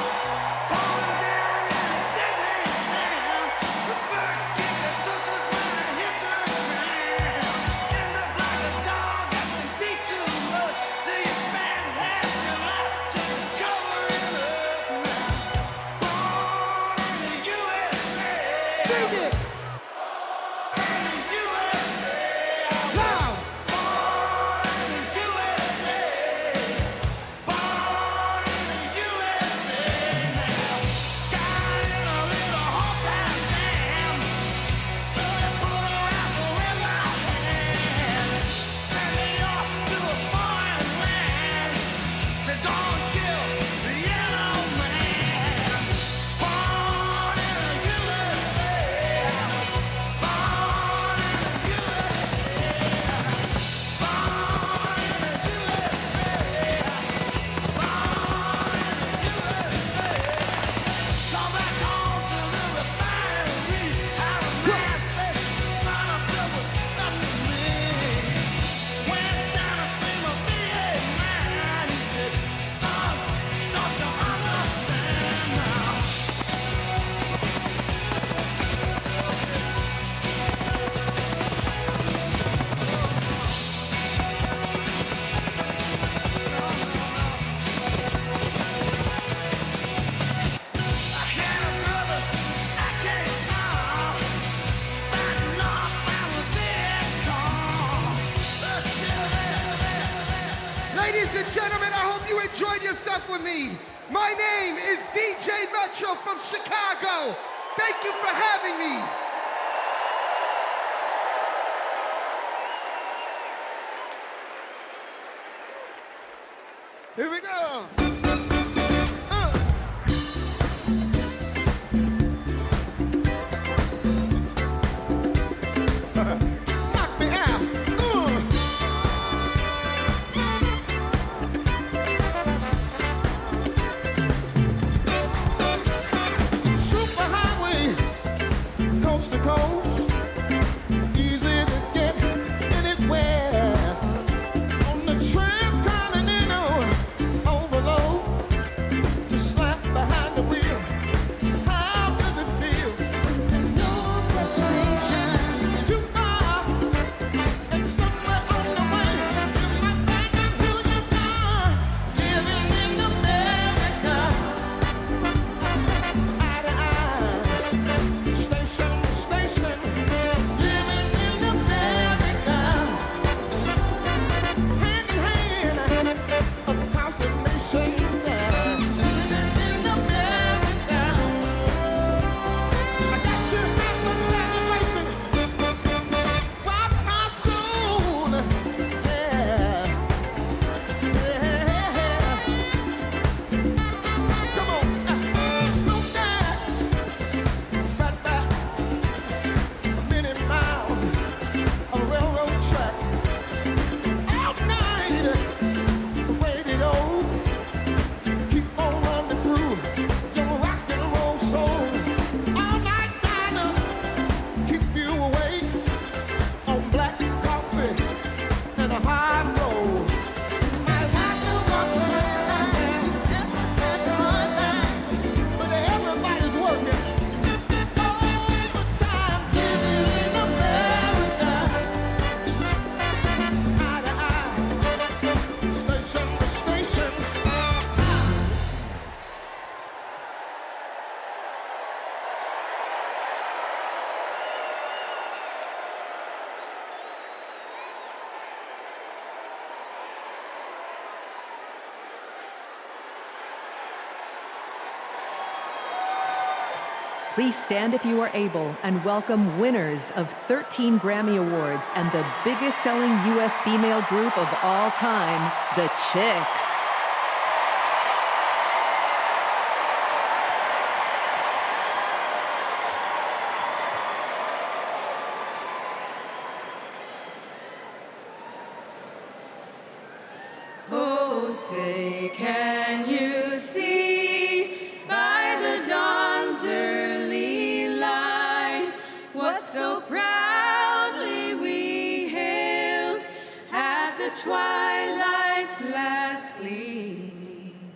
Ladies and gentlemen, I hope you enjoyed yourself with me. My name is DJ Metro from Chicago. Thank you for having me. Here we go. Knock me out. Superhighway, coast to coast, easy to get anywhere. On the transcontinental overload, just slap behind the wheel. How does it feel? There's no destination. Too far and somewhere on the way. You might find out who you are, living in America. Eye to eye, station to station, living in America. Hand in hand, across the nation, living in America. I got to have a celebration. Rock my soul, yeah. Come on, smoke that, fat back, many miles of railroad track. All night, the radio, keep on running through your rock and roll soul. All night diners keep you awake on black coffee and a hard roll. I like to walk around, but everybody's working overtime, living in America. Eye to eye, station to station. Please stand if you are able and welcome winners of 13 Grammy Awards and the biggest selling U.S. female group of all time, the Chicks. Oh, say, can you see by the dawn's early light what so proudly we hailed at the twilight's last gleaming,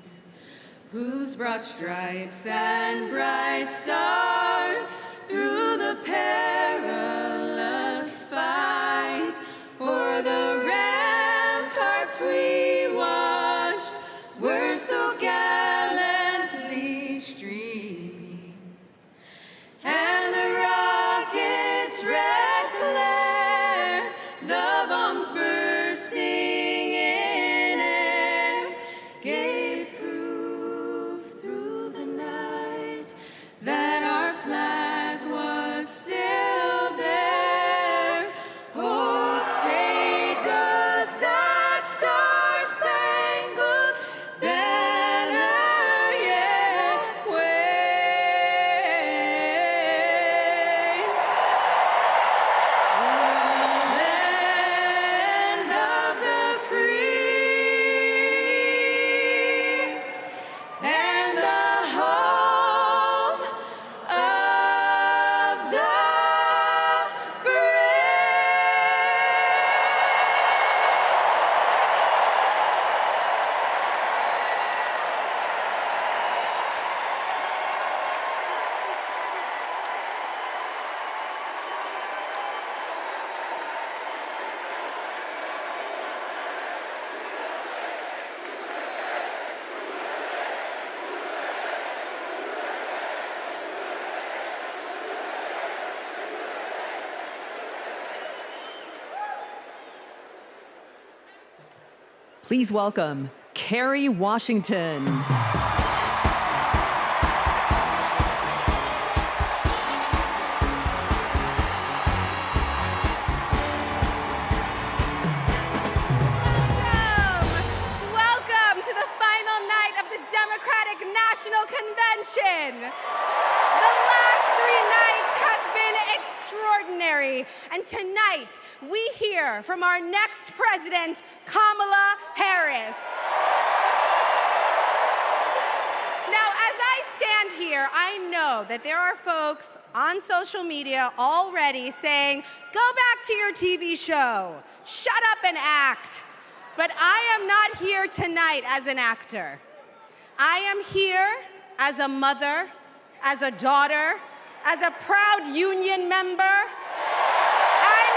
whose broad stripes and bright stars through the perilous fight o'er the ramparts we watched were so gallantly streaming, and the rockets' red glare, the bombs bursting in air, gave proof through the night that our flag was still there. Oh, say, does that star-spangled banner yet wave o'er the land of the free and the home of the Please welcome Kerry Washington. Welcome to the final night of the Democratic National Convention. The last 3 nights have been extraordinary, and tonight we hear from our next president, Kamala Harris. Now, as I stand here, I know that there are folks on social media already saying, go back to your TV show, shut up and act. But I am not here tonight as an actor. I am here as a mother, as a daughter, as a proud union member. I am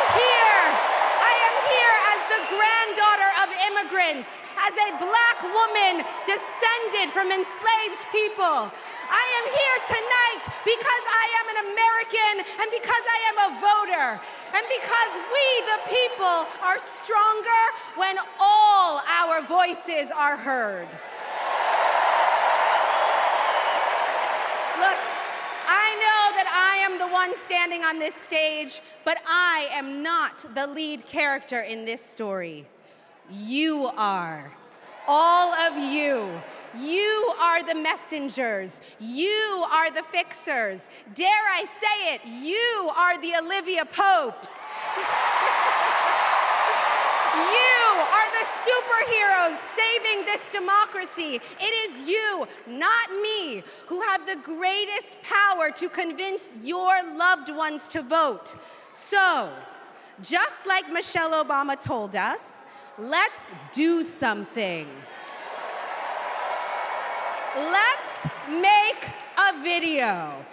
here as the granddaughter of immigrants, as a black woman descended from enslaved people. I am here tonight because I am an American and because I am a voter and because we, the people, are stronger when all our voices are heard. Look, I know that I am the one standing on this stage, but I am not the lead character in this story. You are. All of you. You are the messengers. You are the fixers. Dare I say it, you are the Olivia Popes. You are the superheroes saving this democracy. It is you, not me, who have the greatest power to convince your loved ones to vote. So, just like Michelle Obama told us, let's do something. Let's make a video.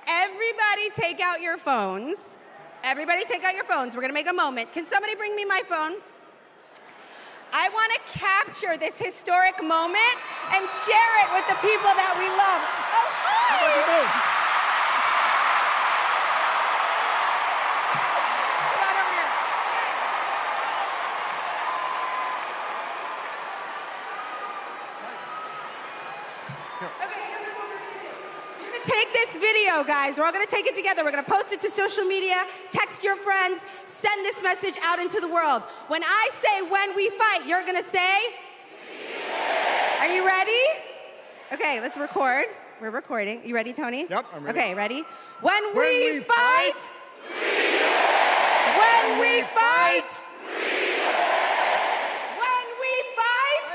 Everybody take out your phones. Everybody take out your phones. We're gonna make a moment. Can somebody bring me my phone? I wanna capture this historic moment and share it with the people that we love. Oh, hi! What'd you do? Come on over here. Okay, here's what we're gonna do. You're gonna take this video, guys. We're all gonna take it together. We're gonna post it to social media, text your friends, send this message out into the world. When I say when we fight, you're gonna say? Are you ready? Okay, let's record. We're recording. You ready, Tony? Yep, I'm ready. Okay, ready? When we fight, when we fight, when we fight,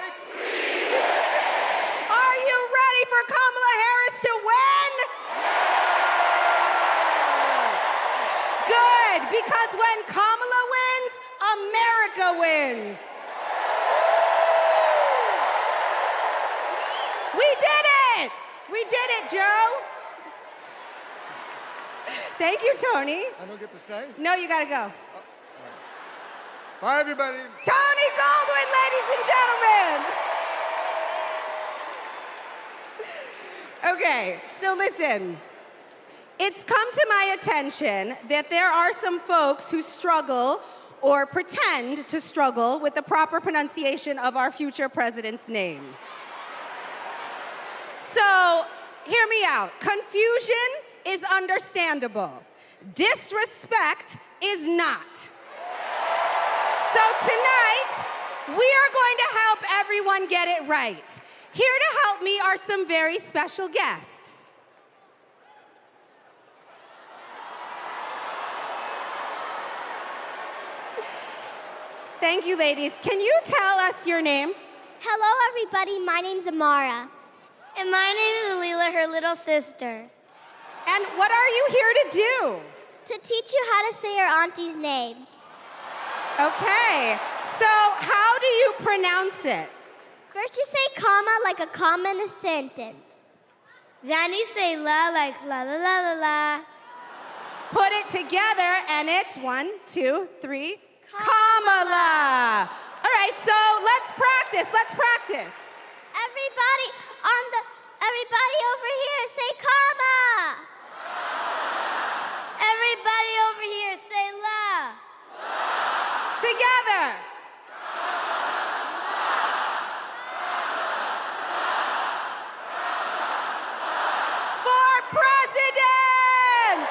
We did it, Joe. Thank you, Tony. I don't get to stay? No, you gotta go. Bye, everybody. Tony Goldwyn, ladies and gentlemen. Okay, so listen. It's come to my attention that there are some folks who struggle or pretend to struggle with the proper pronunciation of our future president's name. So, hear me out. Confusion is understandable. Disrespect is not. So tonight, we are going to help everyone get it right. Here to help me are some very special guests. Thank you, ladies. Can you tell us your names? Hello, everybody. My name's Amara. And my name is Leela, her little sister. And what are you here to do? To teach you how to say your auntie's name. Okay. So how do you pronounce it? First you say comma like a comma in a sentence. Then you say la like la la la la la. Put it together and it's 1, 2, 3, Kamala. All right, so let's practice. Everybody over here say comma. Everybody over here say la. Together. For president!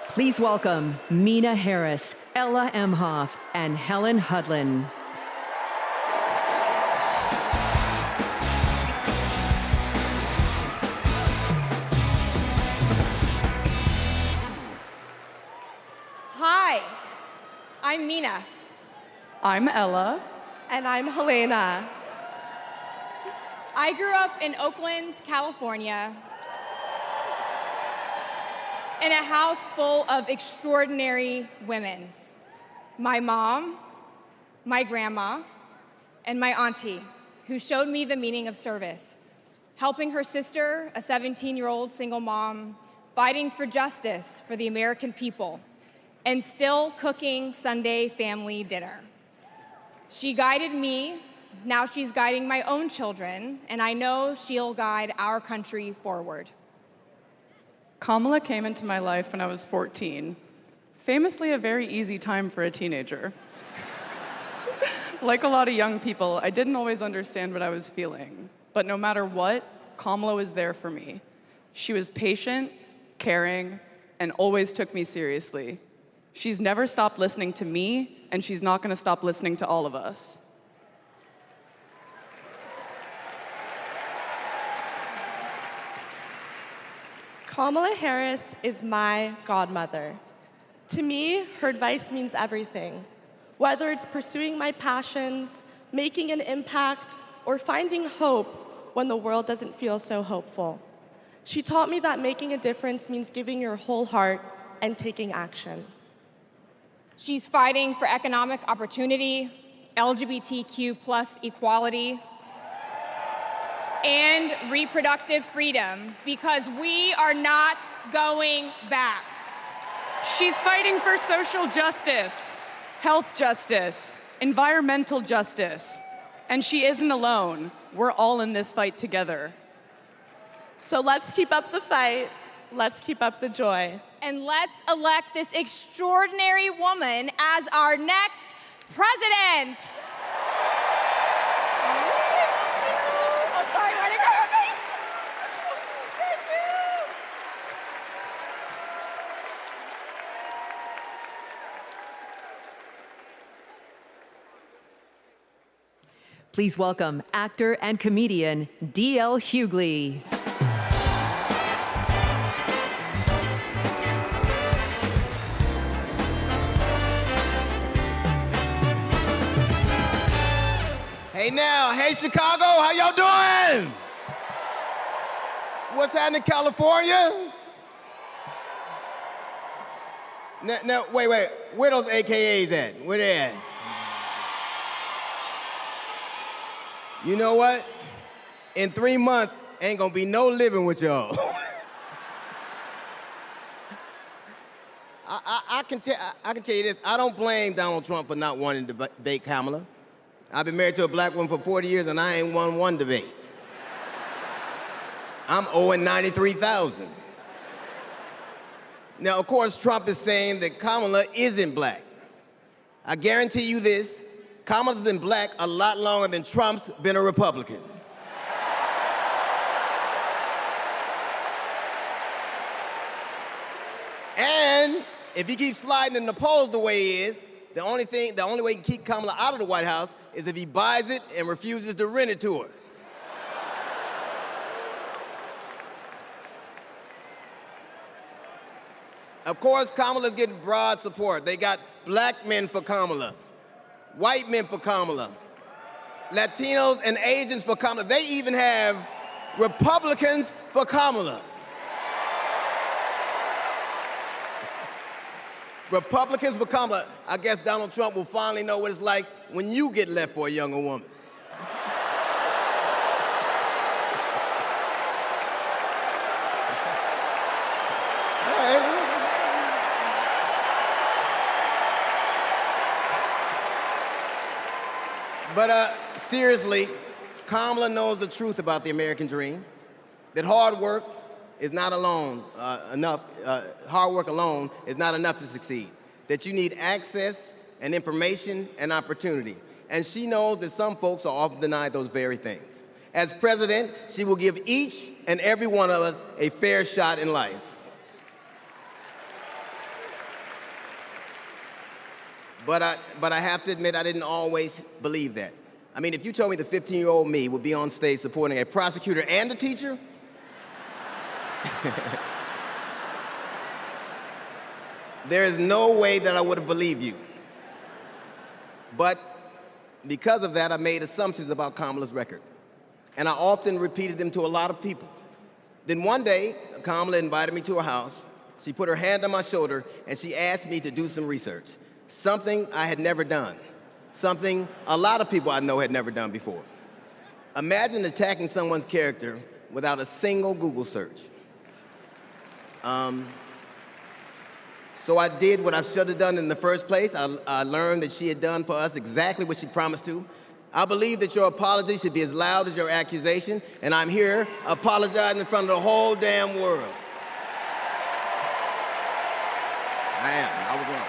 Please welcome Mina Harris, Ella Emhoff, and Helen Hudlin. Hi, I'm Mina. I'm Ella. And I'm Helena. I grew up in Oakland, California, in a house full of extraordinary women. My mom, my grandma, and my auntie, who showed me the meaning of service, helping her sister, a 17-year-old single mom, fighting for justice for the American people, and still cooking Sunday family dinner. She guided me, now she's guiding my own children, and I know she'll guide our country forward. Kamala came into my life when I was 14. Famously a very easy time for a teenager. Like a lot of young people, I didn't always understand what I was feeling. But no matter what, Kamala was there for me. She was patient, caring, and always took me seriously. She's never stopped listening to me, and she's not going to stop listening to all of us. Kamala Harris is my godmother. To me, her advice means everything. Whether it's pursuing my passions, making an impact, or finding hope when the world doesn't feel so hopeful. She taught me that making a difference means giving your whole heart and taking action. She's fighting for economic opportunity, LGBTQ+ equality, and reproductive freedom, because we are not going back. She's fighting for social justice, health justice, environmental justice, and she isn't alone. We're all in this fight together. So let's keep up the fight, let's keep up the joy. And let's elect this extraordinary woman as our next president. Please welcome actor and comedian D.L. Hughley. Hey now, hey Chicago, how y'all doing? What's happening in California? Now, wait, where those AKAs at? Where they at? You know what? In 3 months, ain't gonna be no living with y'all. I can tell you this, I don't blame Donald Trump for not wanting to debate Kamala. I've been married to a black woman for 40 years and I ain't won one debate. I'm owing $93,000. Now, of course, Trump is saying that Kamala isn't black. I guarantee you this, Kamala's been black a lot longer than Trump's been a Republican. And if he keeps sliding in the polls the way he is, the only way he can keep Kamala out of the White House is if he buys it and refuses to rent it to her. Of course, Kamala's getting broad support. They got black men for Kamala, white men for Kamala, Latinos and Asians for Kamala. They even have Republicans for Kamala. Republicans for Kamala. I guess Donald Trump will finally know what it's like when you get left for a younger woman. But seriously, Kamala knows the truth about the American dream, that hard work is not enough. Hard work alone is not enough to succeed, that you need access and information and opportunity. And she knows that some folks are often denied those very things. As president, she will give each and every one of us a fair shot in life. But I have to admit, I didn't always believe that. I mean, if you told me the 15-year-old me would be on stage supporting a prosecutor and a teacher, there is no way that I would have believed you. But because of that, I made assumptions about Kamala's record. And I often repeated them to a lot of people. Then one day, Kamala invited me to her house. She put her hand on my shoulder and she asked me to do some research. Something I had never done. Something a lot of people I know had never done before. Imagine attacking someone's character without a single Google search. So I did what I should have done in the first place. I learned that she had done for us exactly what she promised to. I believe that your apology should be as loud as your accusation, and I'm here apologizing in front of the whole damn world. I was wrong.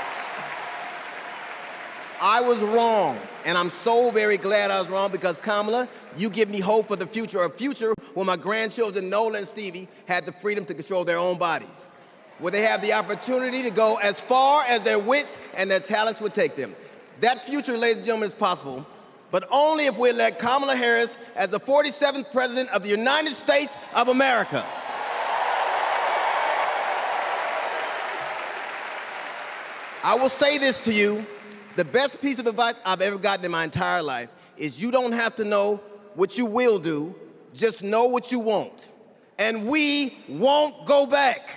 I was wrong, and I'm so very glad I was wrong because, Kamala, you give me hope for the future, a future where my grandchildren, Nola and Stevie, had the freedom to control their own bodies, where they have the opportunity to go as far as their wits and their talents would take them. That future, ladies and gentlemen, is possible, but only if we elect Kamala Harris as the 47th President of the United States of America. I will say this to you. The best piece of advice I've ever gotten in my entire life is you don't have to know what you will do, just know what you won't. And we won't go back.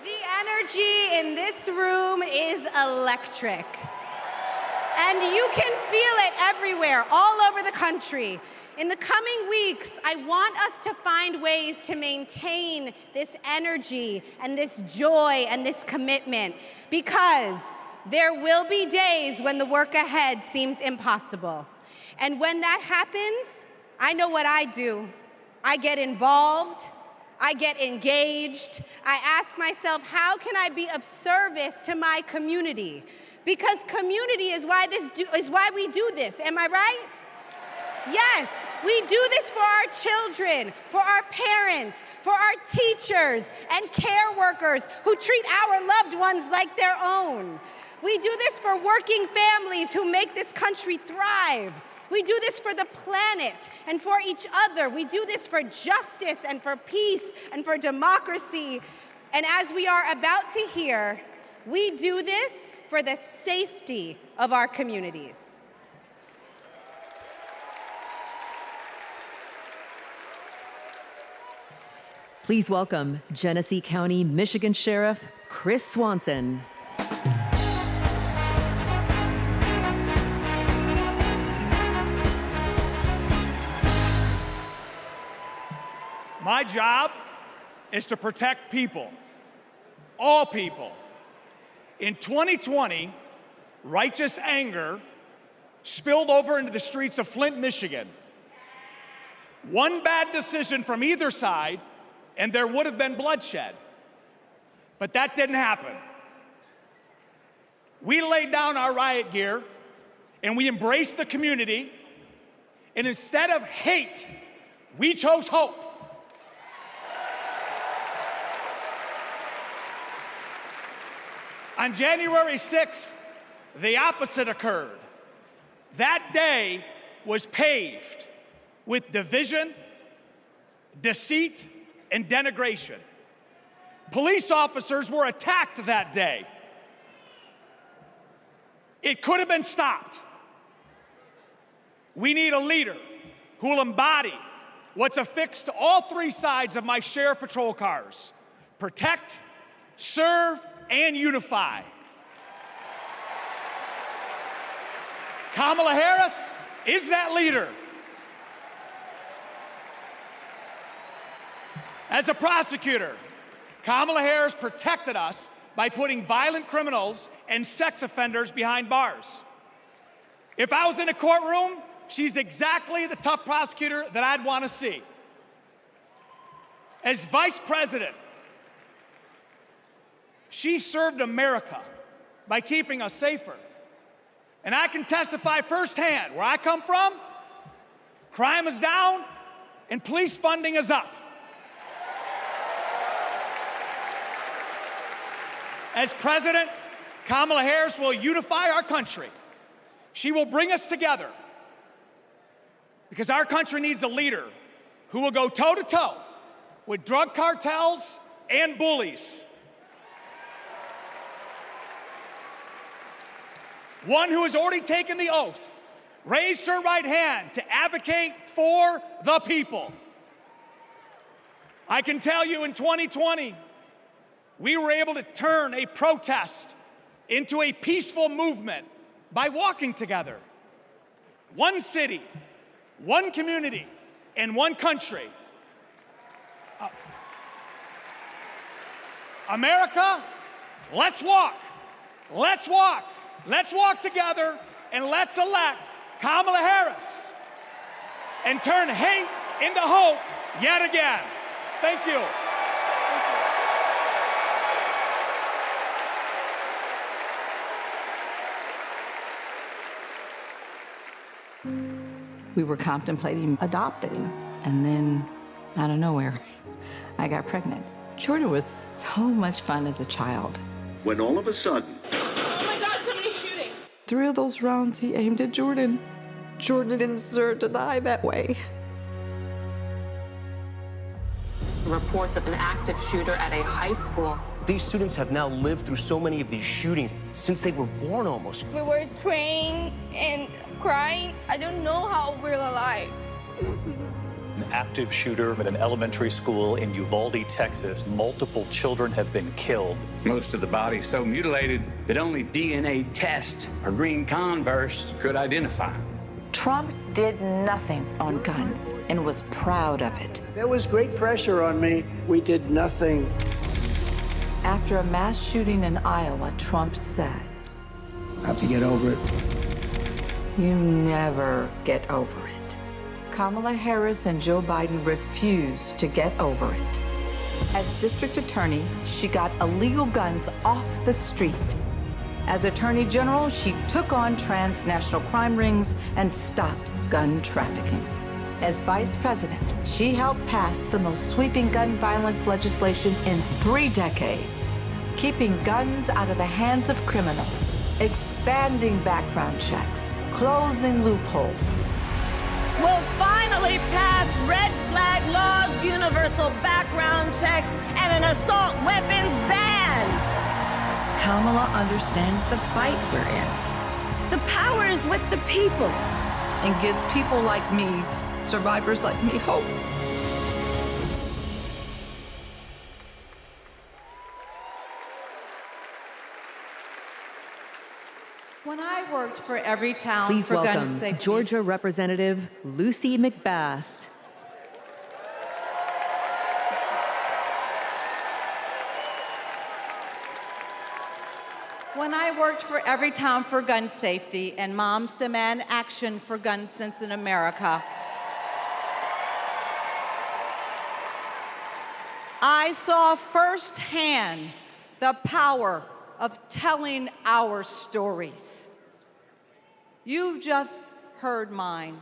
The energy in this room is electric. And you can feel it everywhere, all over the country. In the coming weeks, I want us to find ways to maintain this energy and this joy and this commitment, because there will be days when the work ahead seems impossible. And when that happens, I know what I do. I get involved, I get engaged, I ask myself, how can I be of service to my community? Because community is why we do this, am I right? Yes, we do this for our children, for our parents, for our teachers and care workers who treat our loved ones like their own. We do this for working families who make this country thrive. We do this for the planet and for each other. We do this for justice and for peace and for democracy. And as we are about to hear, we do this for the safety of our communities. Please welcome Genesee County, Michigan Sheriff Chris Swanson. My job is to protect people, all people. In 2020, righteous anger spilled over into the streets of Flint, Michigan. One bad decision from either side, and there would have been bloodshed. But that didn't happen. We laid down our riot gear, and we embraced the community, and instead of hate, we chose hope. On January 6th, the opposite occurred. That day was paved with division, deceit, and denigration. Police officers were attacked that day. It could have been stopped. We need a leader who will embody what's affixed to all three sides of my sheriff patrol cars: protect, serve, and unify. Kamala Harris is that leader. As a prosecutor, Kamala Harris protected us by putting violent criminals and sex offenders behind bars. If I was in a courtroom, she's exactly the tough prosecutor that I'd want to see. As vice president, she served America by keeping us safer. And I can testify firsthand, where I come from, crime is down and police funding is up. As president, Kamala Harris will unify our country. She will bring us together because our country needs a leader who will go toe-to-toe with drug cartels and bullies. One who has already taken the oath, raised her right hand to advocate for the people. I can tell you in 2020, we were able to turn a protest into a peaceful movement by walking together. One city, one community, and one country. America, let's walk. Let's walk. Let's walk together and let's elect Kamala Harris and turn hate into hope yet again. Thank you. We were contemplating adopting, and then out of nowhere, I got pregnant. Jordan was so much fun as a child. When all of a sudden, 3 of those rounds he aimed at Jordan. Jordan didn't deserve to die that way. Reports of an active shooter at a high school. These students have now lived through so many of these shootings since they were born almost. We were praying and crying. I don't know how we're alive. An active shooter at an elementary school in Uvalde, Texas. Multiple children have been killed. Most of the body's so mutilated that only DNA test or green Converse could identify. Trump did nothing on guns and was proud of it. There was great pressure on me. We did nothing. After a mass shooting in Iowa, Trump said, I have to get over it. "You never get over it." Kamala Harris and Joe Biden refused to get over it. As district attorney, she got illegal guns off the street. As Attorney General, she took on transnational crime rings and stopped gun trafficking. As Vice President, she helped pass the most sweeping gun violence legislation in 3 decades, keeping guns out of the hands of criminals, expanding background checks, closing loopholes. We'll finally pass red flag laws, universal background checks, and an assault weapons ban. Kamala understands the fight we're in. The power is with the people. And gives people like me, survivors like me, hope. When I worked for Everytown Please for gun welcome safety. Georgia Representative Lucy McBath. When I worked for Everytown for gun safety and Moms Demand Action for Gun Sense in America, I saw firsthand the power of telling our stories. You've just heard mine,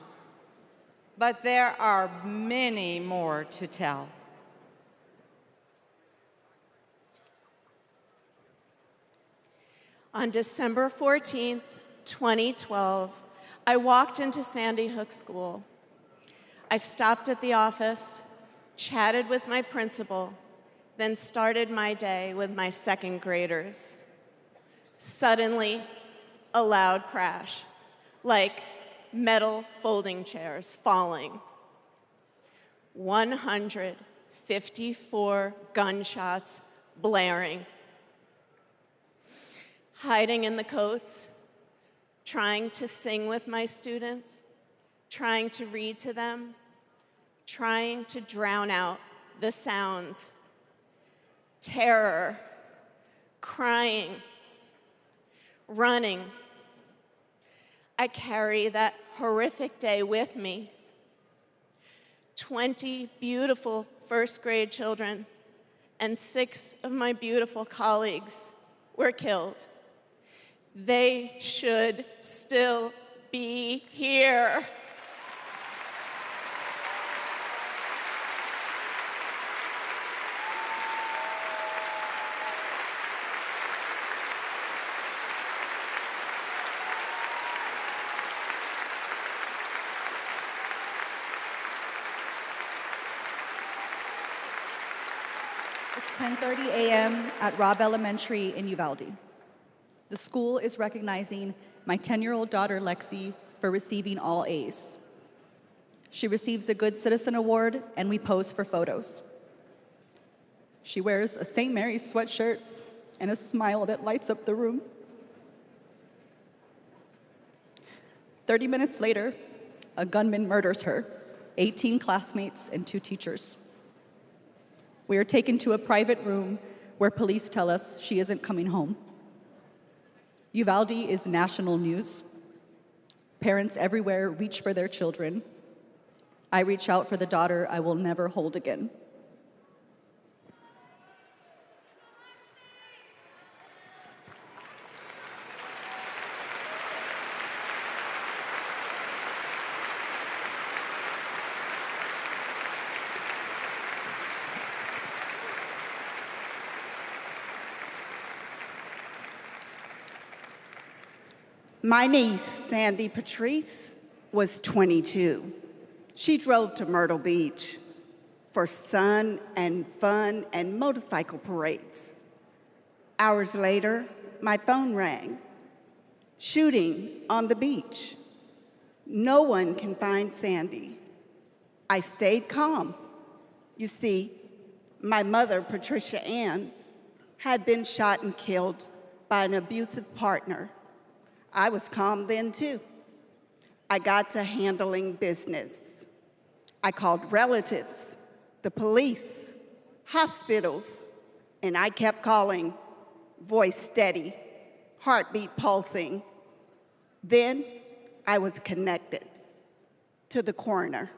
but there are many more to tell. On December 14th, 2012, I walked into Sandy Hook School. I stopped at the office, chatted with my principal, then started my day with my second graders. Suddenly, a loud crash, like metal folding chairs falling. 154 gunshots blaring. Hiding in the coats, trying to sing with my students, trying to read to them, trying to drown out the sounds. Terror, crying, running. I carry that horrific day with me. 20 beautiful first grade children and 6 of my beautiful colleagues were killed. They should still be here. It's 10:30 a.m. at Robb Elementary in Uvalde. The school is recognizing my 10-year-old daughter, Lexi, for receiving all A's. She receives a Good Citizen Award, and we pose for photos. She wears a St. Mary's sweatshirt and a smile that lights up the room. 30 minutes later, a gunman murders her, 18 classmates, and 2 teachers. We are taken to a private room where police tell us she isn't coming home. Uvalde is national news. Parents everywhere reach for their children. I reach out for the daughter I will never hold again. My niece, Sandy Patrice, was 22. She drove to Myrtle Beach for sun and fun and motorcycle parades. Hours later, my phone rang. Shooting on the beach. No one can find Sandy. I stayed calm. You see, my mother, Patricia Ann, had been shot and killed by an abusive partner. I was calm then, too. I got to handling business. I called relatives, the police, hospitals, and I kept calling, voice steady, heartbeat pulsing. Then I was connected to the coroner.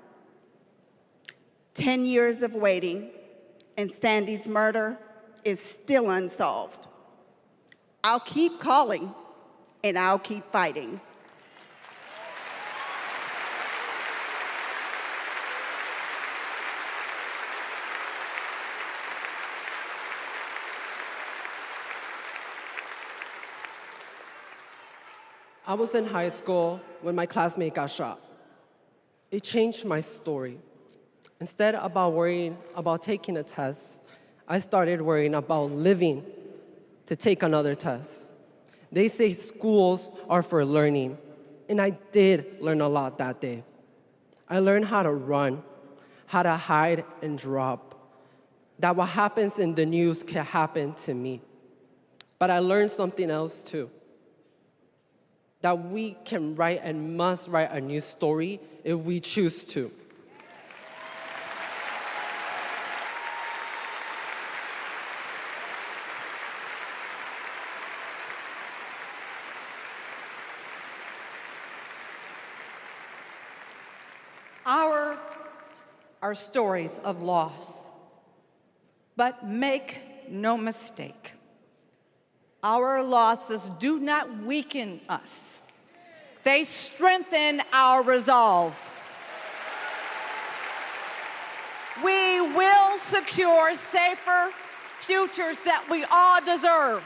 10 years of waiting, and Sandy's murder is still unsolved. I'll keep calling, and I'll keep fighting. I was in high school when my classmate got shot. It changed my story. Instead of worrying about taking a test, I started worrying about living to take another test. They say schools are for learning, and I did learn a lot that day. I learned how to run, how to hide and drop, that what happens in the news can happen to me. But I learned something else too, that we can write and must write a new story if we choose to. Ours are stories of loss. But make no mistake, our losses do not weaken us. They strengthen our resolve. We will secure safer futures that we all deserve.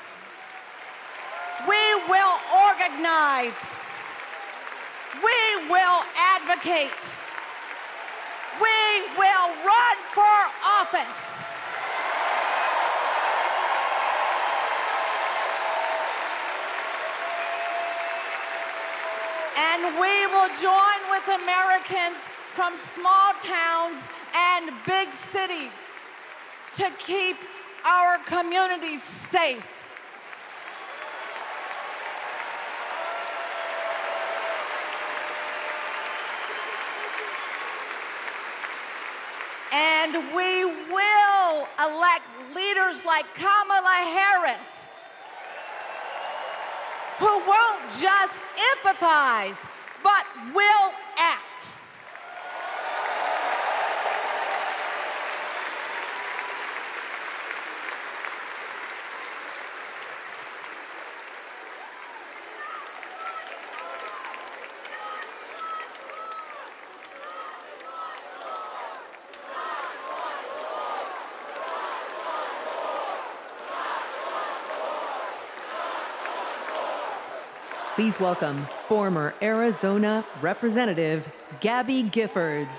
We will organize. We will advocate. We will run for office. And we will join with Americans from small towns and big cities to keep our communities safe. And we will elect leaders like Kamala Harris, who won't just empathize, but will act. Please welcome former Arizona Representative Gabby Giffords.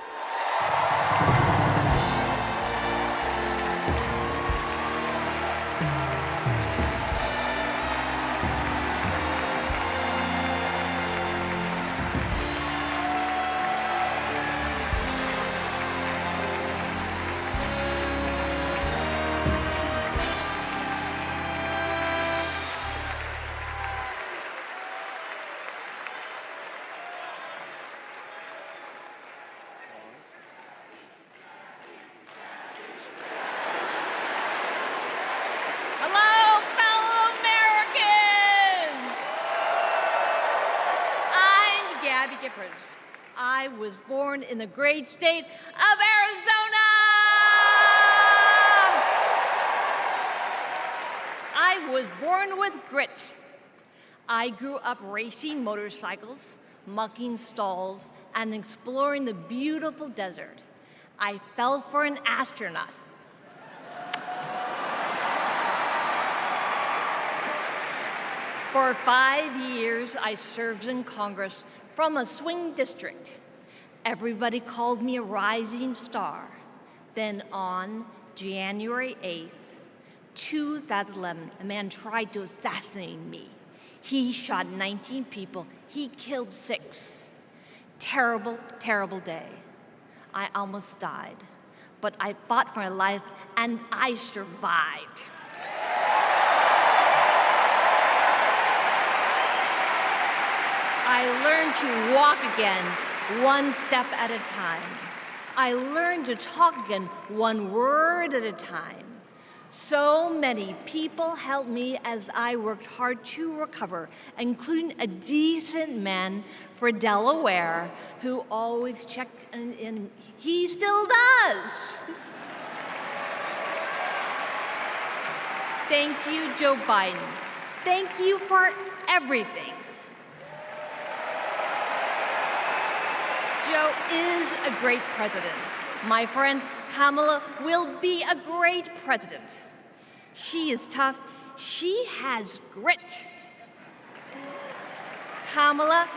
Hello, fellow Americans! I'm Gabby Giffords. I was born in the great state of Arizona! I was born with grit. I grew up racing motorcycles, mucking stalls, and exploring the beautiful desert. I fell for an astronaut. For 5 years, I served in Congress from a swing district. Everybody called me a rising star. Then on January 8th, 2011, a man tried to assassinate me. He shot 19 people. He killed 6. Terrible, terrible day. I almost died, but I fought for my life and I survived. I learned to walk again, one step at a time. I learned to talk again, one word at a time. So many people helped me as I worked hard to recover, including a decent man for Delaware who always checked in. He still does. Thank you, Joe Biden. Thank you for everything. Joe is a great president. My friend Kamala will be a great president. She is tough. She has grit. Kamala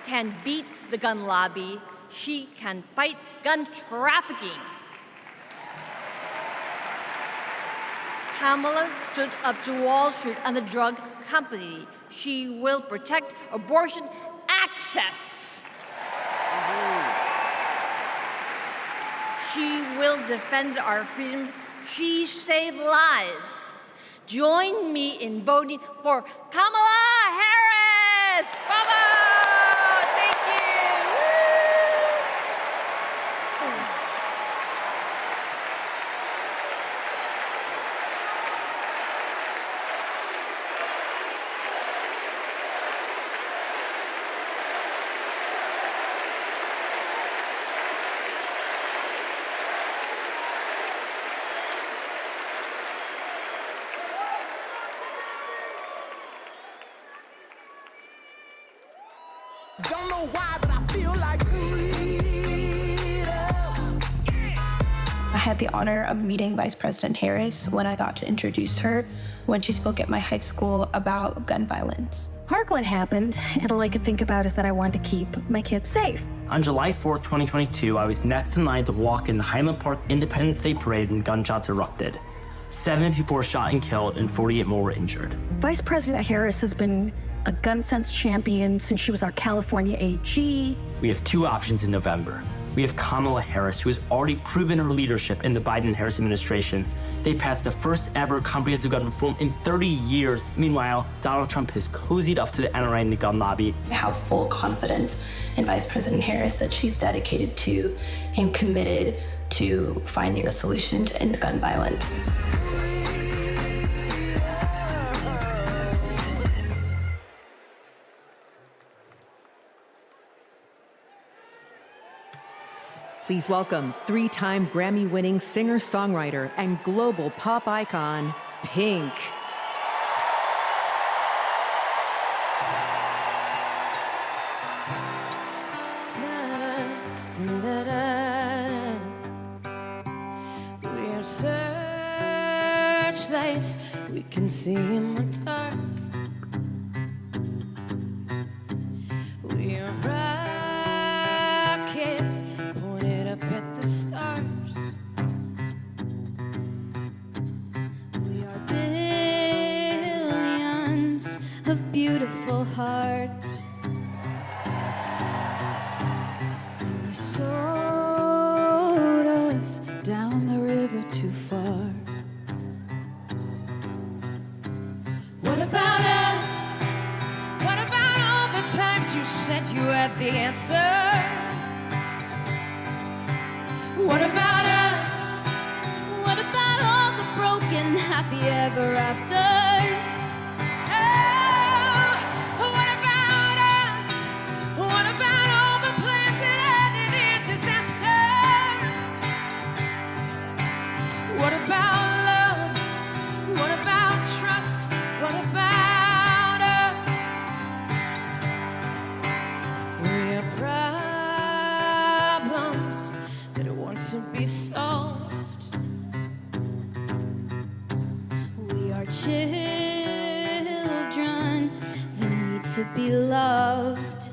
can beat the gun lobby. She can fight gun trafficking. Kamala stood up to Wall Street and the drug company. She will protect abortion access. She will defend our freedom. She saved lives. Join me in voting for Kamala Harris. Bravo! Thank you. Woo! Don't know why, but I feel like I had the honor of meeting Vice President Harris when I got to introduce her when she spoke at my high school about gun violence. Parkland happened, and all I could think about is that I wanted to keep my kids safe. On July 4th, 2022, I was next in line to walk in the Highland Park Independence Day Parade when gunshots erupted. 7 people were shot and killed, and 48 more were injured. Vice President Harris has been a gun sense champion since she was our California AG. We have 2 options in November. We have Kamala Harris, who has already proven her leadership in the Biden-Harris administration. They passed the first ever comprehensive gun reform in 30 years. Meanwhile, Donald Trump has cozied up to the NRA and the gun lobby. I have full confidence in Vice President Harris that she's dedicated to and committed to finding a solution to end gun violence. Please welcome 3-time Grammy-winning singer-songwriter and global pop icon, Pink. We're searchlights we can see in the dark. We are rockets pointed up at the stars. We are billions of beautiful hearts. You sold us down the river too far. What about us? What about all the times you said you had the answer? What about us? What about all the broken happy ever afters? Oh, what about us? What about all the plans that ended in disaster? What about love? What about trust? What about us? We are problems that want to be solved. We are children that need to be loved.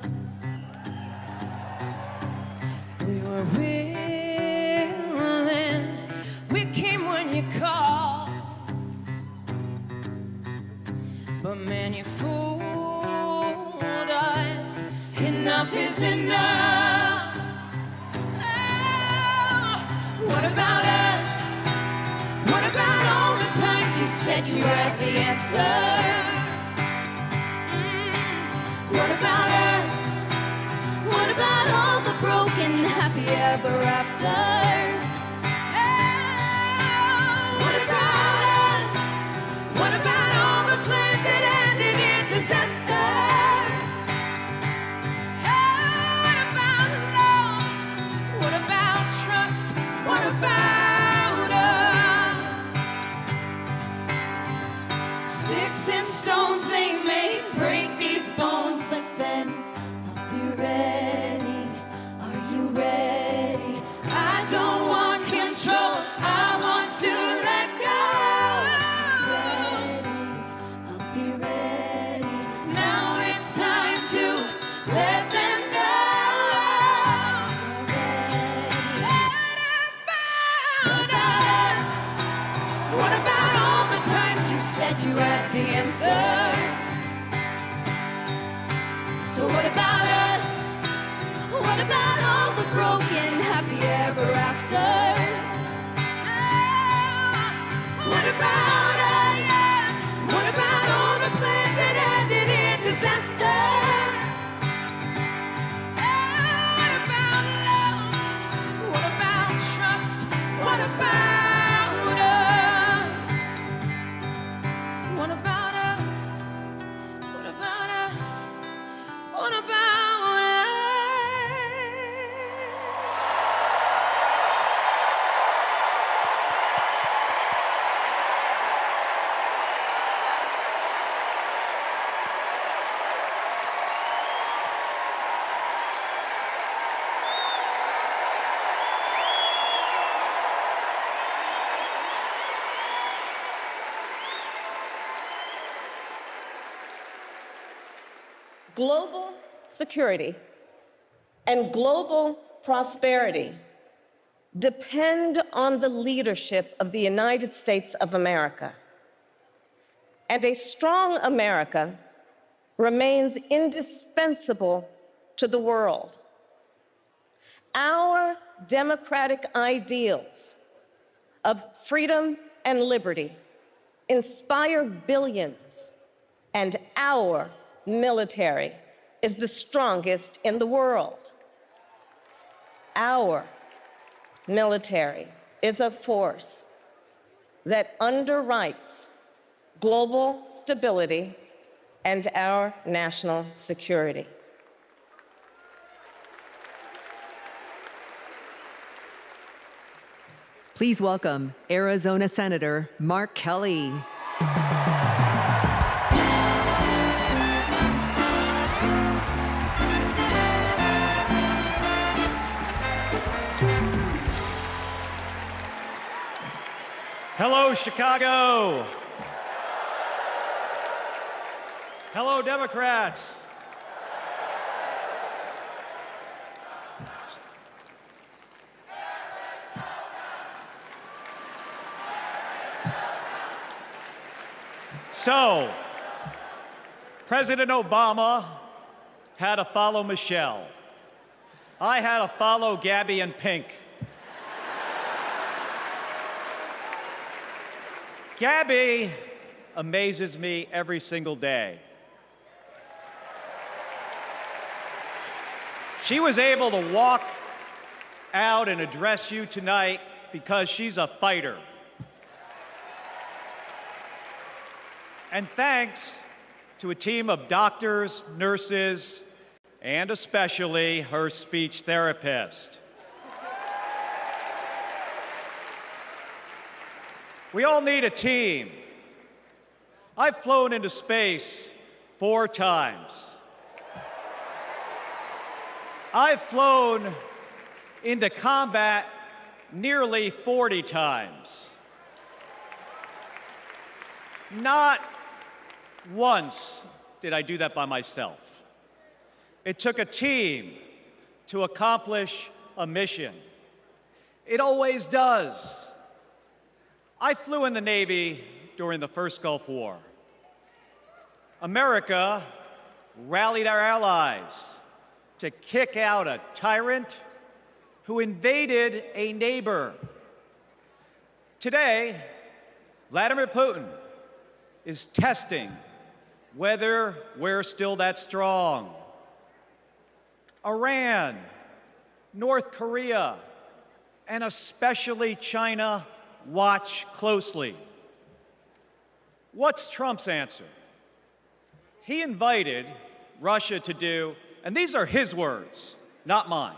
We were willing, we came when you called. But man, you fooled us. Enough is enough. Oh, what about us? What about all the times you said you had the answer? What about us? What about all the broken happy ever afters? What about us? What about all the plans that ended in disaster? What about love? What about trust? What about us? Sticks and stones, they you at the answers. So what about us? What about all the broken happy ever afters? What about us? What about all the plans that ended in disaster? What about love? What about trust? What about us? What about us? What about us? What about us? Global security and global prosperity depend on the leadership of the United States of America. And a strong America remains indispensable to the world. Our democratic ideals of freedom and liberty inspire billions, and our military is the strongest in the world. Our military is a force that underwrites global stability and our national security. Please welcome Arizona Senator Mark Kelly. Hello, Chicago. Hello, Democrats. So, President Obama had to follow Michelle. I had to follow Gabby and Pink. Gabby amazes me every single day. She was able to walk out and address you tonight because she's a fighter. And thanks to a team of doctors, nurses, and especially her speech therapist. We all need a team. I've flown into space 4 times. I've flown into combat nearly 40 times. Not once did I do that by myself. It took a team to accomplish a mission. It always does. I flew in the Navy during the first Gulf War. America rallied our allies to kick out a tyrant who invaded a neighbor. Today, Vladimir Putin is testing whether we're still that strong. Iran, North Korea, and especially China watch closely. What's Trump's answer? He invited Russia to do, and these are his words, not mine,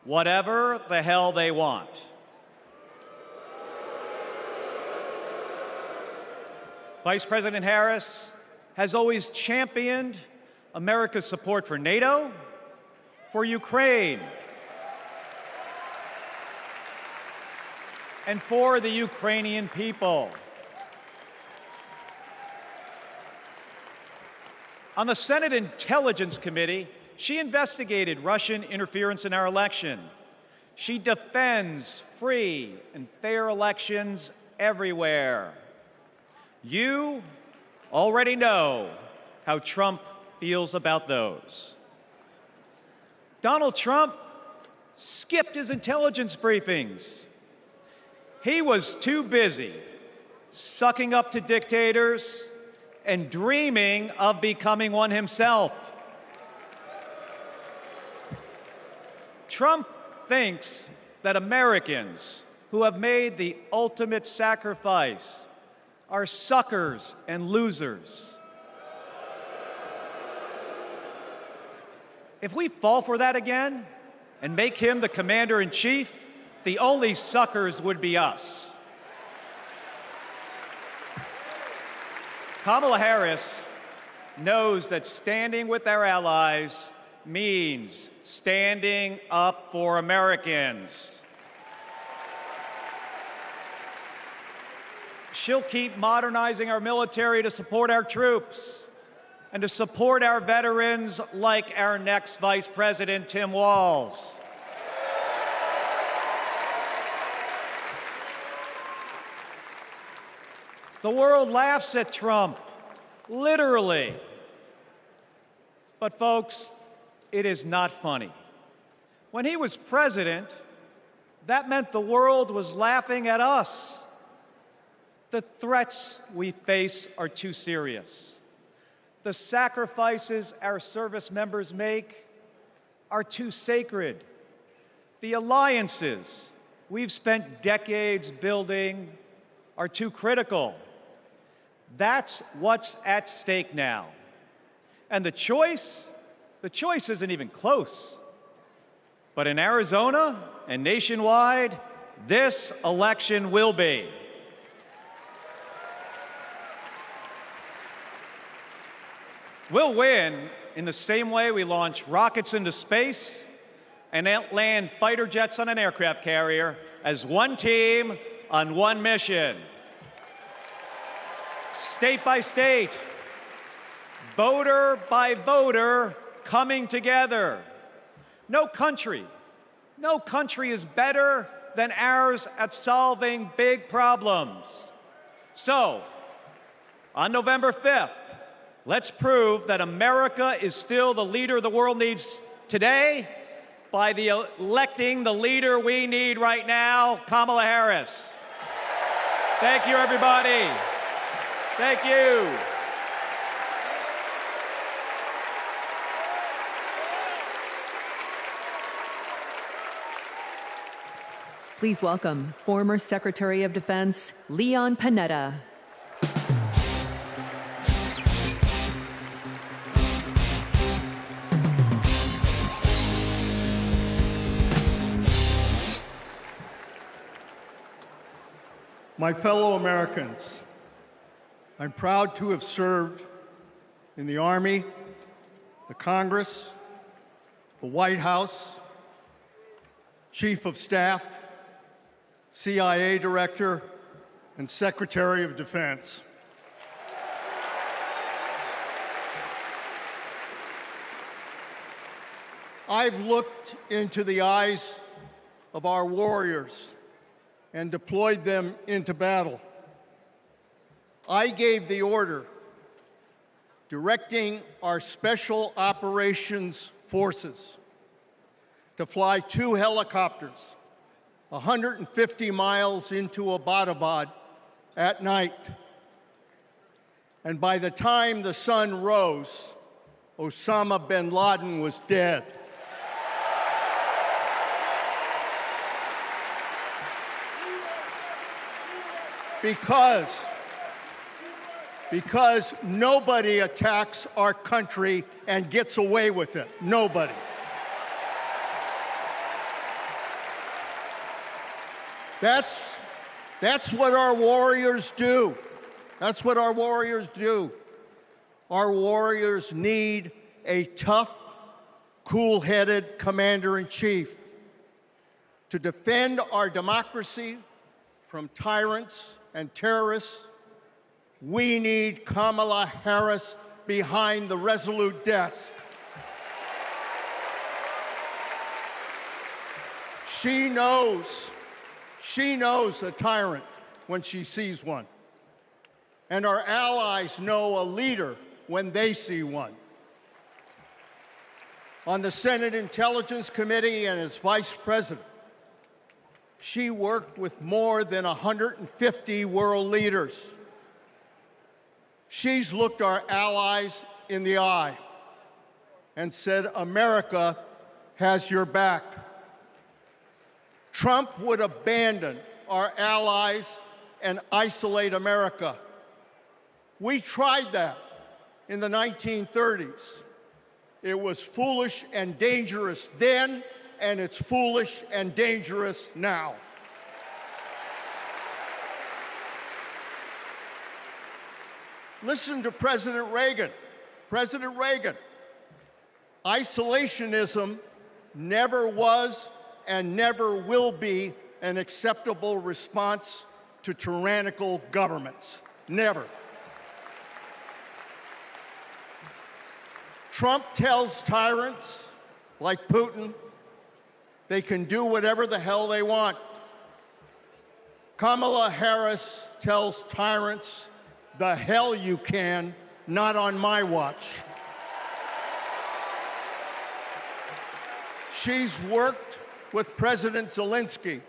whatever the hell they want. Vice President Harris has always championed America's support for NATO, for Ukraine, and for the Ukrainian people. On the Senate Intelligence Committee, she investigated Russian interference in our election. She defends free and fair elections everywhere. You already know how Trump feels about those. Donald Trump skipped his intelligence briefings. He was too busy sucking up to dictators and dreaming of becoming one himself. Trump thinks that Americans who have made the ultimate sacrifice are suckers and losers. If we fall for that again and make him the commander-in-chief, the only suckers would be us. Kamala Harris knows that standing with our allies means standing up for Americans. She'll keep modernizing our military to support our troops and to support our veterans like our next Vice President, Tim Walz. The world laughs at Trump, literally. But folks, it is not funny. When he was president, that meant the world was laughing at us. The threats we face are too serious. The sacrifices our service members make are too sacred. The alliances we've spent decades building are too critical. That's what's at stake now. And the choice isn't even close. But in Arizona and nationwide, this election will be. We'll win in the same way we launch rockets into space and land fighter jets on an aircraft carrier as one team on one mission. State by state, voter by voter, coming together. No country is better than ours at solving big problems. So, on November 5th, let's prove that America is still the leader the world needs today by electing the leader we need right now, Kamala Harris. Thank you, everybody. Thank you. Please welcome former Secretary of Defense Leon Panetta. My fellow Americans, I'm proud to have served in the Army, the Congress, the White House, Chief of Staff, CIA Director, and Secretary of Defense. I've looked into the eyes of our warriors and deployed them into battle. I gave the order directing our Special Operations Forces to fly 2 helicopters 150 miles into Abbottabad at night. And by the time the sun rose, Osama bin Laden was dead. Because nobody attacks our country and gets away with it. Nobody. That's what our warriors do. That's what our warriors do. Our warriors need a tough, cool-headed commander-in-chief to defend our democracy from tyrants and terrorists. We need Kamala Harris behind the resolute desk. She knows a tyrant when she sees one. And our allies know a leader when they see one. On the Senate Intelligence Committee and as vice president, she worked with more than 150 world leaders. She's looked our allies in the eye and said, America has your back. Trump would abandon our allies and isolate America. We tried that in the 1930s. It was foolish and dangerous then, and it's foolish and dangerous now. Listen to President Reagan. President Reagan. Isolationism never was and never will be an acceptable response to tyrannical governments. Never. Trump tells tyrants like Putin they can do whatever the hell they want. Kamala Harris tells tyrants, the hell you can, not on my watch. She's worked with President Zelensky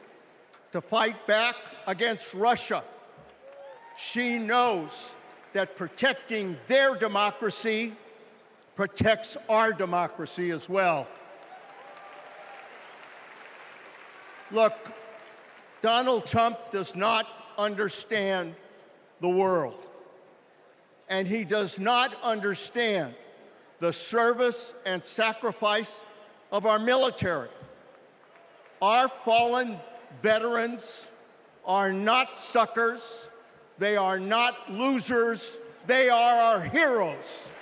to fight back against Russia. She knows that protecting their democracy protects our democracy as well. Look, Donald Trump does not understand the world, and he does not understand the service and sacrifice of our military. Our fallen veterans are not suckers, they are not losers, they are our heroes.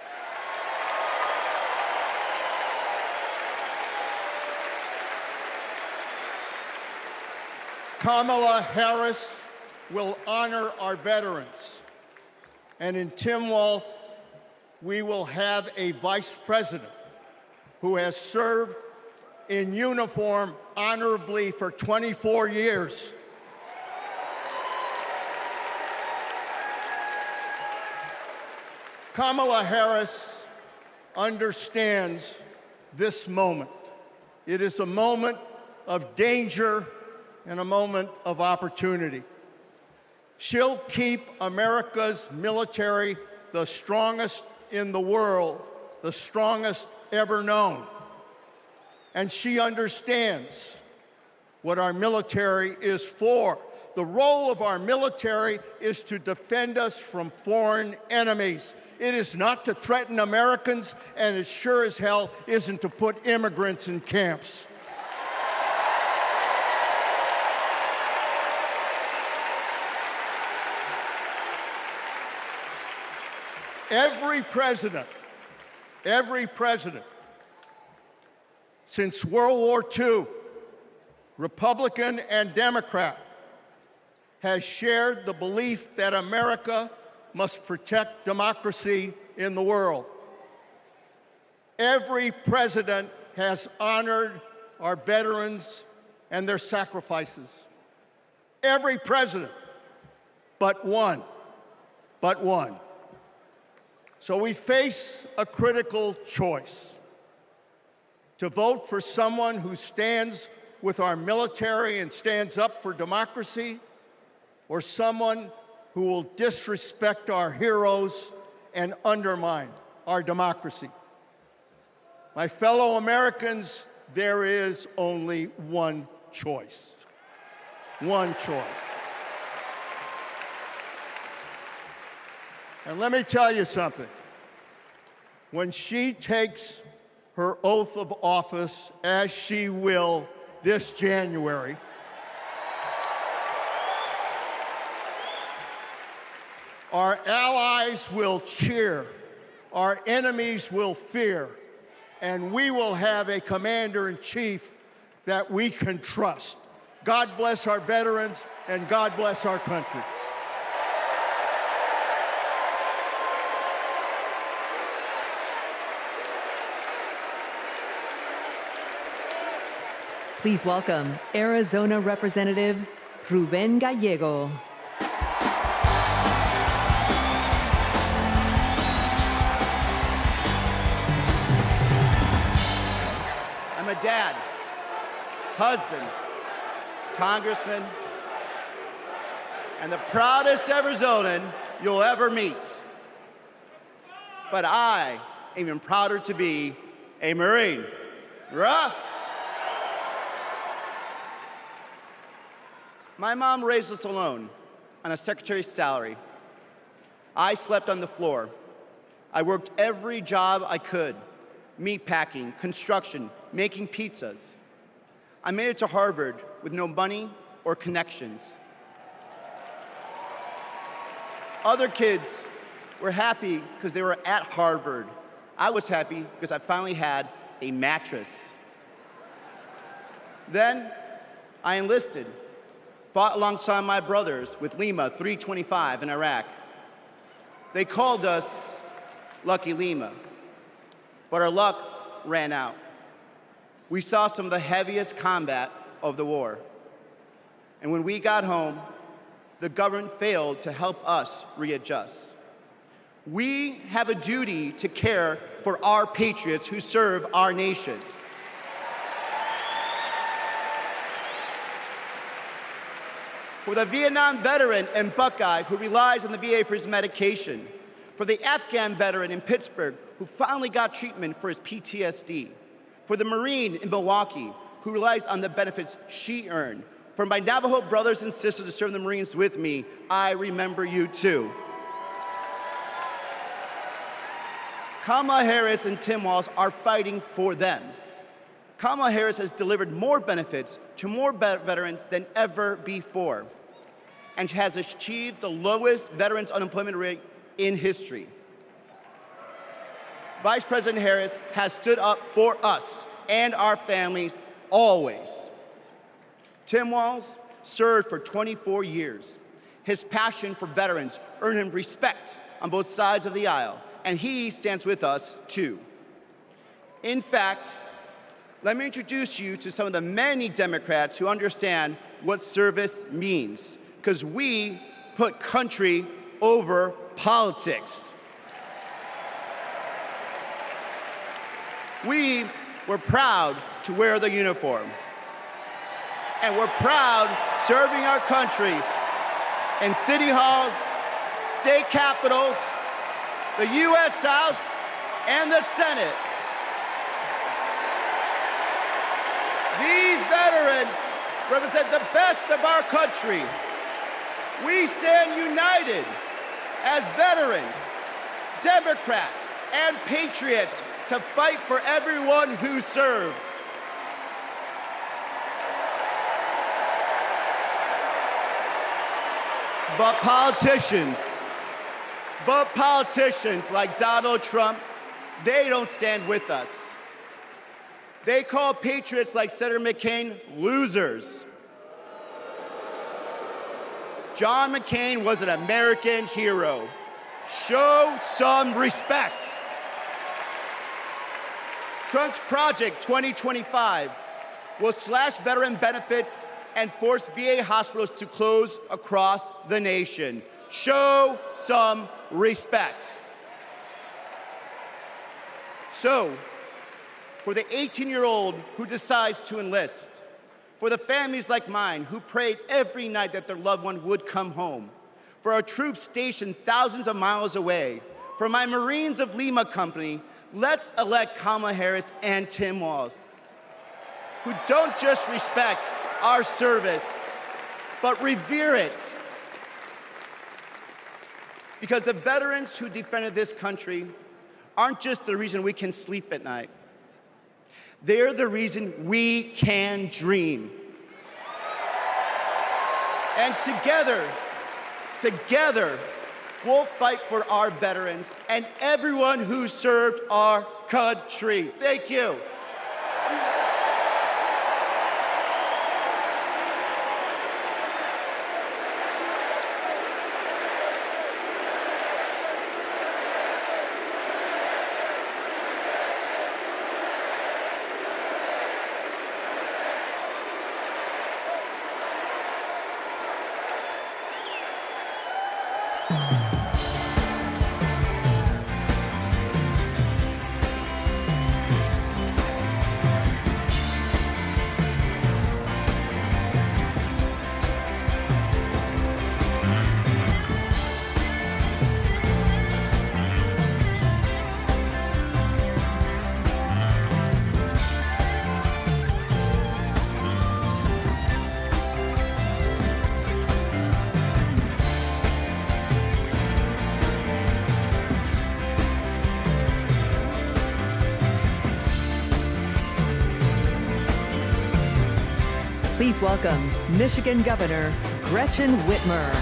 Kamala Harris will honor our veterans. And in Tim Walz, we will have a vice president who has served in uniform honorably for 24 years. Kamala Harris understands this moment. It is a moment of danger and a moment of opportunity. She'll keep America's military the strongest in the world, the strongest ever known. And she understands what our military is for. The role of our military is to defend us from foreign enemies. It is not to threaten Americans, and it sure as hell isn't to put immigrants in camps. Every president since World War II, Republican and Democrat, has shared the belief that America must protect democracy in the world. Every president has honored our veterans and their sacrifices. Every president, but one. So we face a critical choice: to vote for someone who stands with our military and stands up for democracy, or someone who will disrespect our heroes and undermine our democracy. My fellow Americans, there is only one choice. One choice. And let me tell you something. When she takes her oath of office, as she will this January, our allies will cheer, our enemies will fear, and we will have a commander-in-chief that we can trust. God bless our veterans, and God bless our country. Please welcome Arizona Representative Ruben Gallego. I'm a dad, husband, congressman, and the proudest Arizonan you'll ever meet. But I am even prouder to be a Marine. Rah! My mom raised us alone on a secretary's salary. I slept on the floor. I worked every job I could: meat packing, construction, making pizzas. I made it to Harvard with no money or connections. Other kids were happy because they were at Harvard. I was happy because I finally had a mattress. Then I enlisted, fought alongside my brothers with Lima 325 in Iraq. They called us Lucky Lima, but our luck ran out. We saw some of the heaviest combat of the war. And when we got home, the government failed to help us readjust. We have a duty to care for our patriots who serve our nation. For the Vietnam veteran and Buckeye who relies on the VA for his medication, for the Afghan veteran in Pittsburgh who finally got treatment for his PTSD, for the Marine in Milwaukee who relies on the benefits she earned, for my Navajo brothers and sisters who serve the Marines with me, I remember you too. Kamala Harris and Tim Walz are fighting for them. Kamala Harris has delivered more benefits to more veterans than ever before, and has achieved the lowest veterans unemployment rate in history. Vice President Harris has stood up for us and our families always. Tim Walz served for 24 years. His passion for veterans earned him respect on both sides of the aisle, and he stands with us too. In fact, let me introduce you to some of the many Democrats who understand what service means, because we put country over politics. We were proud to wear the uniform, and we're proud serving our countries in city halls, state capitals, the U.S. House, and the Senate. These veterans represent the best of our country. We stand united as veterans, Democrats, and patriots to fight for everyone who serves. But politicians like Donald Trump, they don't stand with us. They call patriots like Senator McCain losers. John McCain was an American hero. Show some respect. Trump's Project 2025 will slash veteran benefits and force VA hospitals to close across the nation. Show some respect. So, for the 18-year-old who decides to enlist, for the families like mine who prayed every night that their loved one would come home, for our troops stationed thousands of miles away, for my Marines of Lima Company, let's elect Kamala Harris and Tim Walz, who don't just respect our service, but revere it. Because the veterans who defended this country aren't just the reason we can sleep at night. They're the reason we can dream. And together, we'll fight for our veterans and everyone who served our country. Thank you. Please welcome Michigan Governor Gretchen Whitmer.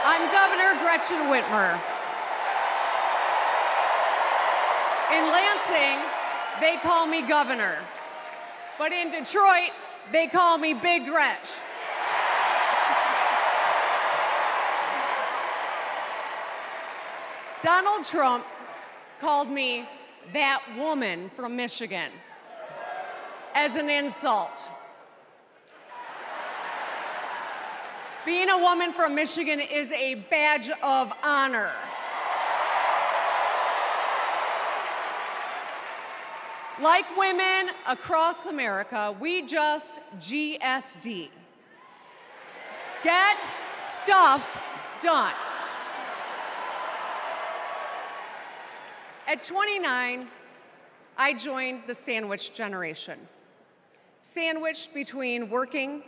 I'm Governor Gretchen Whitmer. In Lansing, they call me Governor. But in Detroit, they call me Big Gretch. Donald Trump called me that woman from Michigan as an insult. Being a woman from Michigan is a badge of honor. Like women across America, we just GSD. Get stuff done. At 29, I joined the sandwich generation. Sandwiched between working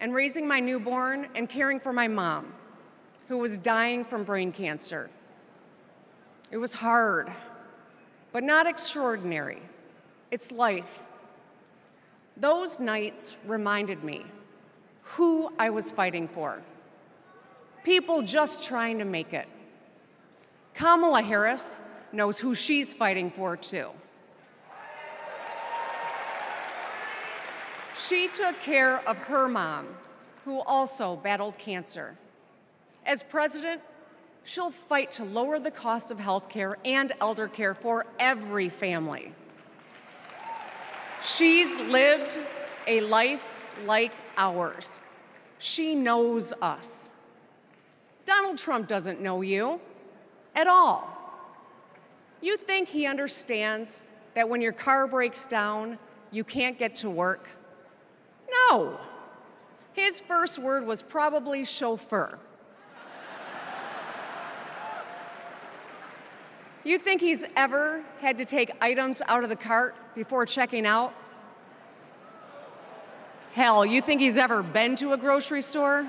and raising my newborn and caring for my mom, who was dying from brain cancer. It was hard, but not extraordinary. It's life. Those nights reminded me who I was fighting for. People just trying to make it. Kamala Harris knows who she's fighting for, too. She took care of her mom, who also battled cancer. As president, she'll fight to lower the cost of health care and elder care for every family. She's lived a life like ours. She knows us. Donald Trump doesn't know you at all. You think he understands that when your car breaks down, you can't get to work? No. His first word was probably chauffeur. You think he's ever had to take items out of the cart before checking out? Hell, you think he's ever been to a grocery store?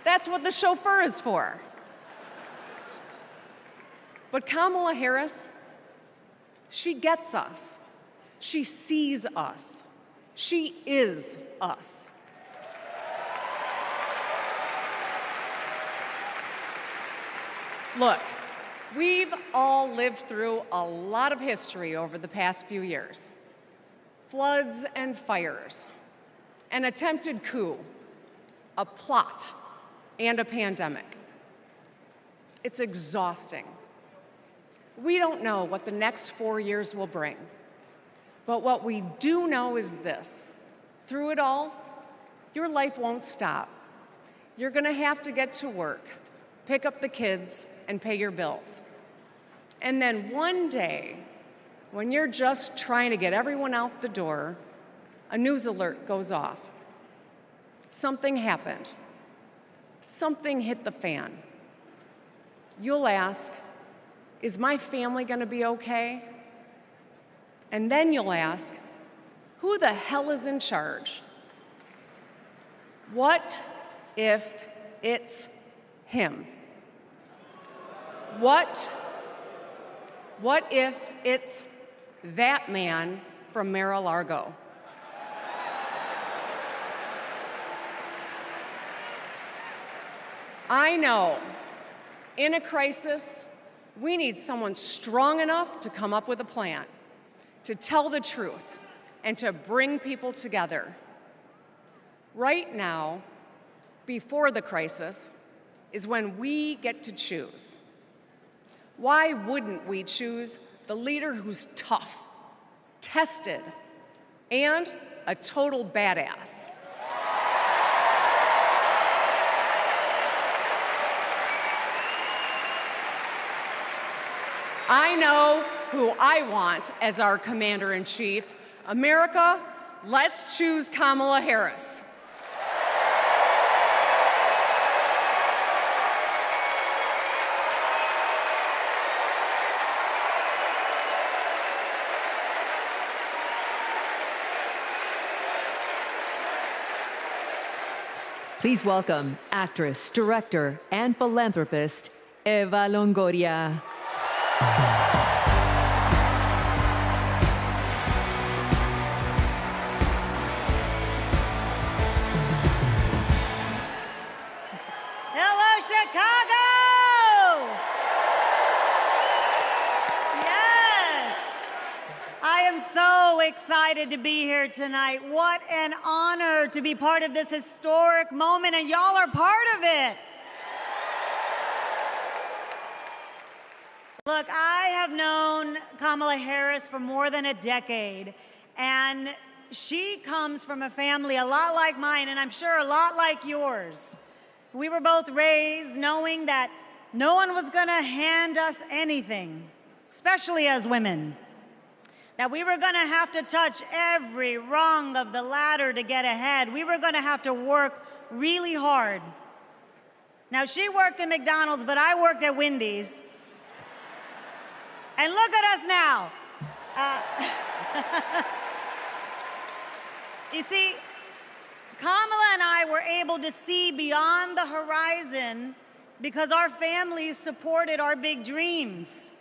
That's what the chauffeur is for. But Kamala Harris, she gets us. She sees us. She is us. Look, we've all lived through a lot of history over the past few years. Floods and fires, an attempted coup, a plot, and a pandemic. It's exhausting. We don't know what the next 4 years will bring. But what we do know is this. Through it all, your life won't stop. You're gonna have to get to work, pick up the kids, and pay your bills. And then one day, when you're just trying to get everyone out the door, a news alert goes off. Something happened. Something hit the fan. You'll ask, is my family gonna be okay? And then you'll ask, who the hell is in charge? What if it's him? What if it's that man from Mar-a-Lago? I know, in a crisis, we need someone strong enough to come up with a plan, to tell the truth, and to bring people together. Right now, before the crisis, is when we get to choose. Why wouldn't we choose the leader who's tough, tested, and a total badass? I know who I want as our commander-in-chief. America, let's choose Kamala Harris. Please welcome actress, director, and philanthropist, Eva Longoria. Hello, Chicago! Yes! I am so excited to be here tonight. What an honor to be part of this historic moment, and y'all are part of it. Look, I have known Kamala Harris for more than a decade, and she comes from a family a lot like mine, and I'm sure a lot like yours. We were both raised knowing that no one was going to hand us anything, especially as women. That we were going to have to touch every rung of the ladder to get ahead. We were going to have to work really hard. Now, she worked at McDonald's, but I worked at Wendy's. And look at us now. You see, Kamala and I were able to see beyond the horizon because our families supported our big dreams.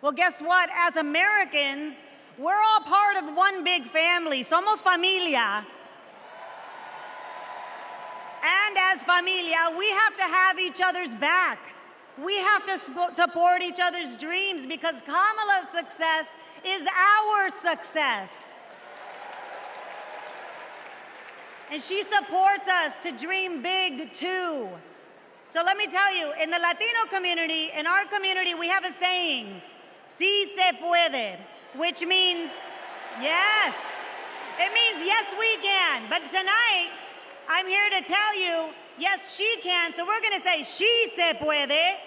Well, guess what? As Americans, we're all part of one big family. Somos familia. And as familia, we have to have each other's back. We have to support each other's dreams because Kamala's success is our success. And she supports us to dream big too. So let me tell you, in the Latino community, in our community, we have a saying, sí se puede, which means yes. It means yes, we can. But tonight, I'm here to tell you, yes, she can. So we're going to say, sí se puede.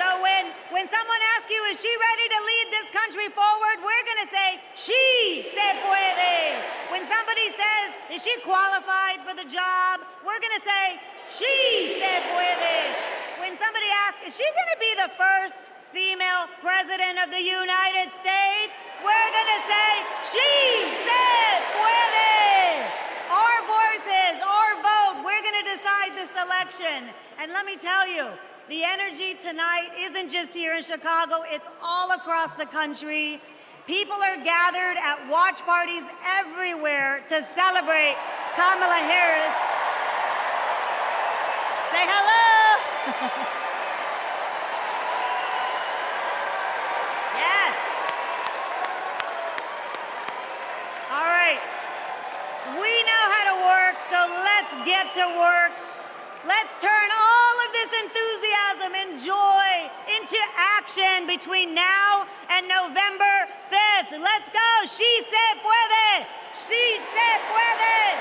So when someone asks you, is she ready to lead this country forward, we're going to say, sí se puede. When somebody says, is she qualified for the job, we're going to say, sí se puede. When somebody asks, is she going to be the first female president of the United States, we're going to say, sí se puede. Our voices, our vote, we're going to decide this election. And let me tell you, the energy tonight isn't just here in Chicago, it's all across the country. People are gathered at watch parties everywhere to celebrate Kamala Harris. Say hello. Yes. All right. We know how to work, so let's get to work. Let's turn all of this enthusiasm and joy into action between now and November 5th. Let's go. Sí se puede. Sí se puede.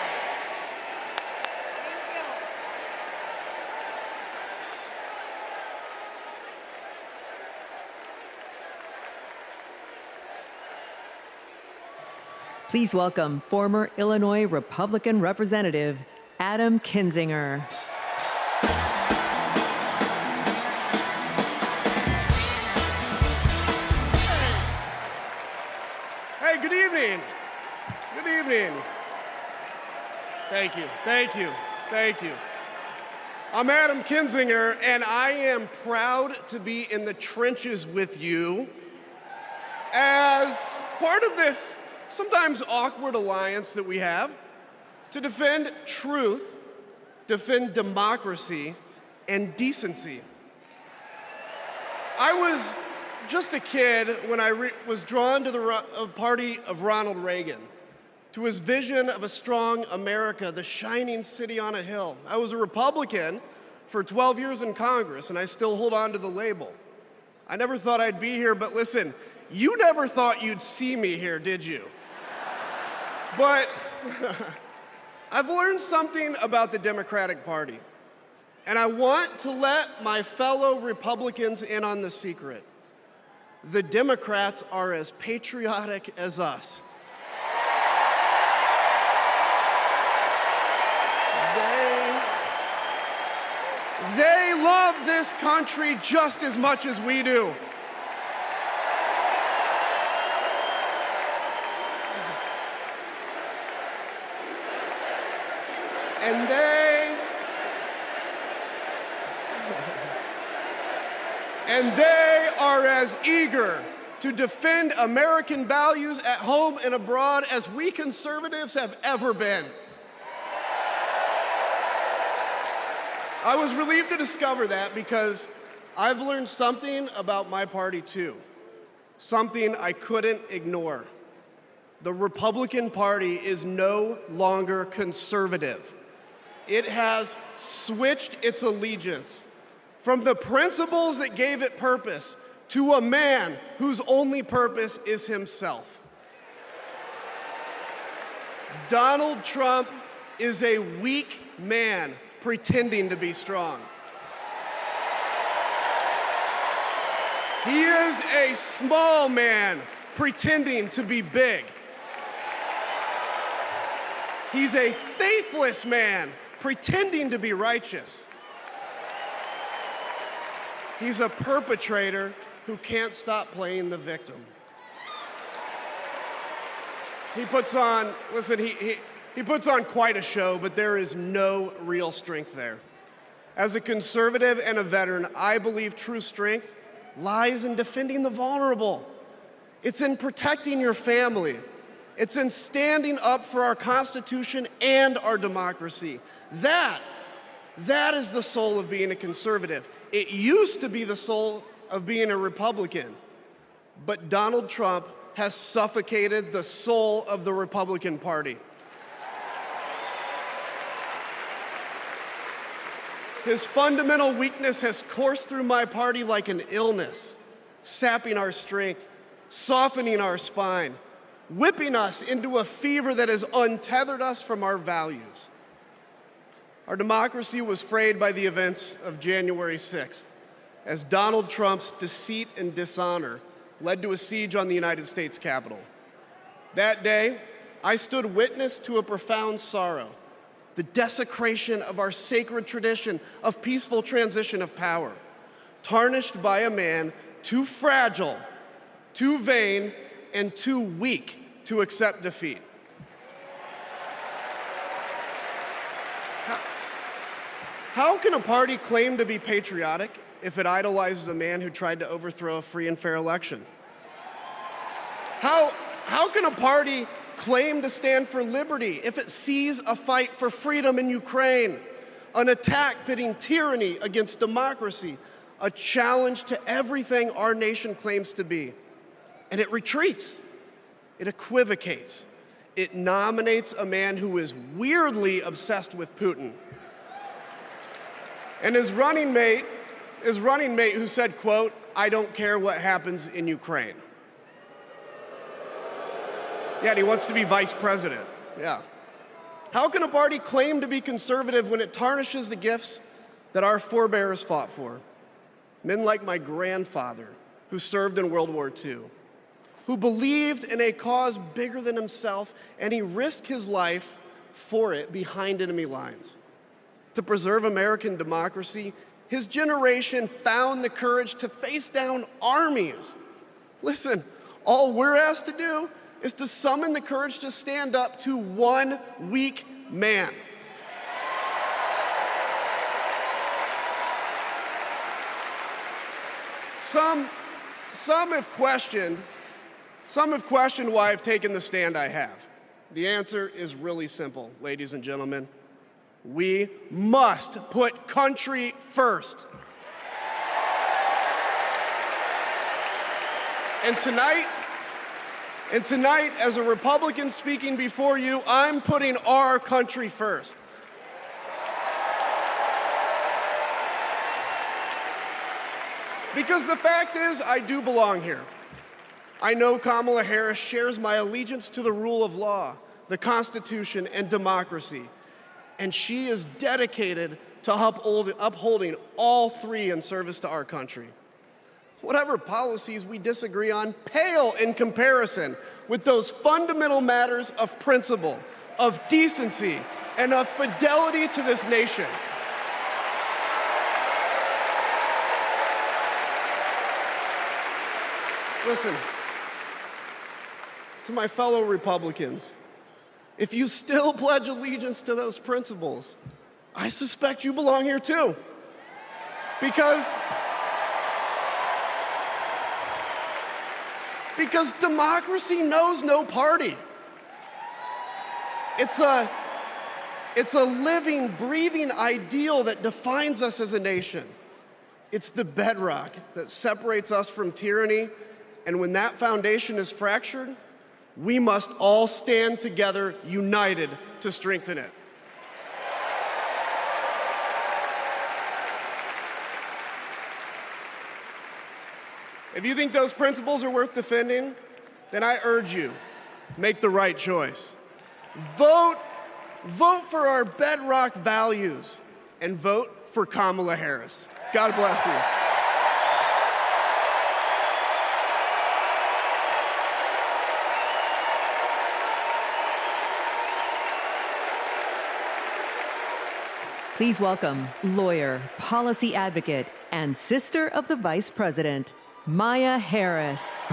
Please welcome former Illinois Republican Representative Adam Kinzinger. Hey, good evening. Good evening. Thank you, thank you, thank you. I'm Adam Kinzinger, and I am proud to be in the trenches with you as part of this sometimes awkward alliance that we have to defend truth, defend democracy, and decency. I was just a kid when I was drawn to the party of Ronald Reagan, to his vision of a strong America, the shining city on a hill. I was a Republican for 12 years in Congress, and I still hold on to the label. I never thought I'd be here, but listen, you never thought you'd see me here, did you? But I've learned something about the Democratic Party, and I want to let my fellow Republicans in on the secret. The Democrats are as patriotic as us. They love this country just as much as we do. And And they are as eager to defend American values at home and abroad as we conservatives have ever been. I was relieved to discover that because I've learned something about my party too, something I couldn't ignore. The Republican Party is no longer conservative. It has switched its allegiance from the principles that gave it purpose to a man whose only purpose is himself. Donald Trump is a weak man pretending to be strong. He is a small man pretending to be big. He's a faithless man pretending to be righteous. He's a perpetrator who can't stop playing the victim. He puts on, listen, he puts on quite a show, but there is no real strength there. As a conservative and a veteran, I believe true strength lies in defending the vulnerable. It's in protecting your family. It's in standing up for our Constitution and our democracy. That is the soul of being a conservative. It used to be the soul of being a Republican, but Donald Trump has suffocated the soul of the Republican Party. His fundamental weakness has coursed through my party like an illness, sapping our strength, softening our spine, whipping us into a fever that has untethered us from our values. Our democracy was frayed by the events of January 6th, as Donald Trump's deceit and dishonor led to a siege on the United States Capitol. That day, I stood witness to a profound sorrow, the desecration of our sacred tradition of peaceful transition of power, tarnished by a man too fragile, too vain, and too weak to accept defeat. How can a party claim to be patriotic if it idolizes a man who tried to overthrow a free and fair election? How can a party claim to stand for liberty if it sees a fight for freedom in Ukraine, an attack pitting tyranny against democracy, a challenge to everything our nation claims to be, and it retreats, it equivocates, it nominates a man who is weirdly obsessed with Putin? And his running mate who said, quote, "I don't care what happens in Ukraine." Yeah, and he wants to be vice president. Yeah. How can a party claim to be conservative when it tarnishes the gifts that our forebears fought for? Men like my grandfather, who served in World War II, who believed in a cause bigger than himself, and he risked his life for it behind enemy lines. To preserve American democracy, his generation found the courage to face down armies. Listen, all we're asked to do is to summon the courage to stand up to one weak man. Some have questioned why I've taken the stand I have. The answer is really simple, ladies and gentlemen. We must put country first. And tonight, as a Republican speaking before you, I'm putting our country first. Because the fact is, I do belong here. I know Kamala Harris shares my allegiance to the rule of law, the Constitution, and democracy. And she is dedicated to upholding all three in service to our country. Whatever policies we disagree on pale in comparison with those fundamental matters of principle, of decency, and of fidelity to this nation. Listen, to my fellow Republicans, if you still pledge allegiance to those principles, I suspect you belong here too. Because Because democracy knows no party. It's a living, breathing ideal that defines us as a nation. It's the bedrock that separates us from tyranny, and when that foundation is fractured, we must all stand together, united, to strengthen it. If you think those principles are worth defending, then I urge you, make the right choice. Vote for our bedrock values, and vote for Kamala Harris. God bless you. Please welcome lawyer, policy advocate, and sister of the Vice President, Maya Harris.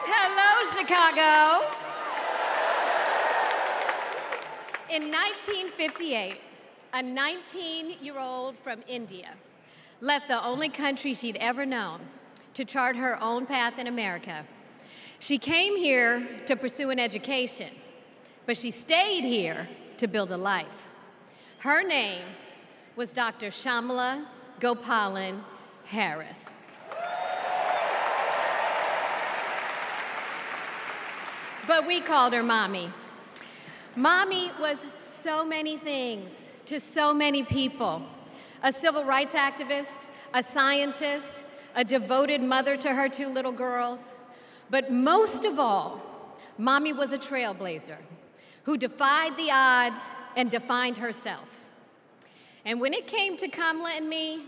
Hello, Chicago. In 1958, a 19-year-old from India left the only country she'd ever known to chart her own path in America. She came here to pursue an education, but she stayed here to build a life. Her name was Dr. Shamala Gopalan Harris. But we called her Mommy. Mommy was so many things to so many people. A civil rights activist, a scientist, a devoted mother to her 2 little girls. But most of all, Mommy was a trailblazer who defied the odds and defined herself. And when it came to Kamala and me,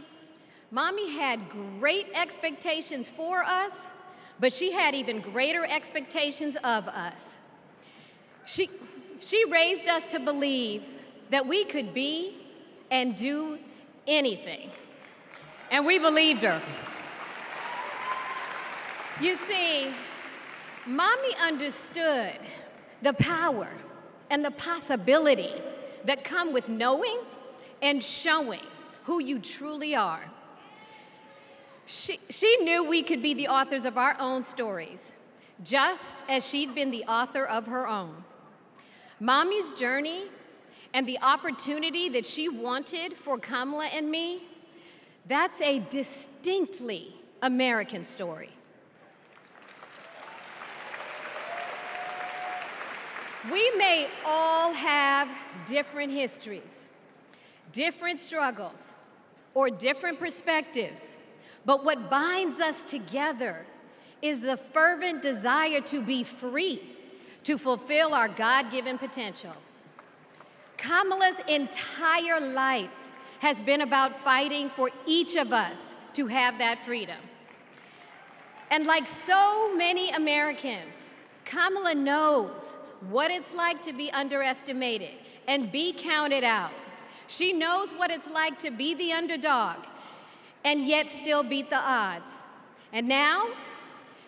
Mommy had great expectations for us, but she had even greater expectations of us. She raised us to believe that we could be and do anything. And we believed her. You see, Mommy understood the power and the possibility that come with knowing and showing who you truly are. She knew we could be the authors of our own stories, just as she'd been the author of her own. Mommy's journey and the opportunity that she wanted for Kamala and me, that's a distinctly American story. We may all have different histories, different struggles, or different perspectives, but what binds us together is the fervent desire to be free, to fulfill our God-given potential. Kamala's entire life has been about fighting for each of us to have that freedom. And like so many Americans, Kamala knows what it's like to be underestimated and be counted out. She knows what it's like to be the underdog and yet still beat the odds. And now,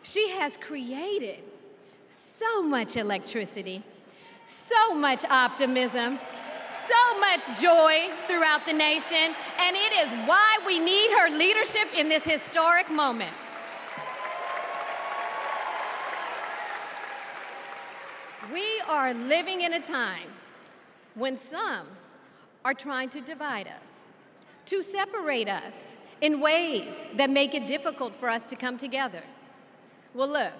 she has created so much electricity, so much optimism, so much joy throughout the nation, and it is why we need her leadership in this historic moment. We are living in a time when some are trying to divide us, to separate us in ways that make it difficult for us to come together. Well, look,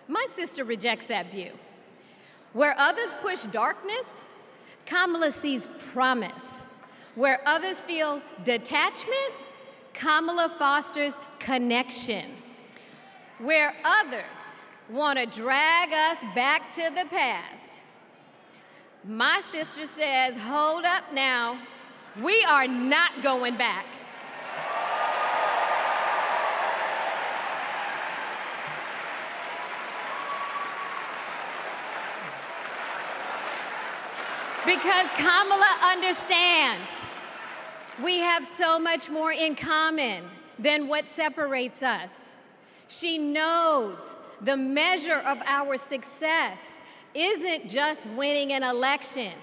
my sister rejects that view. Where others push darkness, Kamala sees promise. Where others feel detachment, Kamala fosters connection. Where others want to drag us back to the past, my sister says, hold up now, we are not going back. Because Kamala understands we have so much more in common than what separates us. She knows the measure of our success isn't just winning an election.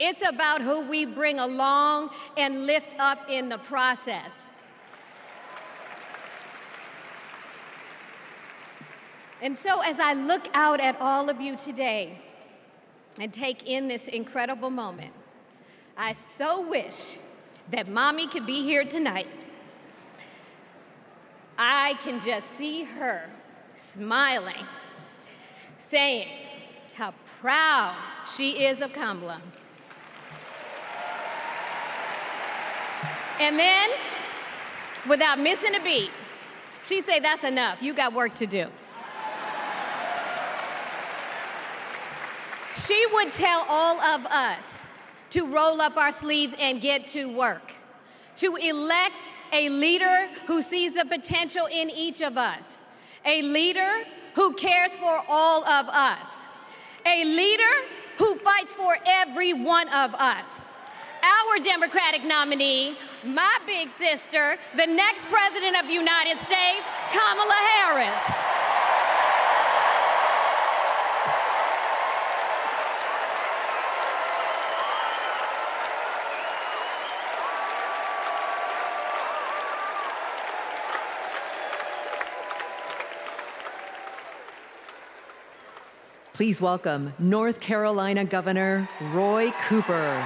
It's about who we bring along and lift up in the process. And so as I look out at all of you today and take in this incredible moment, I so wish that Mommy could be here tonight. I can just see her smiling, saying how proud she is of Kamala. And then, without missing a beat, she say, "That's enough, you got work to do." She would tell all of us to roll up our sleeves and get to work, to elect a leader who sees the potential in each of us, a leader who cares for all of us, a leader who fights for every one of us. Our Democratic nominee, my big sister, the next President of the United States, Kamala Harris. Please welcome North Carolina Governor Roy Cooper.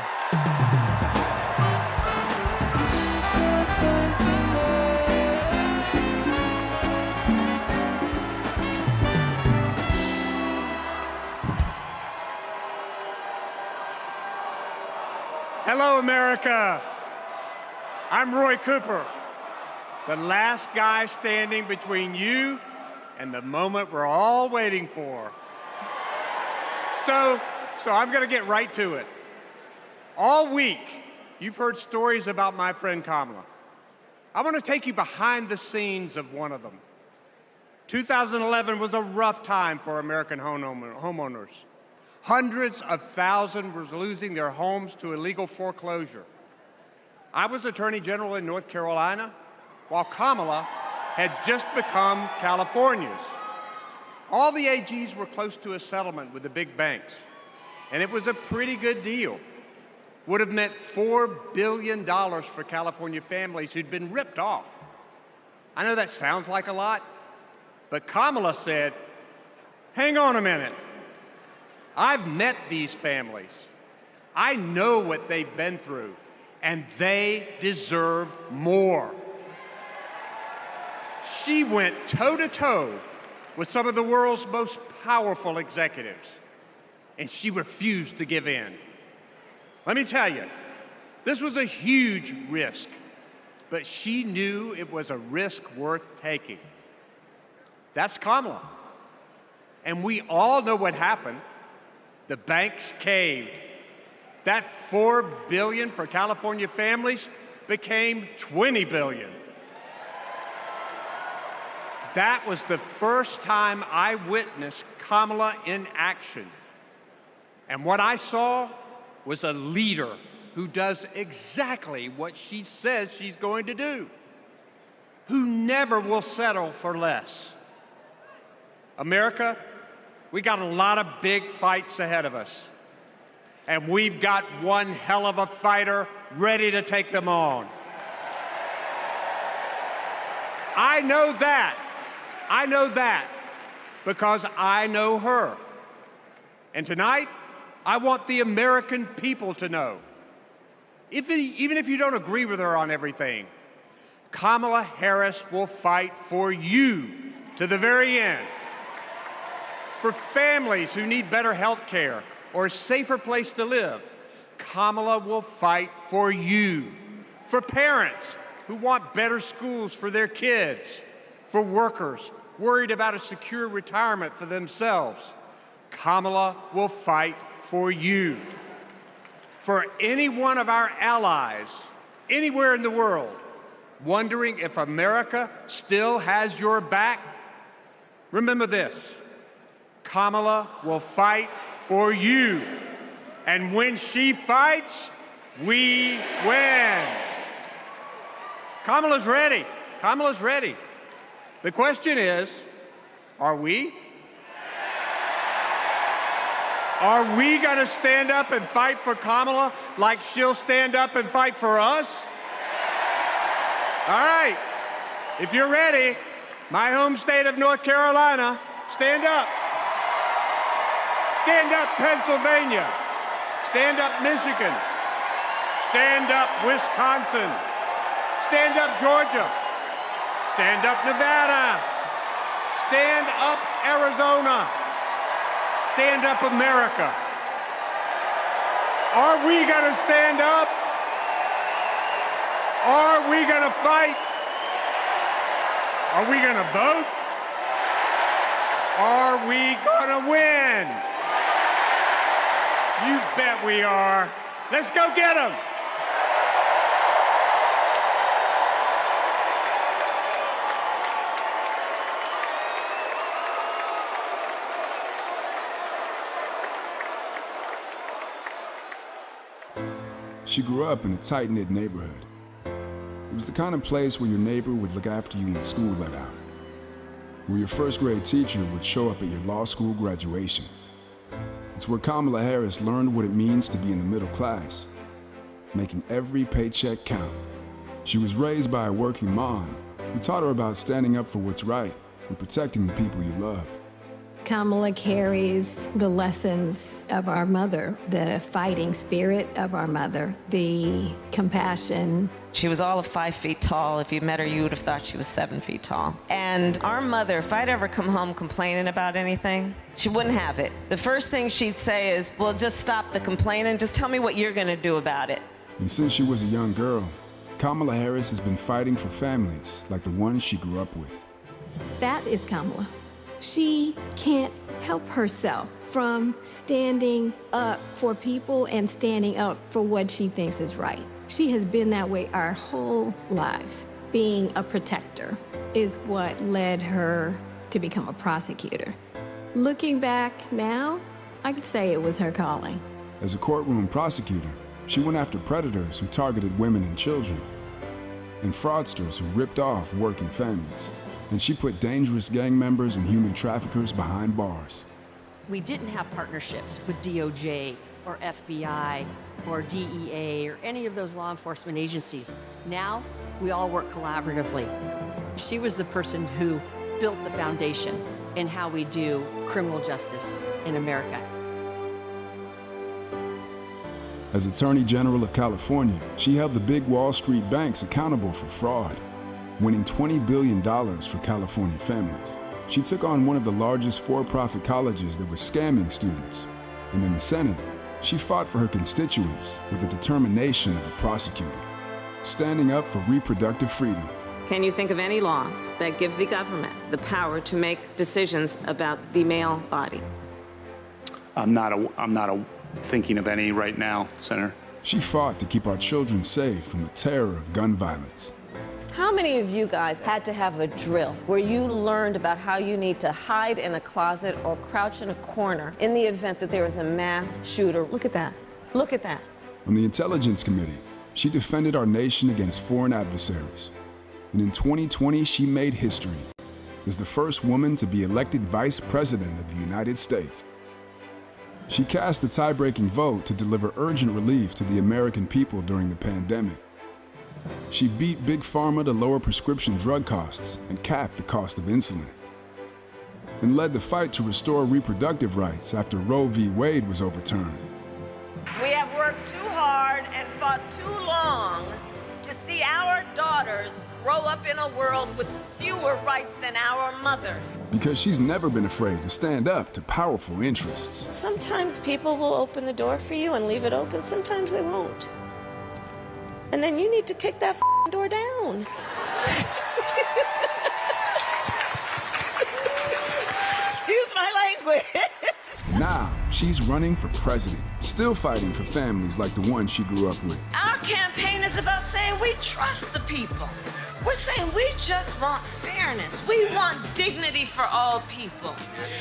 Hello, America. I'm Roy Cooper, the last guy standing between you and the moment we're all waiting for. So I'm going to get right to it. All week, you've heard stories about my friend Kamala. I want to take you behind the scenes of one of them. 2011 was a rough time for American homeowners. Hundreds of thousands were losing their homes to illegal foreclosure. I was Attorney General in North Carolina, while Kamala had just become California's. All the AGs were close to a settlement with the big banks, and it was a pretty good deal. Would have meant $4 billion for California families who'd been ripped off. I know that sounds like a lot, but Kamala said, "Hang on a minute. I've met these families. I know what they've been through, and they deserve more." She went toe-to-toe with some of the world's most powerful executives, and she refused to give in. Let me tell you, this was a huge risk, but she knew it was a risk worth taking. That's Kamala. And we all know what happened. The banks caved. That $4 billion for California families became $20 billion. That was the first time I witnessed Kamala in action. And what I saw was a leader who does exactly what she says she's going to do, who never will settle for less. America, we got a lot of big fights ahead of us, and we've got one hell of a fighter ready to take them on. I know that because I know her. And tonight, I want the American people to know, even if you don't agree with her on everything, Kamala Harris will fight for you to the very end. For families who need better health care or a safer place to live, Kamala will fight for you. For parents who want better schools for their kids, for workers worried about a secure retirement for themselves, Kamala will fight for you. For any one of our allies, anywhere in the world, wondering if America still has your back, remember this: Kamala will fight for you. And when she fights, we win. Kamala's ready. Kamala's ready. The question is, are we? Are we going to stand up and fight for Kamala like she'll stand up and fight for us? All right. If you're ready, my home state of North Carolina, stand up. Stand up, Pennsylvania. Stand up, Michigan. Stand up, Wisconsin. Stand up, Georgia. Stand up, Nevada. Stand up, Arizona. Stand up, America. Are we going to stand up? Are we going to fight? Are we going to vote? Are we going to win? You bet we are. Let's go get them. She grew up in a tight-knit neighborhood. It was the kind of place where your neighbor would look after you when school let out, where your first-grade teacher would show up at your law school graduation. It's where Kamala Harris learned what it means to be in the middle class, making every paycheck count. She was raised by a working mom who taught her about standing up for what's right and protecting the people you love. Kamala carries the lessons of our mother, the fighting spirit of our mother, the compassion. She was all of 5 feet tall. If you met her, you would have thought she was 7 feet tall. And our mother, if I'd ever come home complaining about anything, she wouldn't have it. The first thing she'd say is, well, just stop the complaining. Just tell me what you're going to do about it. And since she was a young girl, Kamala Harris has been fighting for families like the ones she grew up with. That is Kamala. She can't help herself from standing up for people and standing up for what she thinks is right. She has been that way our whole lives. Being a protector is what led her to become a prosecutor. Looking back now, I could say it was her calling. As a courtroom prosecutor, she went after predators who targeted women and children, and fraudsters who ripped off working families. And she put dangerous gang members and human traffickers behind bars. We didn't have partnerships with DOJ or FBI or DEA or any of those law enforcement agencies. Now, we all work collaboratively. She was the person who built the foundation in how we do criminal justice in America. As Attorney General of California, she held the big Wall Street banks accountable for fraud, winning $20 billion for California families. She took on one of the largest for-profit colleges that was scamming students. And in the Senate, she fought for her constituents with the determination of a prosecutor, standing up for reproductive freedom. Can you think of any laws that give the government the power to make decisions about the male body? I'm not thinking of any right now, Senator. She fought to keep our children safe from the terror of gun violence. How many of you guys had to have a drill where you learned about how you need to hide in a closet or crouch in a corner in the event that there is a mass shooter? Look at that. Look at that. On the Intelligence Committee, she defended our nation against foreign adversaries. And in 2020, she made history as the first woman to be elected Vice President of the United States. She cast the tie-breaking vote to deliver urgent relief to the American people during the pandemic. She beat Big Pharma to lower prescription drug costs and cap the cost of insulin, and led the fight to restore reproductive rights after Roe v. Wade was overturned. We have worked too hard and fought too long to see our daughters grow up in a world with fewer rights than our mothers. Because she's never been afraid to stand up to powerful interests. Sometimes people will open the door for you and leave it open, sometimes they won't. And then you need to kick that door down. Excuse my language. Now, she's running for president, still fighting for families like the one she grew up with. Our campaign is about saying we trust the people. We're saying we just want fairness. We want dignity for all people.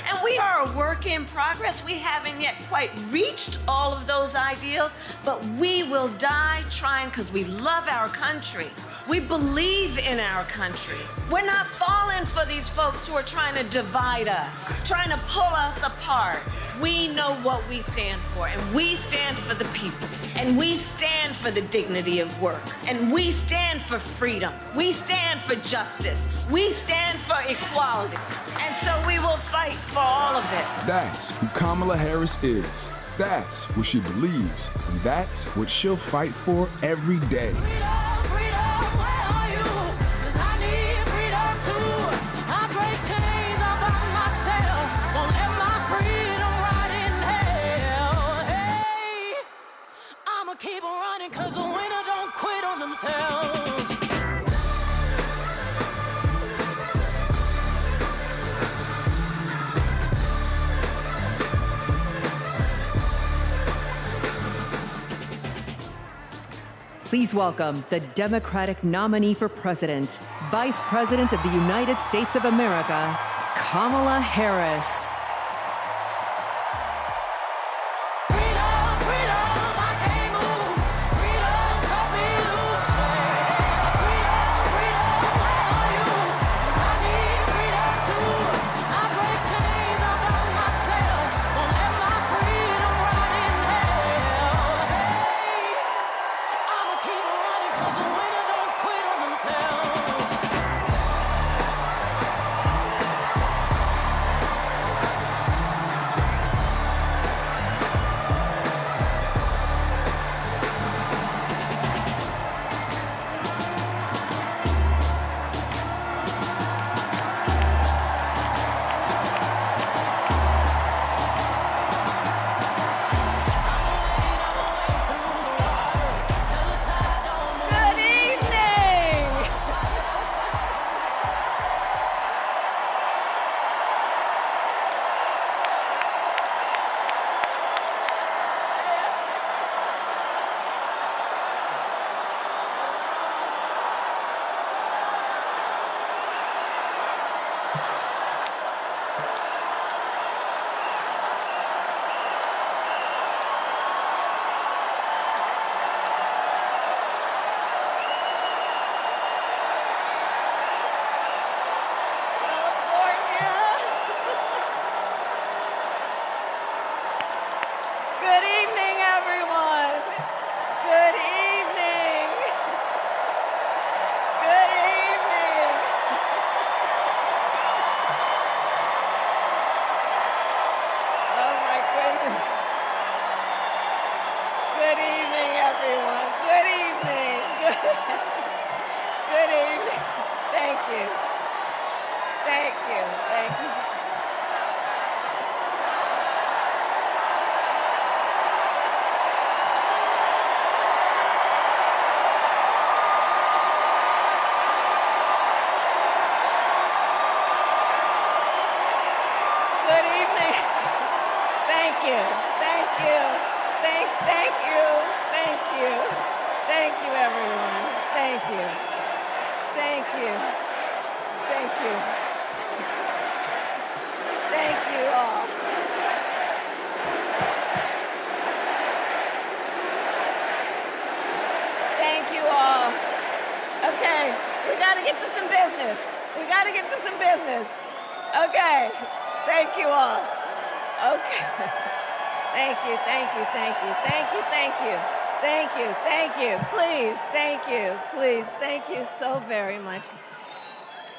And we are a work in progress. We haven't yet quite reached all of those ideals, but we will die trying because we love our country. We believe in our country. We're not falling for these folks who are trying to divide us, trying to pull us apart. We know what we stand for, and we stand for the people, and we stand for the dignity of work, and we stand for freedom. We stand for justice. We stand for equality. And so we will fight for all of it. That's who Kamala Harris is. That's what she believes, and that's what she'll fight for every day. Keep on running, cause the winner don't quit on themselves. Please welcome the Democratic nominee for president, Vice President of the United States of America, Kamala Harris.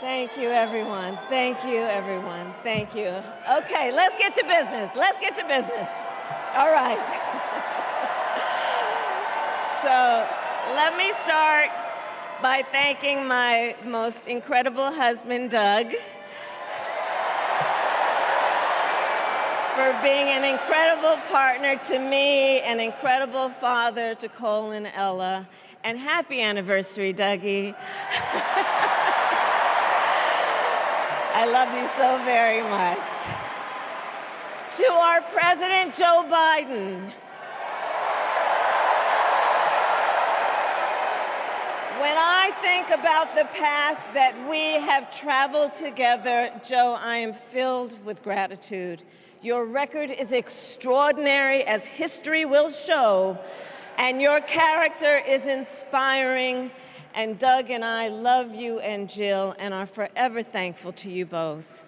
Thank you, everyone. Thank you, everyone. Thank you. Okay, let's get to business. Let's get to business. All right. So let me start by thanking my most incredible husband, Doug, for being an incredible partner to me, an incredible father to Cole and Ella, and happy anniversary, Dougie. I love you so very much. To our President Joe Biden, When I think about the path that we have traveled together, Joe, I am filled with gratitude. Your record is extraordinary, as history will show, and your character is inspiring. And Doug and I love you and Jill and are forever thankful to you both.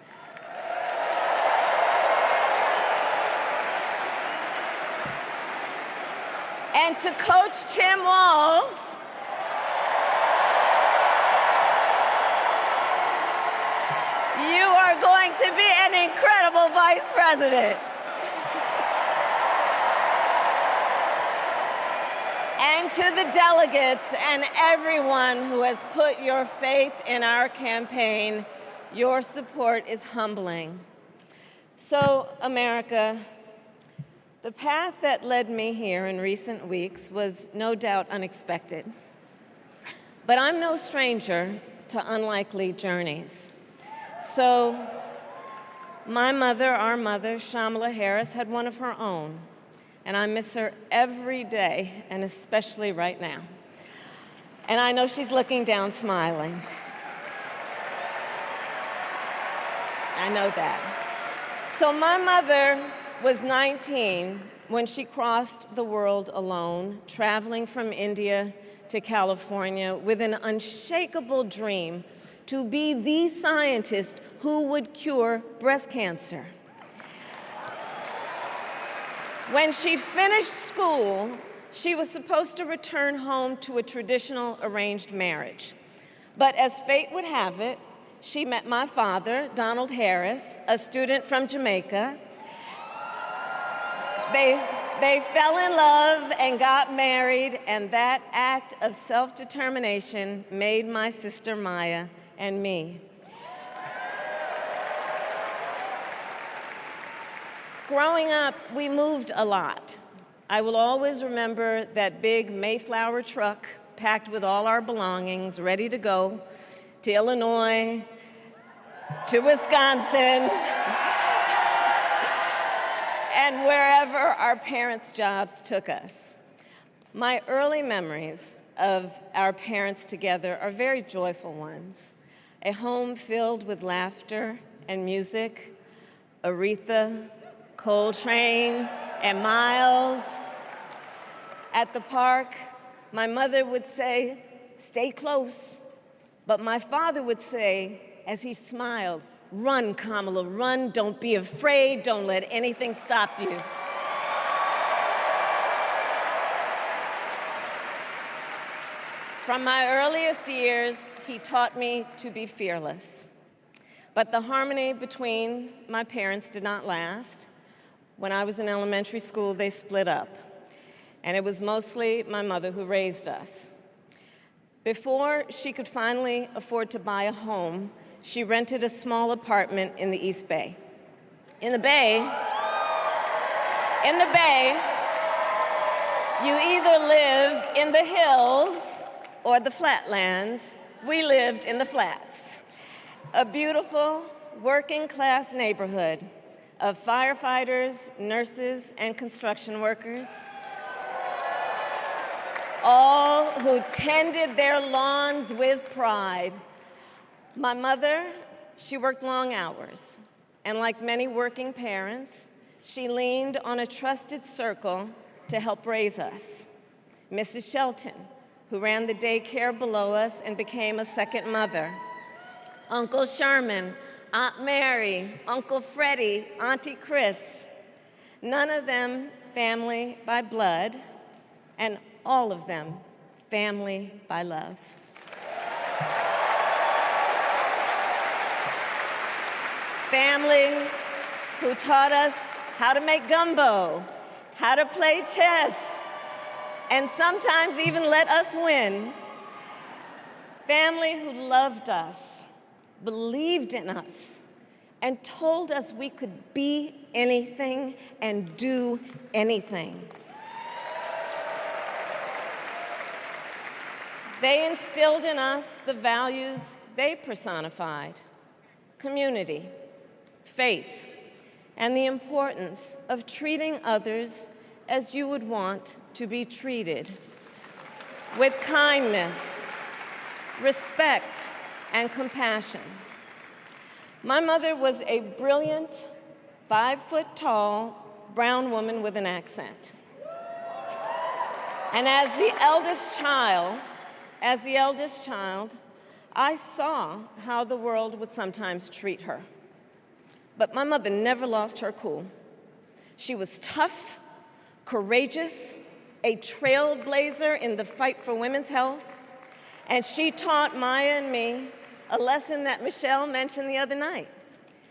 And to Coach Tim Walz, you are going to be an incredible vice president. And to the delegates and everyone who has put your faith in our campaign, your support is humbling. So, America, the path that led me here in recent weeks was no doubt unexpected. But I'm no stranger to unlikely journeys. So, my mother, our mother, Kamala Harris, had one of her own. And I miss her every day, and especially right now. And I know she's looking down smiling. I know that. So my mother was 19 when she crossed the world alone, traveling from India to California with an unshakable dream to be the scientist who would cure breast cancer. When she finished school, she was supposed to return home to a traditional arranged marriage. But as fate would have it, she met my father, Donald Harris, a student from Jamaica. They fell in love and got married, and that act of self-determination made my sister Maya and me. Growing up, we moved a lot. I will always remember that big Mayflower truck packed with all our belongings, ready to go to Illinois, to Wisconsin, and wherever our parents' jobs took us. My early memories of our parents together are very joyful ones. A home filled with laughter and music, Aretha, Coltrane, and Miles. At the park, my mother would say, "Stay close." But my father would say, as he smiled, "Run, Kamala, run. Don't be afraid. Don't let anything stop you." From my earliest years, he taught me to be fearless. But the harmony between my parents did not last. When I was in elementary school, they split up, and it was mostly my mother who raised us. Before she could finally afford to buy a home, she rented a small apartment in the East Bay. In the Bay, you either live in the hills or the flatlands. We lived in the flats. A beautiful working-class neighborhood of firefighters, nurses, and construction workers, all who tended their lawns with pride. My mother, she worked long hours, and like many working parents, she leaned on a trusted circle to help raise us. Mrs. Shelton, who ran the daycare below us and became a second mother. Uncle Sherman, Aunt Mary, Uncle Freddie, Auntie Chris. None of them family by blood, and all of them family by love. Family who taught us how to make gumbo, how to play chess, and sometimes even let us win. Family who loved us, believed in us, and told us we could be anything and do anything. They instilled in us the values they personified: community, faith, and the importance of treating others as you would want to be treated, with kindness, respect, and compassion. My mother was a brilliant, 5-foot-tall, brown woman with an accent. And as the eldest child, I saw how the world would sometimes treat her. But my mother never lost her cool. She was tough, courageous, a trailblazer in the fight for women's health, and she taught Maya and me a lesson that Michelle mentioned the other night.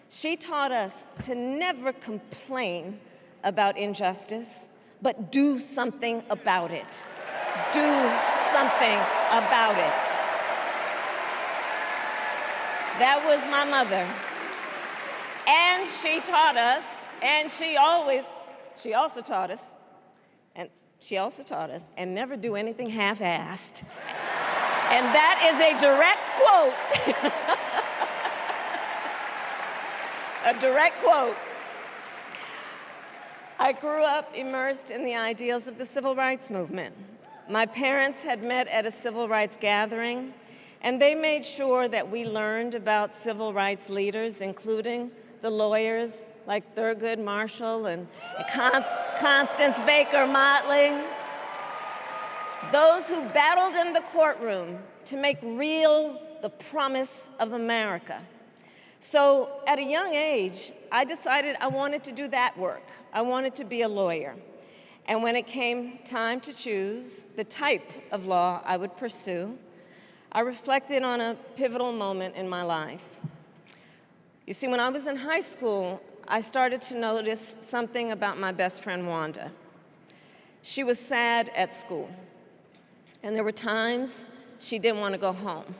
She taught us to never complain about injustice, but do something about it. Do something about it. That was my mother. And she taught us, and she also taught us, and never do anything half-assed. And that is a direct quote. A direct quote. I grew up immersed in the ideals of the civil rights movement. My parents had met at a civil rights gathering, and they made sure that we learned about civil rights leaders, including the lawyers like Thurgood Marshall and Constance Baker Motley, those who battled in the courtroom to make real the promise of America. So at a young age, I decided I wanted to do that work. I wanted to be a lawyer. And when it came time to choose the type of law I would pursue, I reflected on a pivotal moment in my life. You see, when I was in high school, I started to notice something about my best friend, Wanda. She was sad at school, and there were times she didn't want to go home.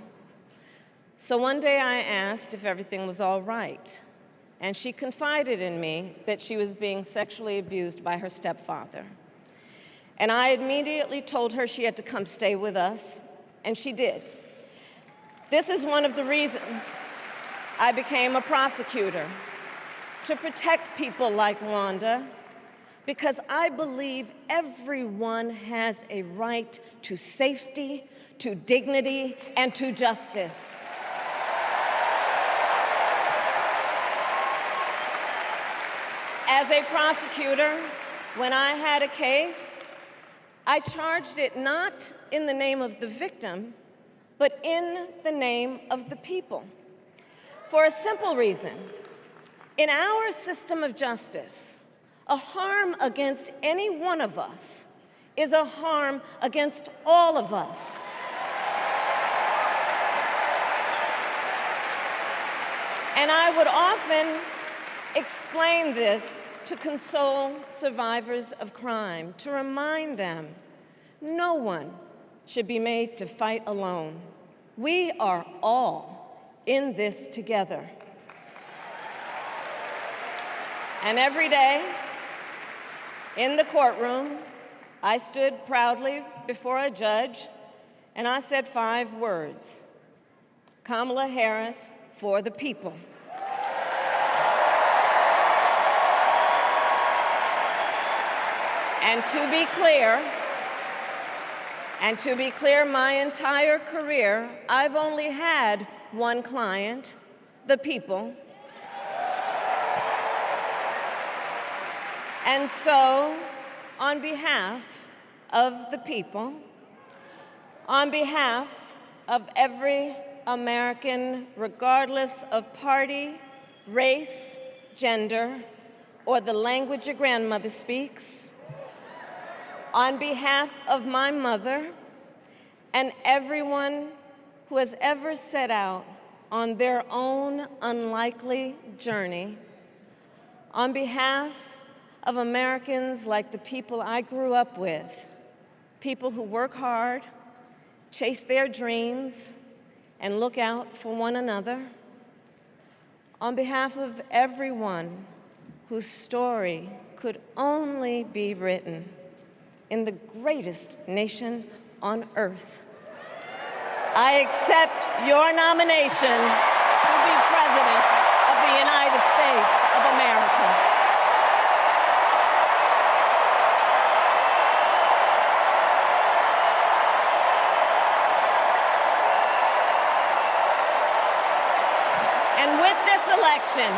So one day I asked if everything was all right, and she confided in me that she was being sexually abused by her stepfather. And I immediately told her she had to come stay with us, and she did. This is one of the reasons I became a prosecutor, to protect people like Wanda, because I believe everyone has a right to safety, to dignity, and to justice. As a prosecutor, when I had a case, I charged it not in the name of the victim, but in the name of the people. For a simple reason. In our system of justice, a harm against any one of us is a harm against all of us. And I would often explain this to console survivors of crime, to remind them no one should be made to fight alone. We are all in this together. And every day in the courtroom, I stood proudly before a judge and I said 5 words: Kamala Harris for the people. And to be clear, my entire career, I've only had one client, the people. And so, on behalf of the people, on behalf of every American, regardless of party, race, gender, or the language your grandmother speaks, on behalf of my mother and everyone who has ever set out on their own unlikely journey, on behalf of Americans like the people I grew up with, people who work hard, chase their dreams, and look out for one another, on behalf of everyone whose story could only be written in the greatest nation on earth, I accept your nomination to be President of the United States of America. And with this election,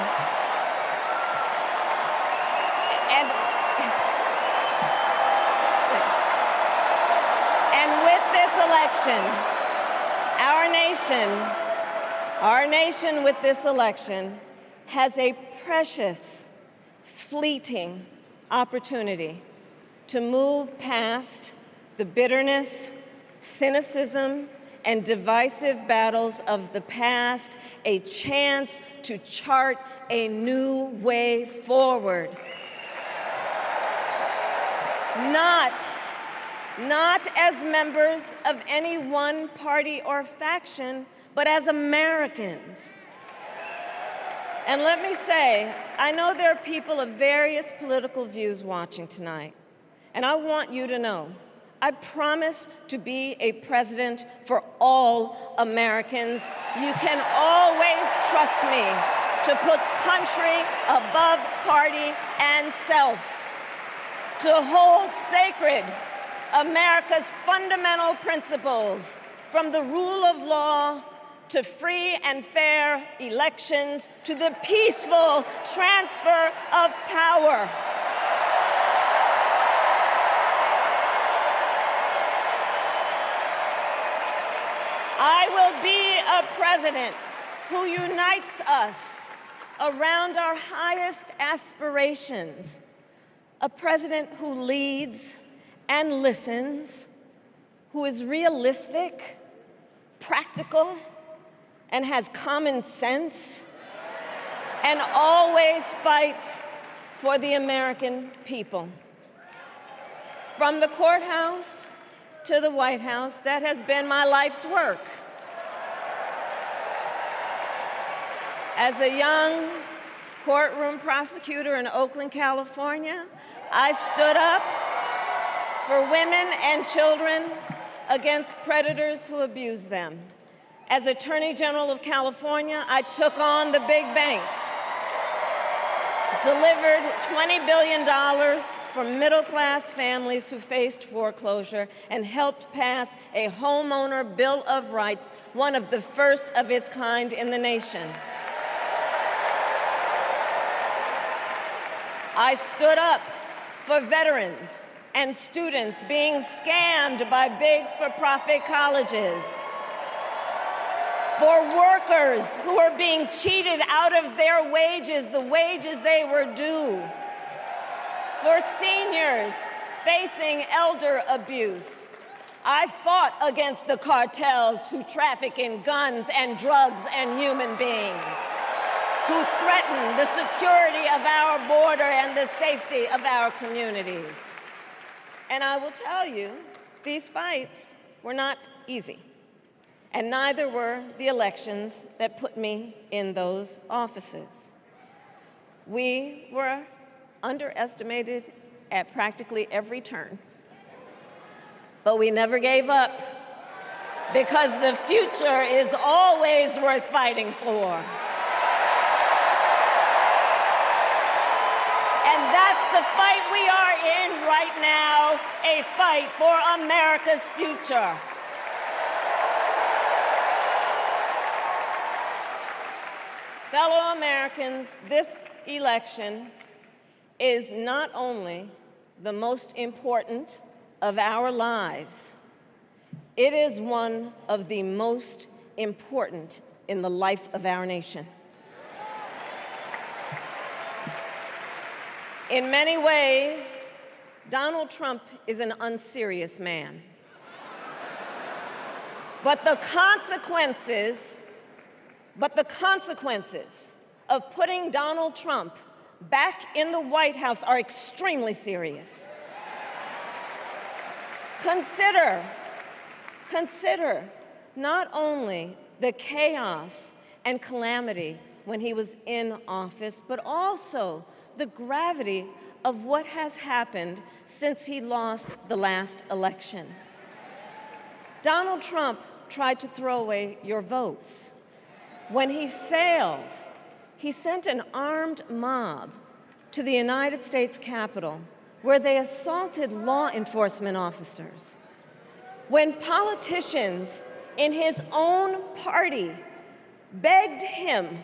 our nation with this election has a precious, fleeting opportunity to move past the bitterness, cynicism, and divisive battles of the past, a chance to chart a new way forward. Not as members of any one party or faction, but as Americans. And let me say, I know there are people of various political views watching tonight, and I want you to know, I promise to be a president for all Americans. You can always trust me to put country above party and self, to hold sacred America's fundamental principles, from the rule of law to free and fair elections to the peaceful transfer of power. I will be a president who unites us around our highest aspirations, a president who leads and listens, who is realistic, practical, and has common sense, and always fights for the American people. From the courthouse to the White House, that has been my life's work. As a young courtroom prosecutor in Oakland, California, I stood up for women and children against predators who abuse them. As Attorney General of California, I took on the big banks, delivered $20 billion for middle-class families who faced foreclosure, and helped pass a homeowner Bill of Rights, one of the first of its kind in the nation. I stood up for veterans and students being scammed by big for-profit colleges, for workers who are being cheated out of their wages, the wages they were due, for seniors facing elder abuse. I fought against the cartels who traffic in guns and drugs and human beings, who threaten the security of our border and the safety of our communities. And I will tell you, these fights were not easy, and neither were the elections that put me in those offices. We were underestimated at practically every turn, but we never gave up, because the future is always worth fighting for. And that's the fight we are in right now, a fight for America's future. Fellow Americans, this election is not only the most important of our lives, it is one of the most important in the life of our nation. In many ways, Donald Trump is an unserious man. But the consequences of putting Donald Trump back in the White House are extremely serious. Consider not only the chaos and calamity when he was in office, but also the gravity of what has happened since he lost the last election. Donald Trump tried to throw away your votes. When he failed, he sent an armed mob to the United States Capitol, where they assaulted law enforcement officers. When politicians in his own party begged him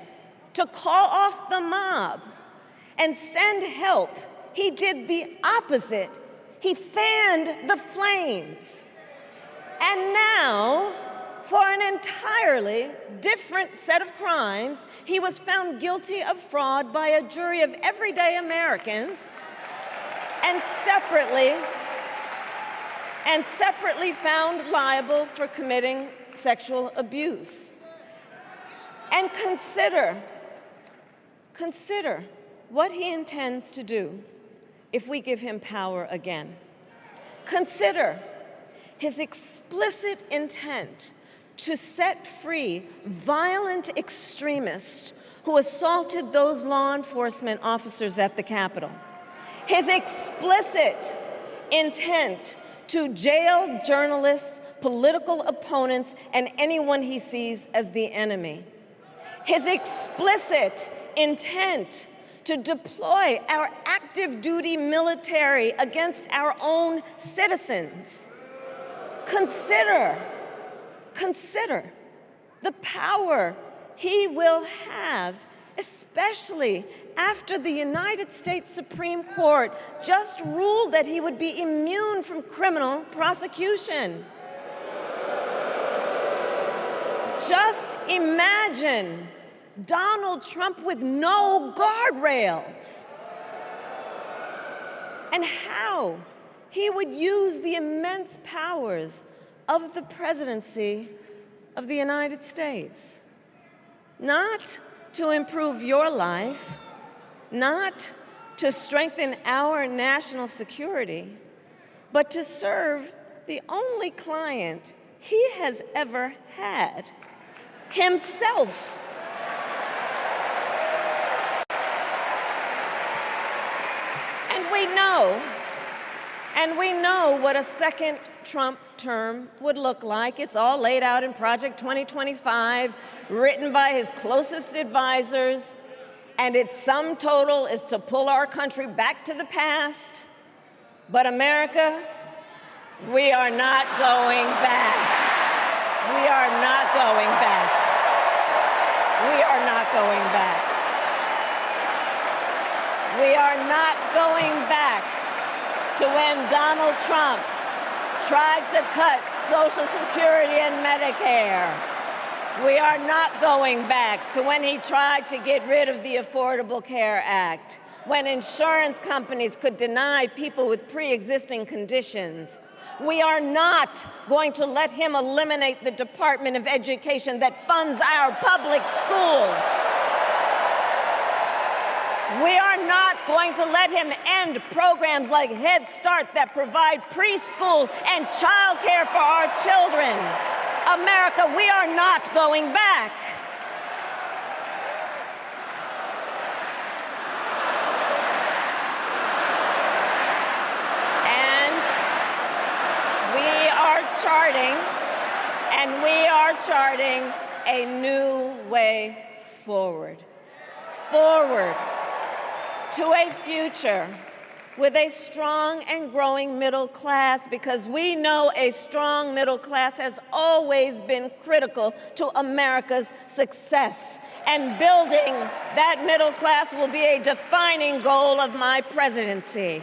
to call off the mob and send help, he did the opposite. He fanned the flames. And now, for an entirely different set of crimes, he was found guilty of fraud by a jury of everyday Americans and separately found liable for committing sexual abuse. And consider what he intends to do if we give him power again. Consider his explicit intent to set free violent extremists who assaulted those law enforcement officers at the Capitol. His explicit intent to jail journalists, political opponents, and anyone he sees as the enemy. His explicit intent to deploy our active duty military against our own citizens. Consider the power he will have, especially after the United States Supreme Court just ruled that he would be immune from criminal prosecution. Just imagine Donald Trump with no guardrails, and how he would use the immense powers of the presidency of the United States, not to improve your life, not to strengthen our national security, but to serve the only client he has ever had, himself. And we know what a second Trump term would look like. It's all laid out in Project 2025, written by his closest advisors, and its sum total is to pull our country back to the past. But America, we are not going back. We are not going back. We are not going back. We are not going back to when Donald Trump tried to cut Social Security and Medicare. We are not going back to when he tried to get rid of the Affordable Care Act, when insurance companies could deny people with pre-existing conditions. We are not going to let him eliminate the Department of Education that funds our public schools. We are not going to let him end programs like Head Start that provide preschool and childcare for our children. America, we are not going back. And we are charting a new way forward. Forward to a future with a strong and growing middle class, because we know a strong middle class has always been critical to America's success. And building that middle class will be a defining goal of my presidency.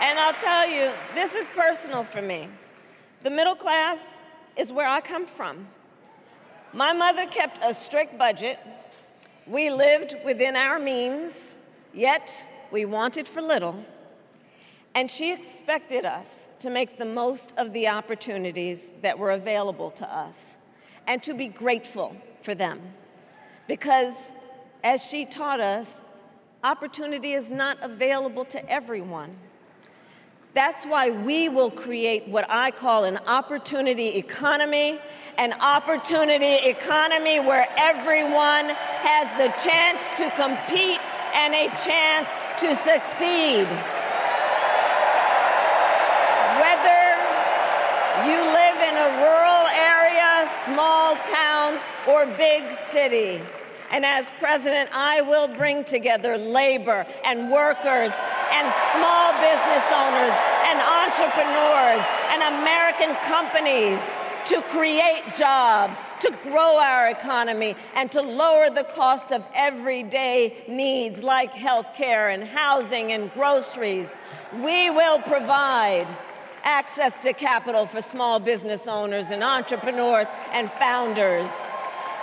And I'll tell you, this is personal for me. The middle class is where I come from. My mother kept a strict budget. We lived within our means, yet we wanted for little. And she expected us to make the most of the opportunities that were available to us and to be grateful for them. Because, as she taught us, opportunity is not available to everyone. That's why we will create what I call an opportunity economy where everyone has the chance to compete and a chance to succeed. Whether you live in a rural area, small town, or big city. And as president, I will bring together labor and workers and small business owners and entrepreneurs and American companies to create jobs, to grow our economy, and to lower the cost of everyday needs like health care and housing and groceries. We will provide access to capital for small business owners and entrepreneurs and founders.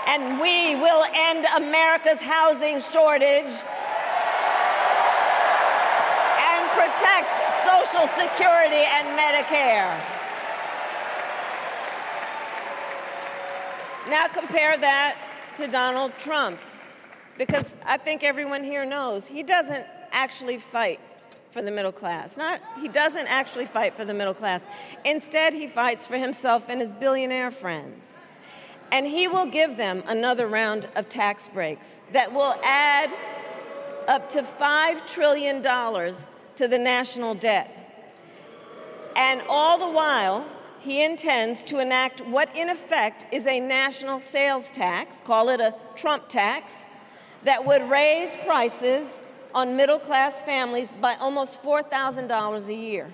And we will end America's housing shortage and protect Social Security and Medicare. Now compare that to Donald Trump, because I think everyone here knows he doesn't actually fight for the middle class. He doesn't actually fight for the middle class. Instead, he fights for himself and his billionaire friends. And he will give them another round of tax breaks that will add up to $5 trillion to the national debt. And all the while, he intends to enact what in effect is a national sales tax, call it a Trump tax, that would raise prices on middle-class families by almost $4,000 a year.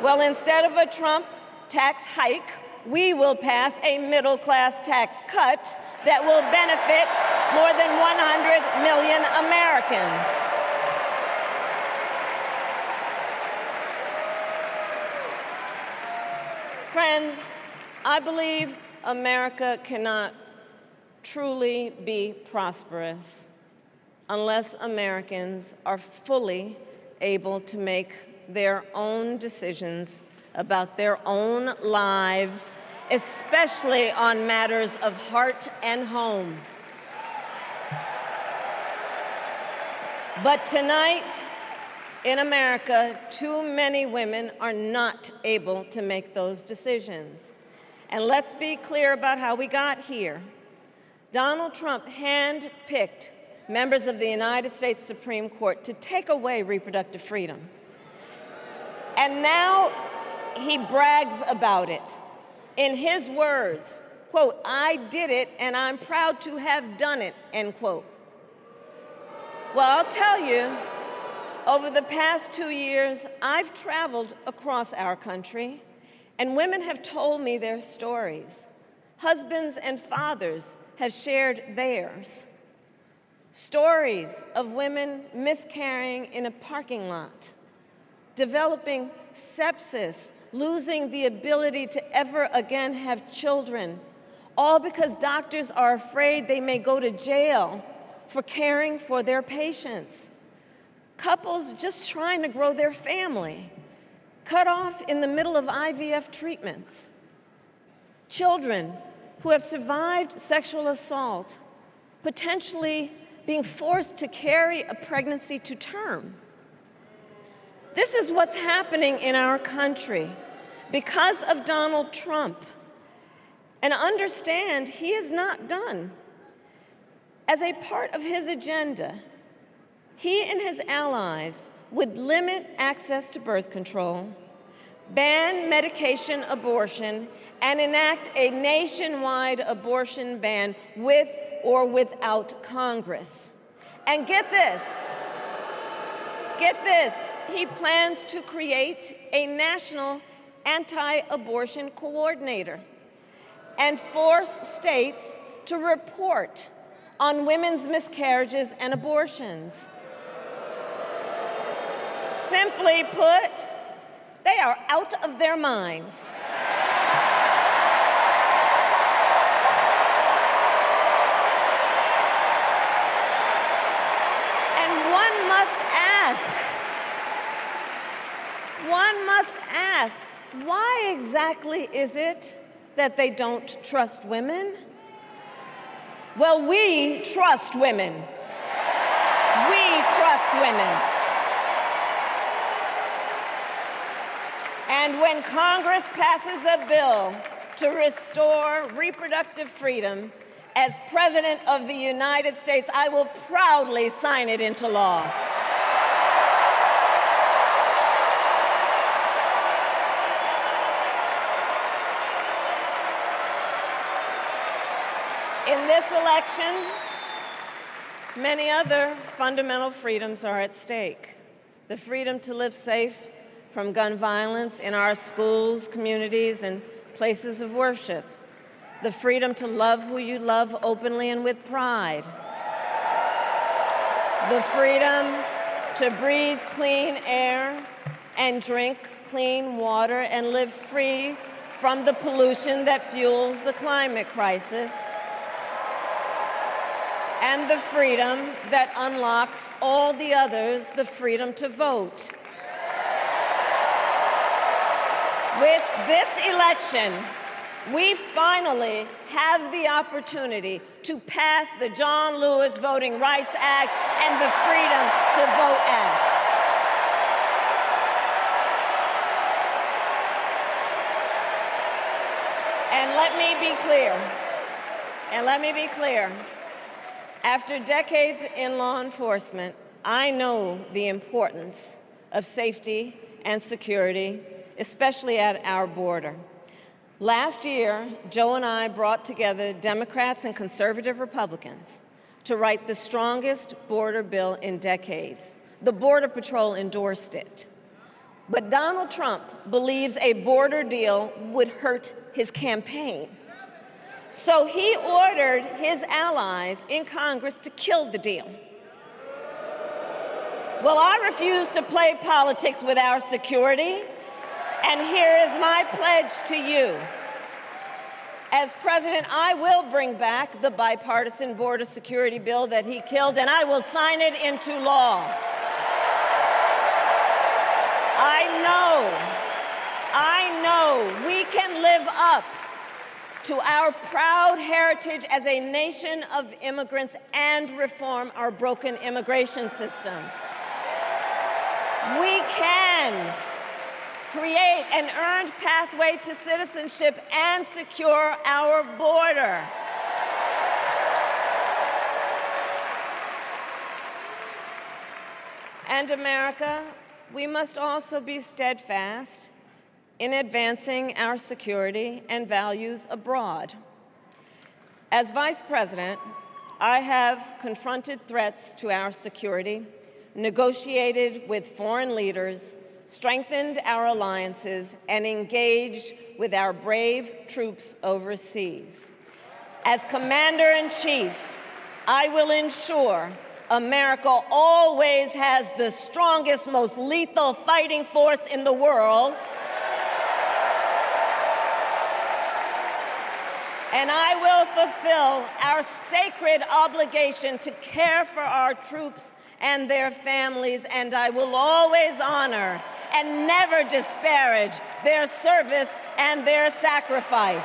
Well, instead of a Trump tax hike, we will pass a middle-class tax cut that will benefit more than 100 million Americans. Friends, I believe America cannot truly be prosperous unless Americans are fully able to make their own decisions about their own lives, especially on matters of heart and home. But tonight, in America, too many women are not able to make those decisions. And let's be clear about how we got here. Donald Trump handpicked members of the United States Supreme Court to take away reproductive freedom. And now he brags about it. In his words, quote, "I did it and I'm proud to have done it," end quote. Well, I'll tell you, over the past 2 years, I've traveled across our country, and women have told me their stories. Husbands and fathers have shared theirs. Stories of women miscarrying in a parking lot, developing sepsis, losing the ability to ever again have children, all because doctors are afraid they may go to jail for caring for their patients. Couples just trying to grow their family, cut off in the middle of IVF treatments. Children who have survived sexual assault, potentially being forced to carry a pregnancy to term. This is what's happening in our country because of Donald Trump. And understand, he is not done. As a part of his agenda, he and his allies would limit access to birth control, ban medication abortion, and enact a nationwide abortion ban with or without Congress. And get this, he plans to create a national anti-abortion coordinator and force states to report on women's miscarriages and abortions. Simply put, they are out of their minds. And one must ask, why exactly is it that they don't trust women? Well, we trust women. We trust women. And when Congress passes a bill to restore reproductive freedom, as President of the United States, I will proudly sign it into law. In this election, many other fundamental freedoms are at stake. The freedom to live safe from gun violence in our schools, communities, and places of worship. The freedom to love who you love openly and with pride. The freedom to breathe clean air and drink clean water and live free from the pollution that fuels the climate crisis. And the freedom that unlocks all the others, the freedom to vote. With this election, we finally have the opportunity to pass the John Lewis Voting Rights Act and the Freedom to Vote Act. And let me be clear, after decades in law enforcement, I know the importance of safety and security, especially at our border. Last year, Joe and I brought together Democrats and conservative Republicans to write the strongest border bill in decades. The Border Patrol endorsed it. But Donald Trump believes a border deal would hurt his campaign. So he ordered his allies in Congress to kill the deal. Well, I refuse to play politics with our security, and here is my pledge to you. As president, I will bring back the bipartisan border security bill that he killed, and I will sign it into law. I know we can live up to our proud heritage as a nation of immigrants and reform our broken immigration system. We can create an earned pathway to citizenship and secure our border. And America, we must also be steadfast in advancing our security and values abroad. As Vice President, I have confronted threats to our security, negotiated with foreign leaders, strengthened our alliances, and engaged with our brave troops overseas. As Commander-in-Chief, I will ensure America always has the strongest, most lethal fighting force in the world. And I will fulfill our sacred obligation to care for our troops and their families, and I will always honor and never disparage their service and their sacrifice.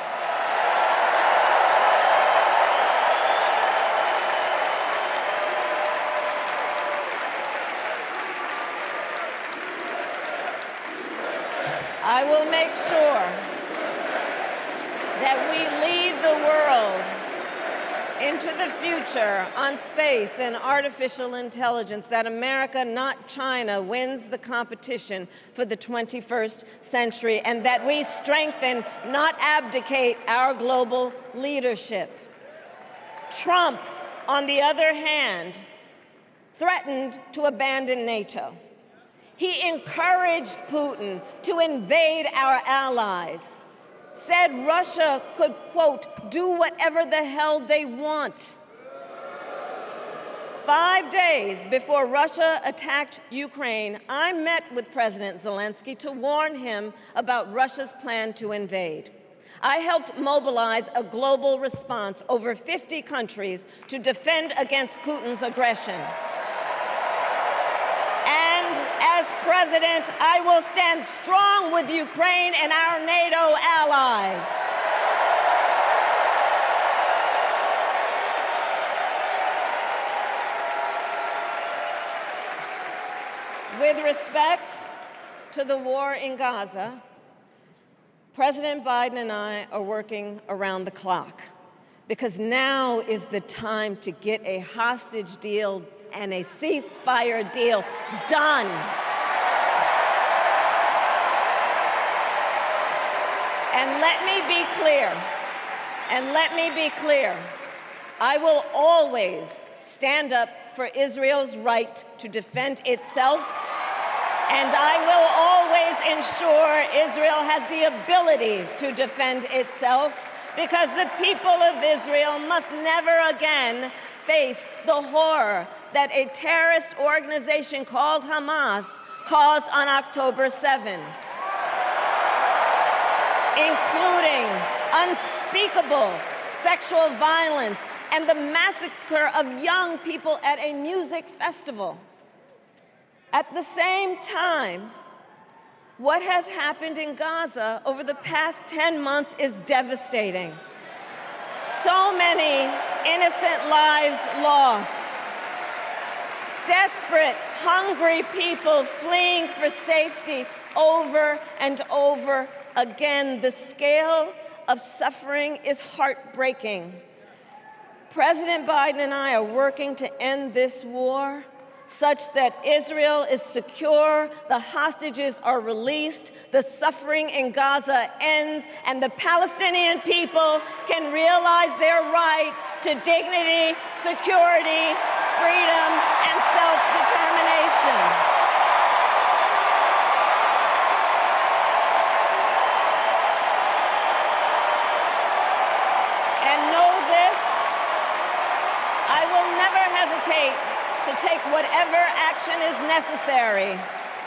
I will make sure that we lead the world into the future on space and artificial intelligence, that America, not China, wins the competition for the 21st century, and that we strengthen, not abdicate, our global leadership. Trump, on the other hand, threatened to abandon NATO. He encouraged Putin to invade our allies, said Russia could, quote, do whatever the hell they want. 5 days before Russia attacked Ukraine, I met with President Zelensky to warn him about Russia's plan to invade. I helped mobilize a global response, over 50 countries, to defend against Putin's aggression. And as president, I will stand strong with Ukraine and our NATO allies. With respect to the war in Gaza, President Biden and I are working around the clock, because now is the time to get a hostage deal and a ceasefire deal done. And let me be clear, I will always stand up for Israel's right to defend itself And I will always ensure Israel has the ability to defend itself, because the people of Israel must never again face the horror that a terrorist organization called Hamas caused on October 7, including unspeakable sexual violence and the massacre of young people at a music festival. At the same time, what has happened in Gaza over the past 10 months is devastating. So many innocent lives lost. Desperate, hungry people fleeing for safety over and over again. The scale of suffering is heartbreaking. President Biden and I are working to end this war such that Israel is secure, the hostages are released, the suffering in Gaza ends, and the Palestinian people can realize their right to dignity, security, freedom, and self-determination. And know this, I will never hesitate to take whatever action is necessary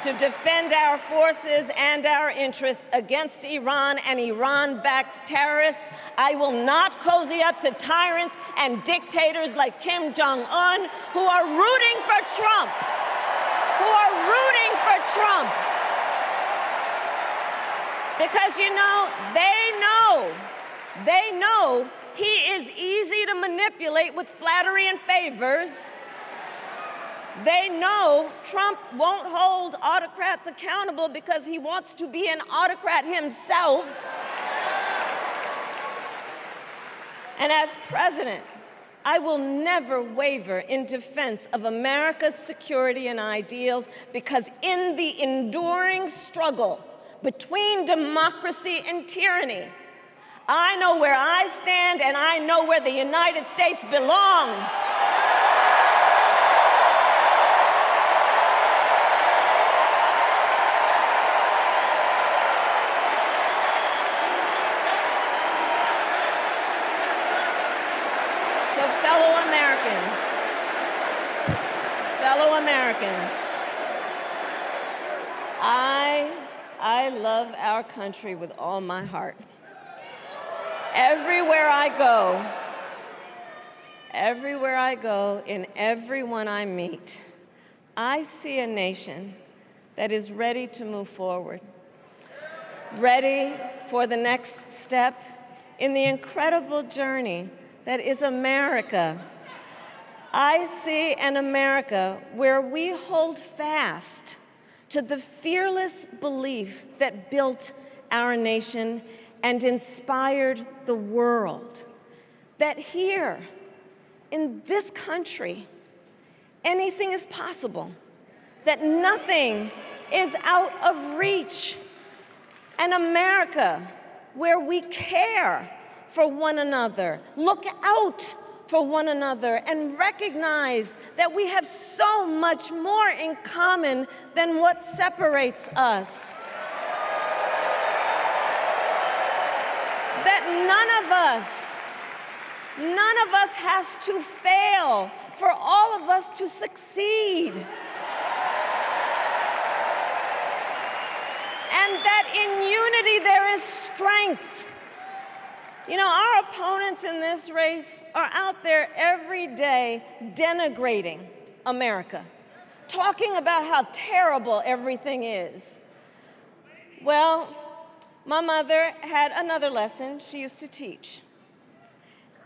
to defend our forces and our interests against Iran and Iran-backed terrorists. I will not cozy up to tyrants and dictators like Kim Jong-un who are rooting for Trump, Because, you know, they know he is easy to manipulate with flattery and favors. They know Trump won't hold autocrats accountable because he wants to be an autocrat himself. And as president, I will never waver in defense of America's security and ideals, because in the enduring struggle between democracy and tyranny, I know where I stand and I know where the United States belongs. Fellow Americans, I love our country with all my heart. Everywhere I go, in everyone I meet, I see a nation that is ready to move forward, ready for the next step in the incredible journey that is America. I see an America where we hold fast to the fearless belief that built our nation and inspired the world, that here, in this country, anything is possible, that nothing is out of reach. An America where we care for one another, look out for one another, and recognize that we have so much more in common than what separates us. That none of us has to fail for all of us to succeed. And that in unity there is strength. You know, our opponents in this race are out there every day denigrating America, talking about how terrible everything is. Well, my mother had another lesson she used to teach.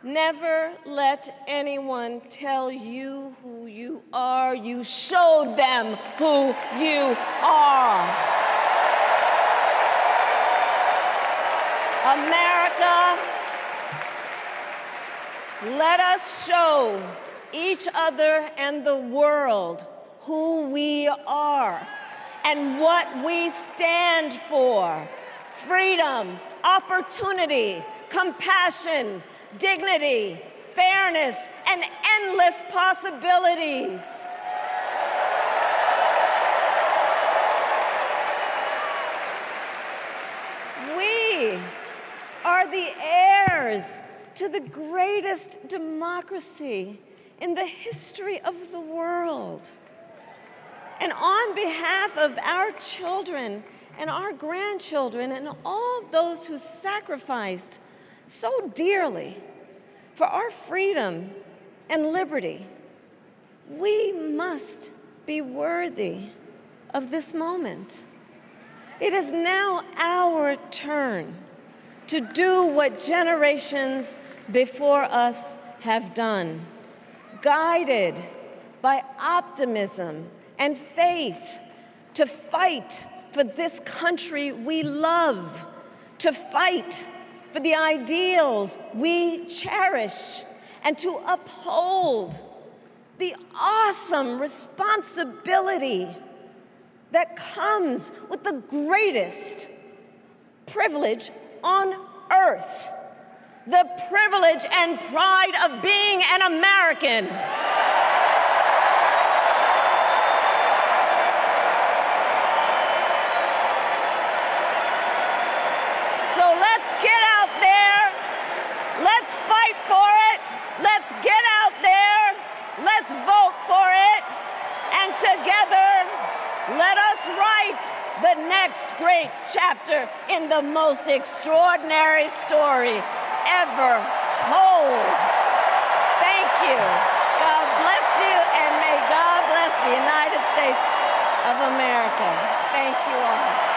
Never let anyone tell you who you are. You show them who you are. America, let us show each other and the world who we are and what we stand for. Freedom, opportunity, compassion, dignity, fairness, and endless possibilities. to the greatest democracy in the history of the world. And on behalf of our children and our grandchildren and all those who sacrificed so dearly for our freedom and liberty, we must be worthy of this moment. It is now our turn to do what generations before us have done, guided by optimism and faith, to fight for this country we love, to fight for the ideals we cherish, and to uphold the awesome responsibility that comes with the greatest privilege on earth, the privilege and pride of being an American. So let's get out there, let's fight for it, let's get out there, let's vote for it, and together, let us write the next great chapter in the most extraordinary story ever told. Thank you. God bless you, and may God bless the United States of America. Thank you all.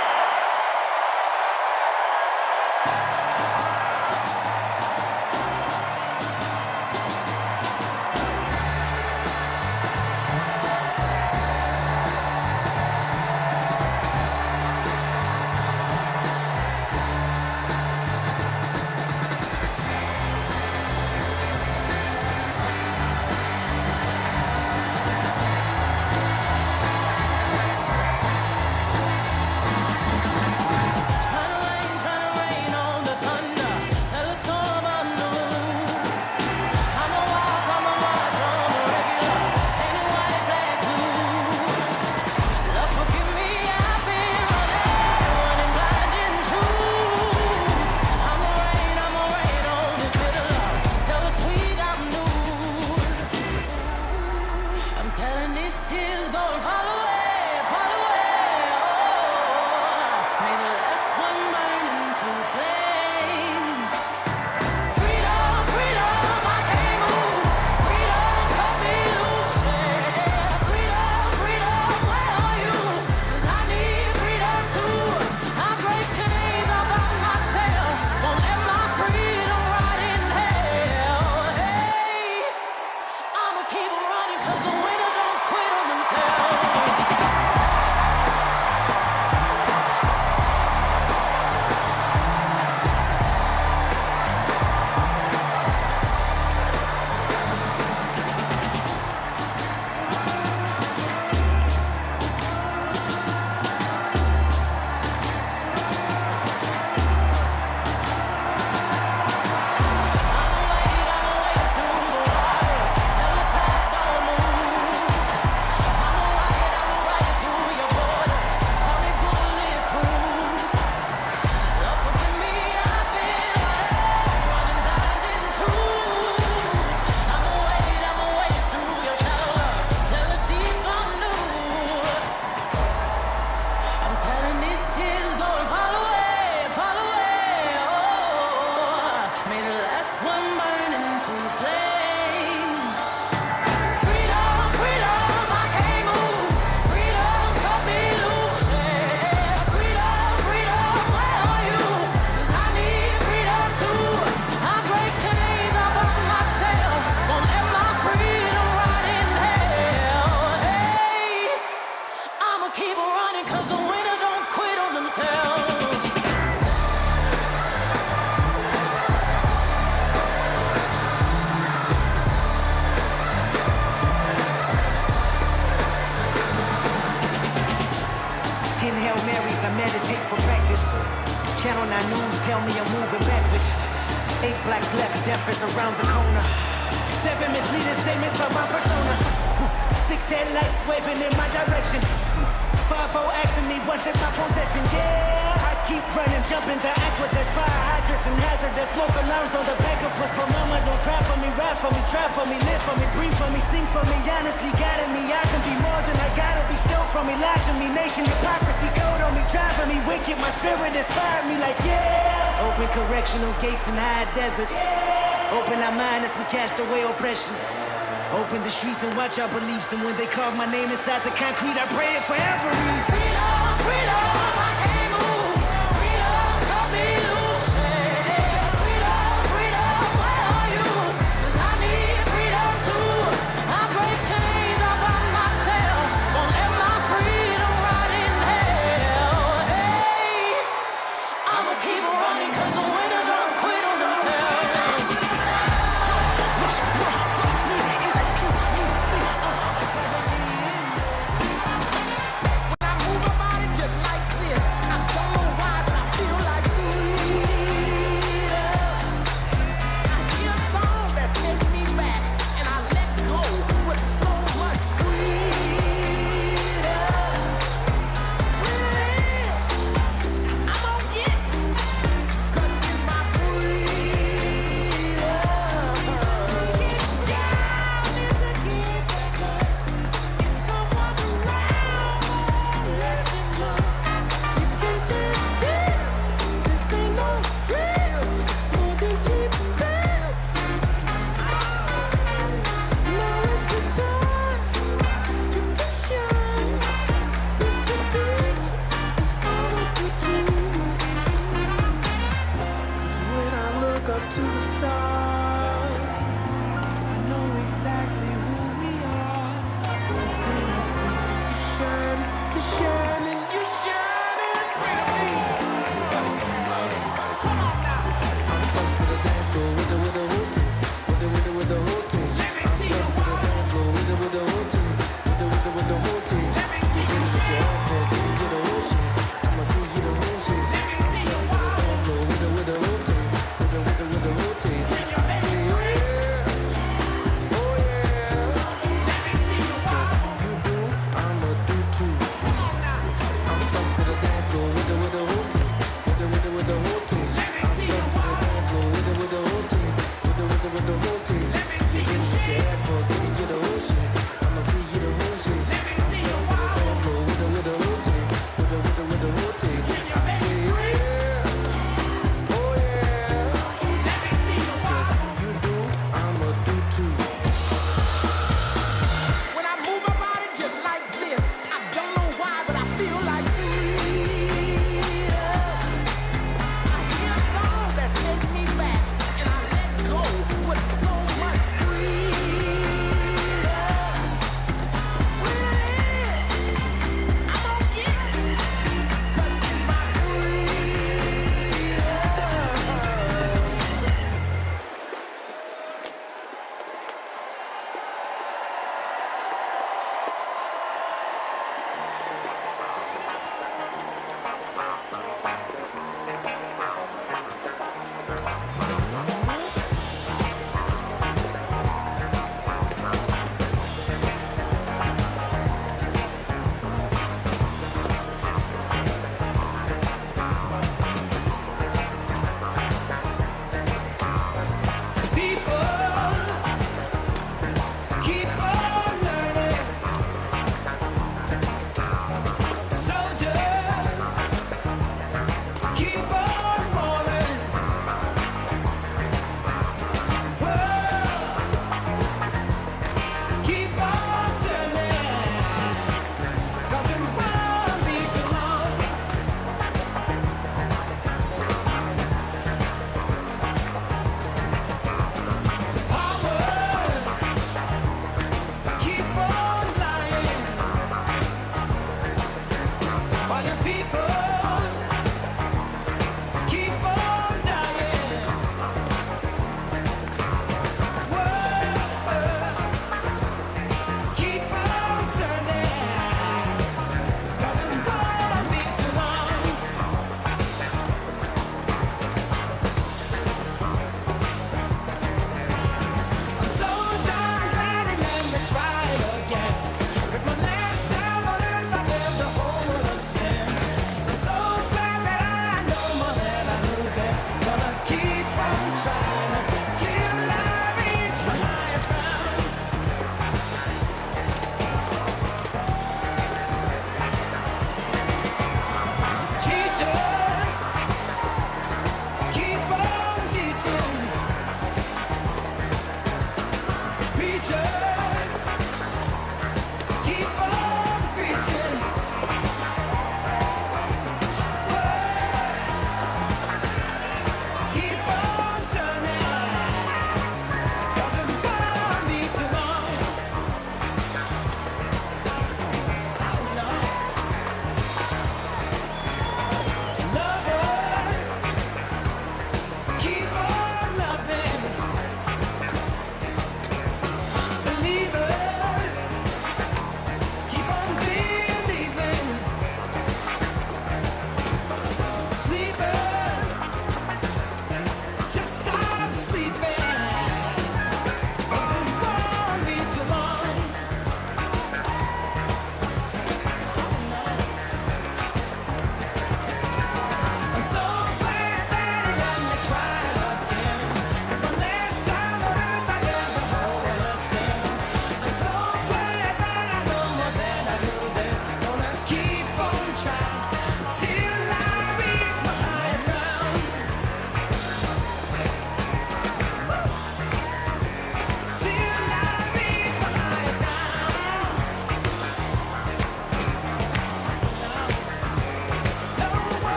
Channel 9 News tell me I'm moving backwards. 8 blacks left, death is around the corner. 7 misleading statements about my persona. 6 headlights waving in my direction. 5-0 asking me what's in my possession. Yeah, I keep running, jumping the aqueducts, fire hydrants and hazardous smoke alarms on the back of us. But mama, don't cry for me, rap for me, try for me, live for me, breathe for me, sing for me, honestly guiding me. I can be more than I gotta be, still from me, lied to me, nation, hypocrisy, code on me, driving me wicked. My spirit inspired me like, yeah. Open correctional gates in high desert. Open our mind as we cast away oppression. Open the streets and watch our beliefs. And when they carve my name inside the concrete, I pray it forever. Freedom, freedom, I can't move. Freedom, cut me loose. Freedom, freedom, where are you? 'Cause I need freedom too. I break chains up on myself. Won't let my freedom rot in hell. Hey, I'ma keep running 'cause the winner don't quit on themselves.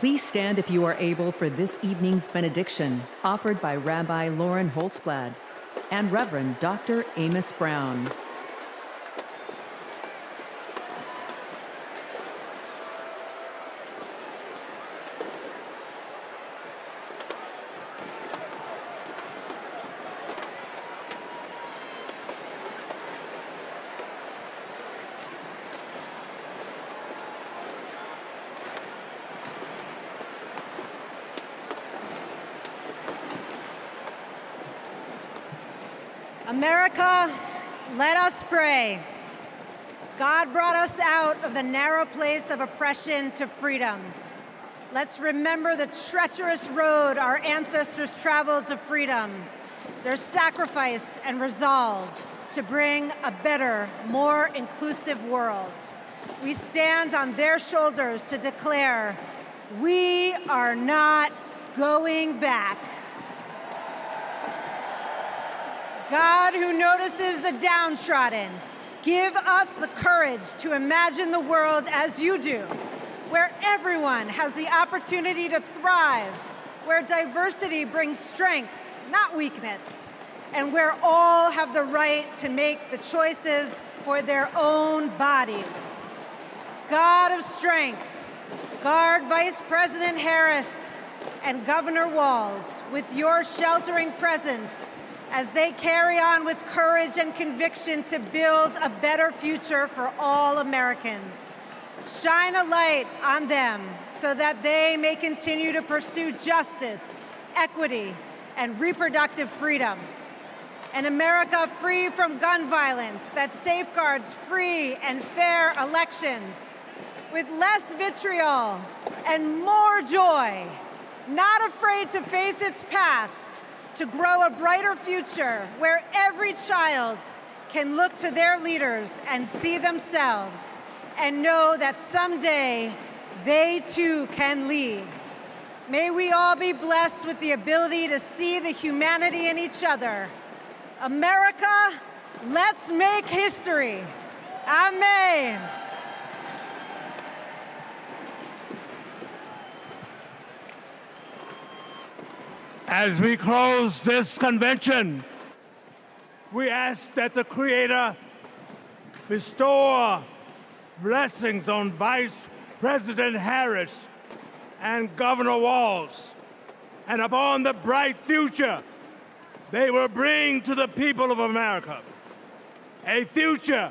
Please stand if you are able for this evening's benediction, offered by Rabbi Lauren Holtzblad and Reverend Dr. Amos Brown. America, let us pray. God brought us out of the narrow place of oppression to freedom. Let's remember the treacherous road our ancestors traveled to freedom, their sacrifice and resolve to bring a better, more inclusive world. We stand on their shoulders to declare, we are not going back. God who notices the downtrodden, give us the courage to imagine the world as you do, where everyone has the opportunity to thrive, where diversity brings strength, not weakness, and where all have the right to make the choices for their own bodies. God of strength, guard Vice President Harris and Governor Walz with your sheltering presence as they carry on with courage and conviction to build a better future for all Americans. Shine a light on them so that they may continue to pursue justice, equity, and reproductive freedom. An America free from gun violence that safeguards free and fair elections, with less vitriol and more joy, not afraid to face its past, to grow a brighter future where every child can look to their leaders and see themselves and know that someday they too can lead. May we all be blessed with the ability to see the humanity in each other. America, let's make history. Amen. As we close this convention, we ask that the Creator bestow blessings on Vice President Harris and Governor Walz, and upon the bright future they will bring to the people of America. A future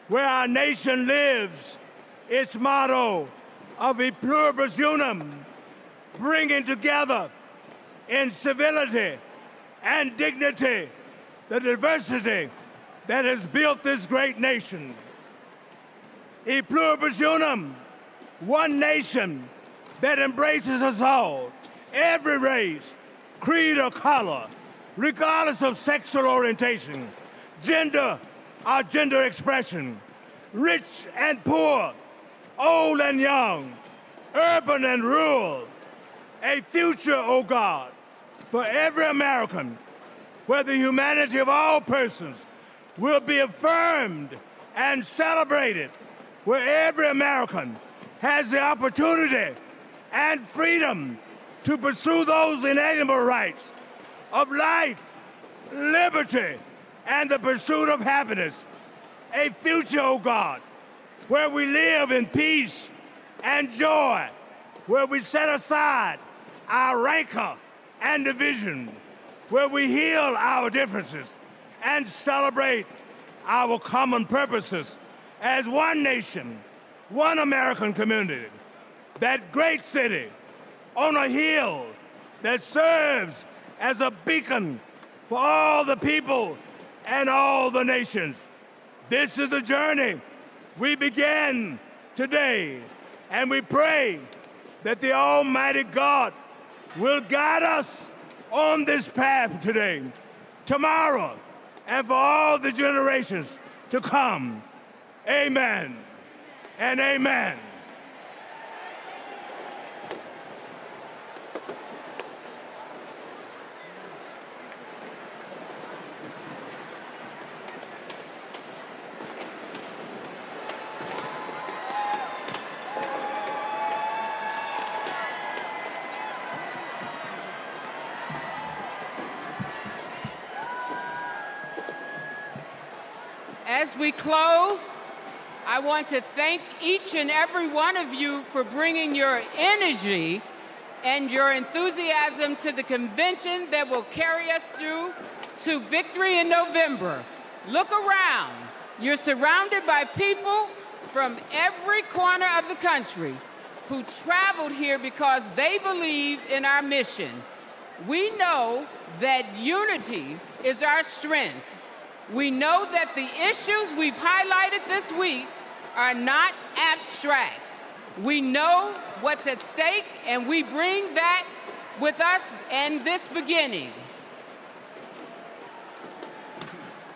where our nation lives its motto of e pluribus unum, bringing together in civility and dignity the diversity that has built this great nation. E pluribus unum, one nation that embraces us all, every race, creed, or color, regardless of sexual orientation, gender, or gender expression, rich and poor, old and young, urban and rural. A future, oh God, for every American, where the humanity of all persons will be affirmed and celebrated, where every American has the opportunity and freedom to pursue those inalienable rights of life, liberty, and the pursuit of happiness. A future, oh God, where we live in peace and joy, where we set aside our rancor and division, where we heal our differences and celebrate our common purposes as one nation, one American community, that great city on a hill that serves as a beacon for all the people and all the nations. This is a journey we begin today, and we pray that the Almighty God will guide us on this path today, tomorrow, and for all the generations to come. Amen and amen. As we close, I want to thank each and every one of you for bringing your energy and your enthusiasm to the convention that will carry us through to victory in November. Look around. You're surrounded by people from every corner of the country who traveled here because they believe in our mission. We know that unity is our strength. We know that the issues we've highlighted this week are not abstract. We know what's at stake, and we bring that with us and this beginning.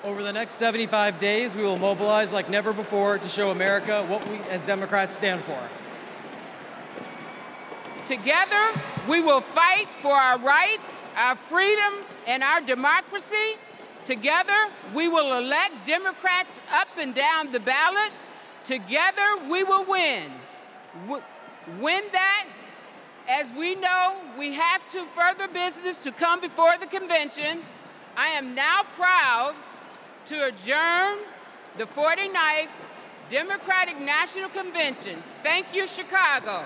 Over the next 75 days, we will mobilize like never before to show America what we as Democrats stand for. Together, we will fight for our rights, our freedom, and our democracy. Together, we will elect Democrats up and down the ballot. Together, we will win. Win that, as we know, we have to further business to come before the convention. I am now proud to adjourn the 49th Democratic National Convention. Thank you, Chicago.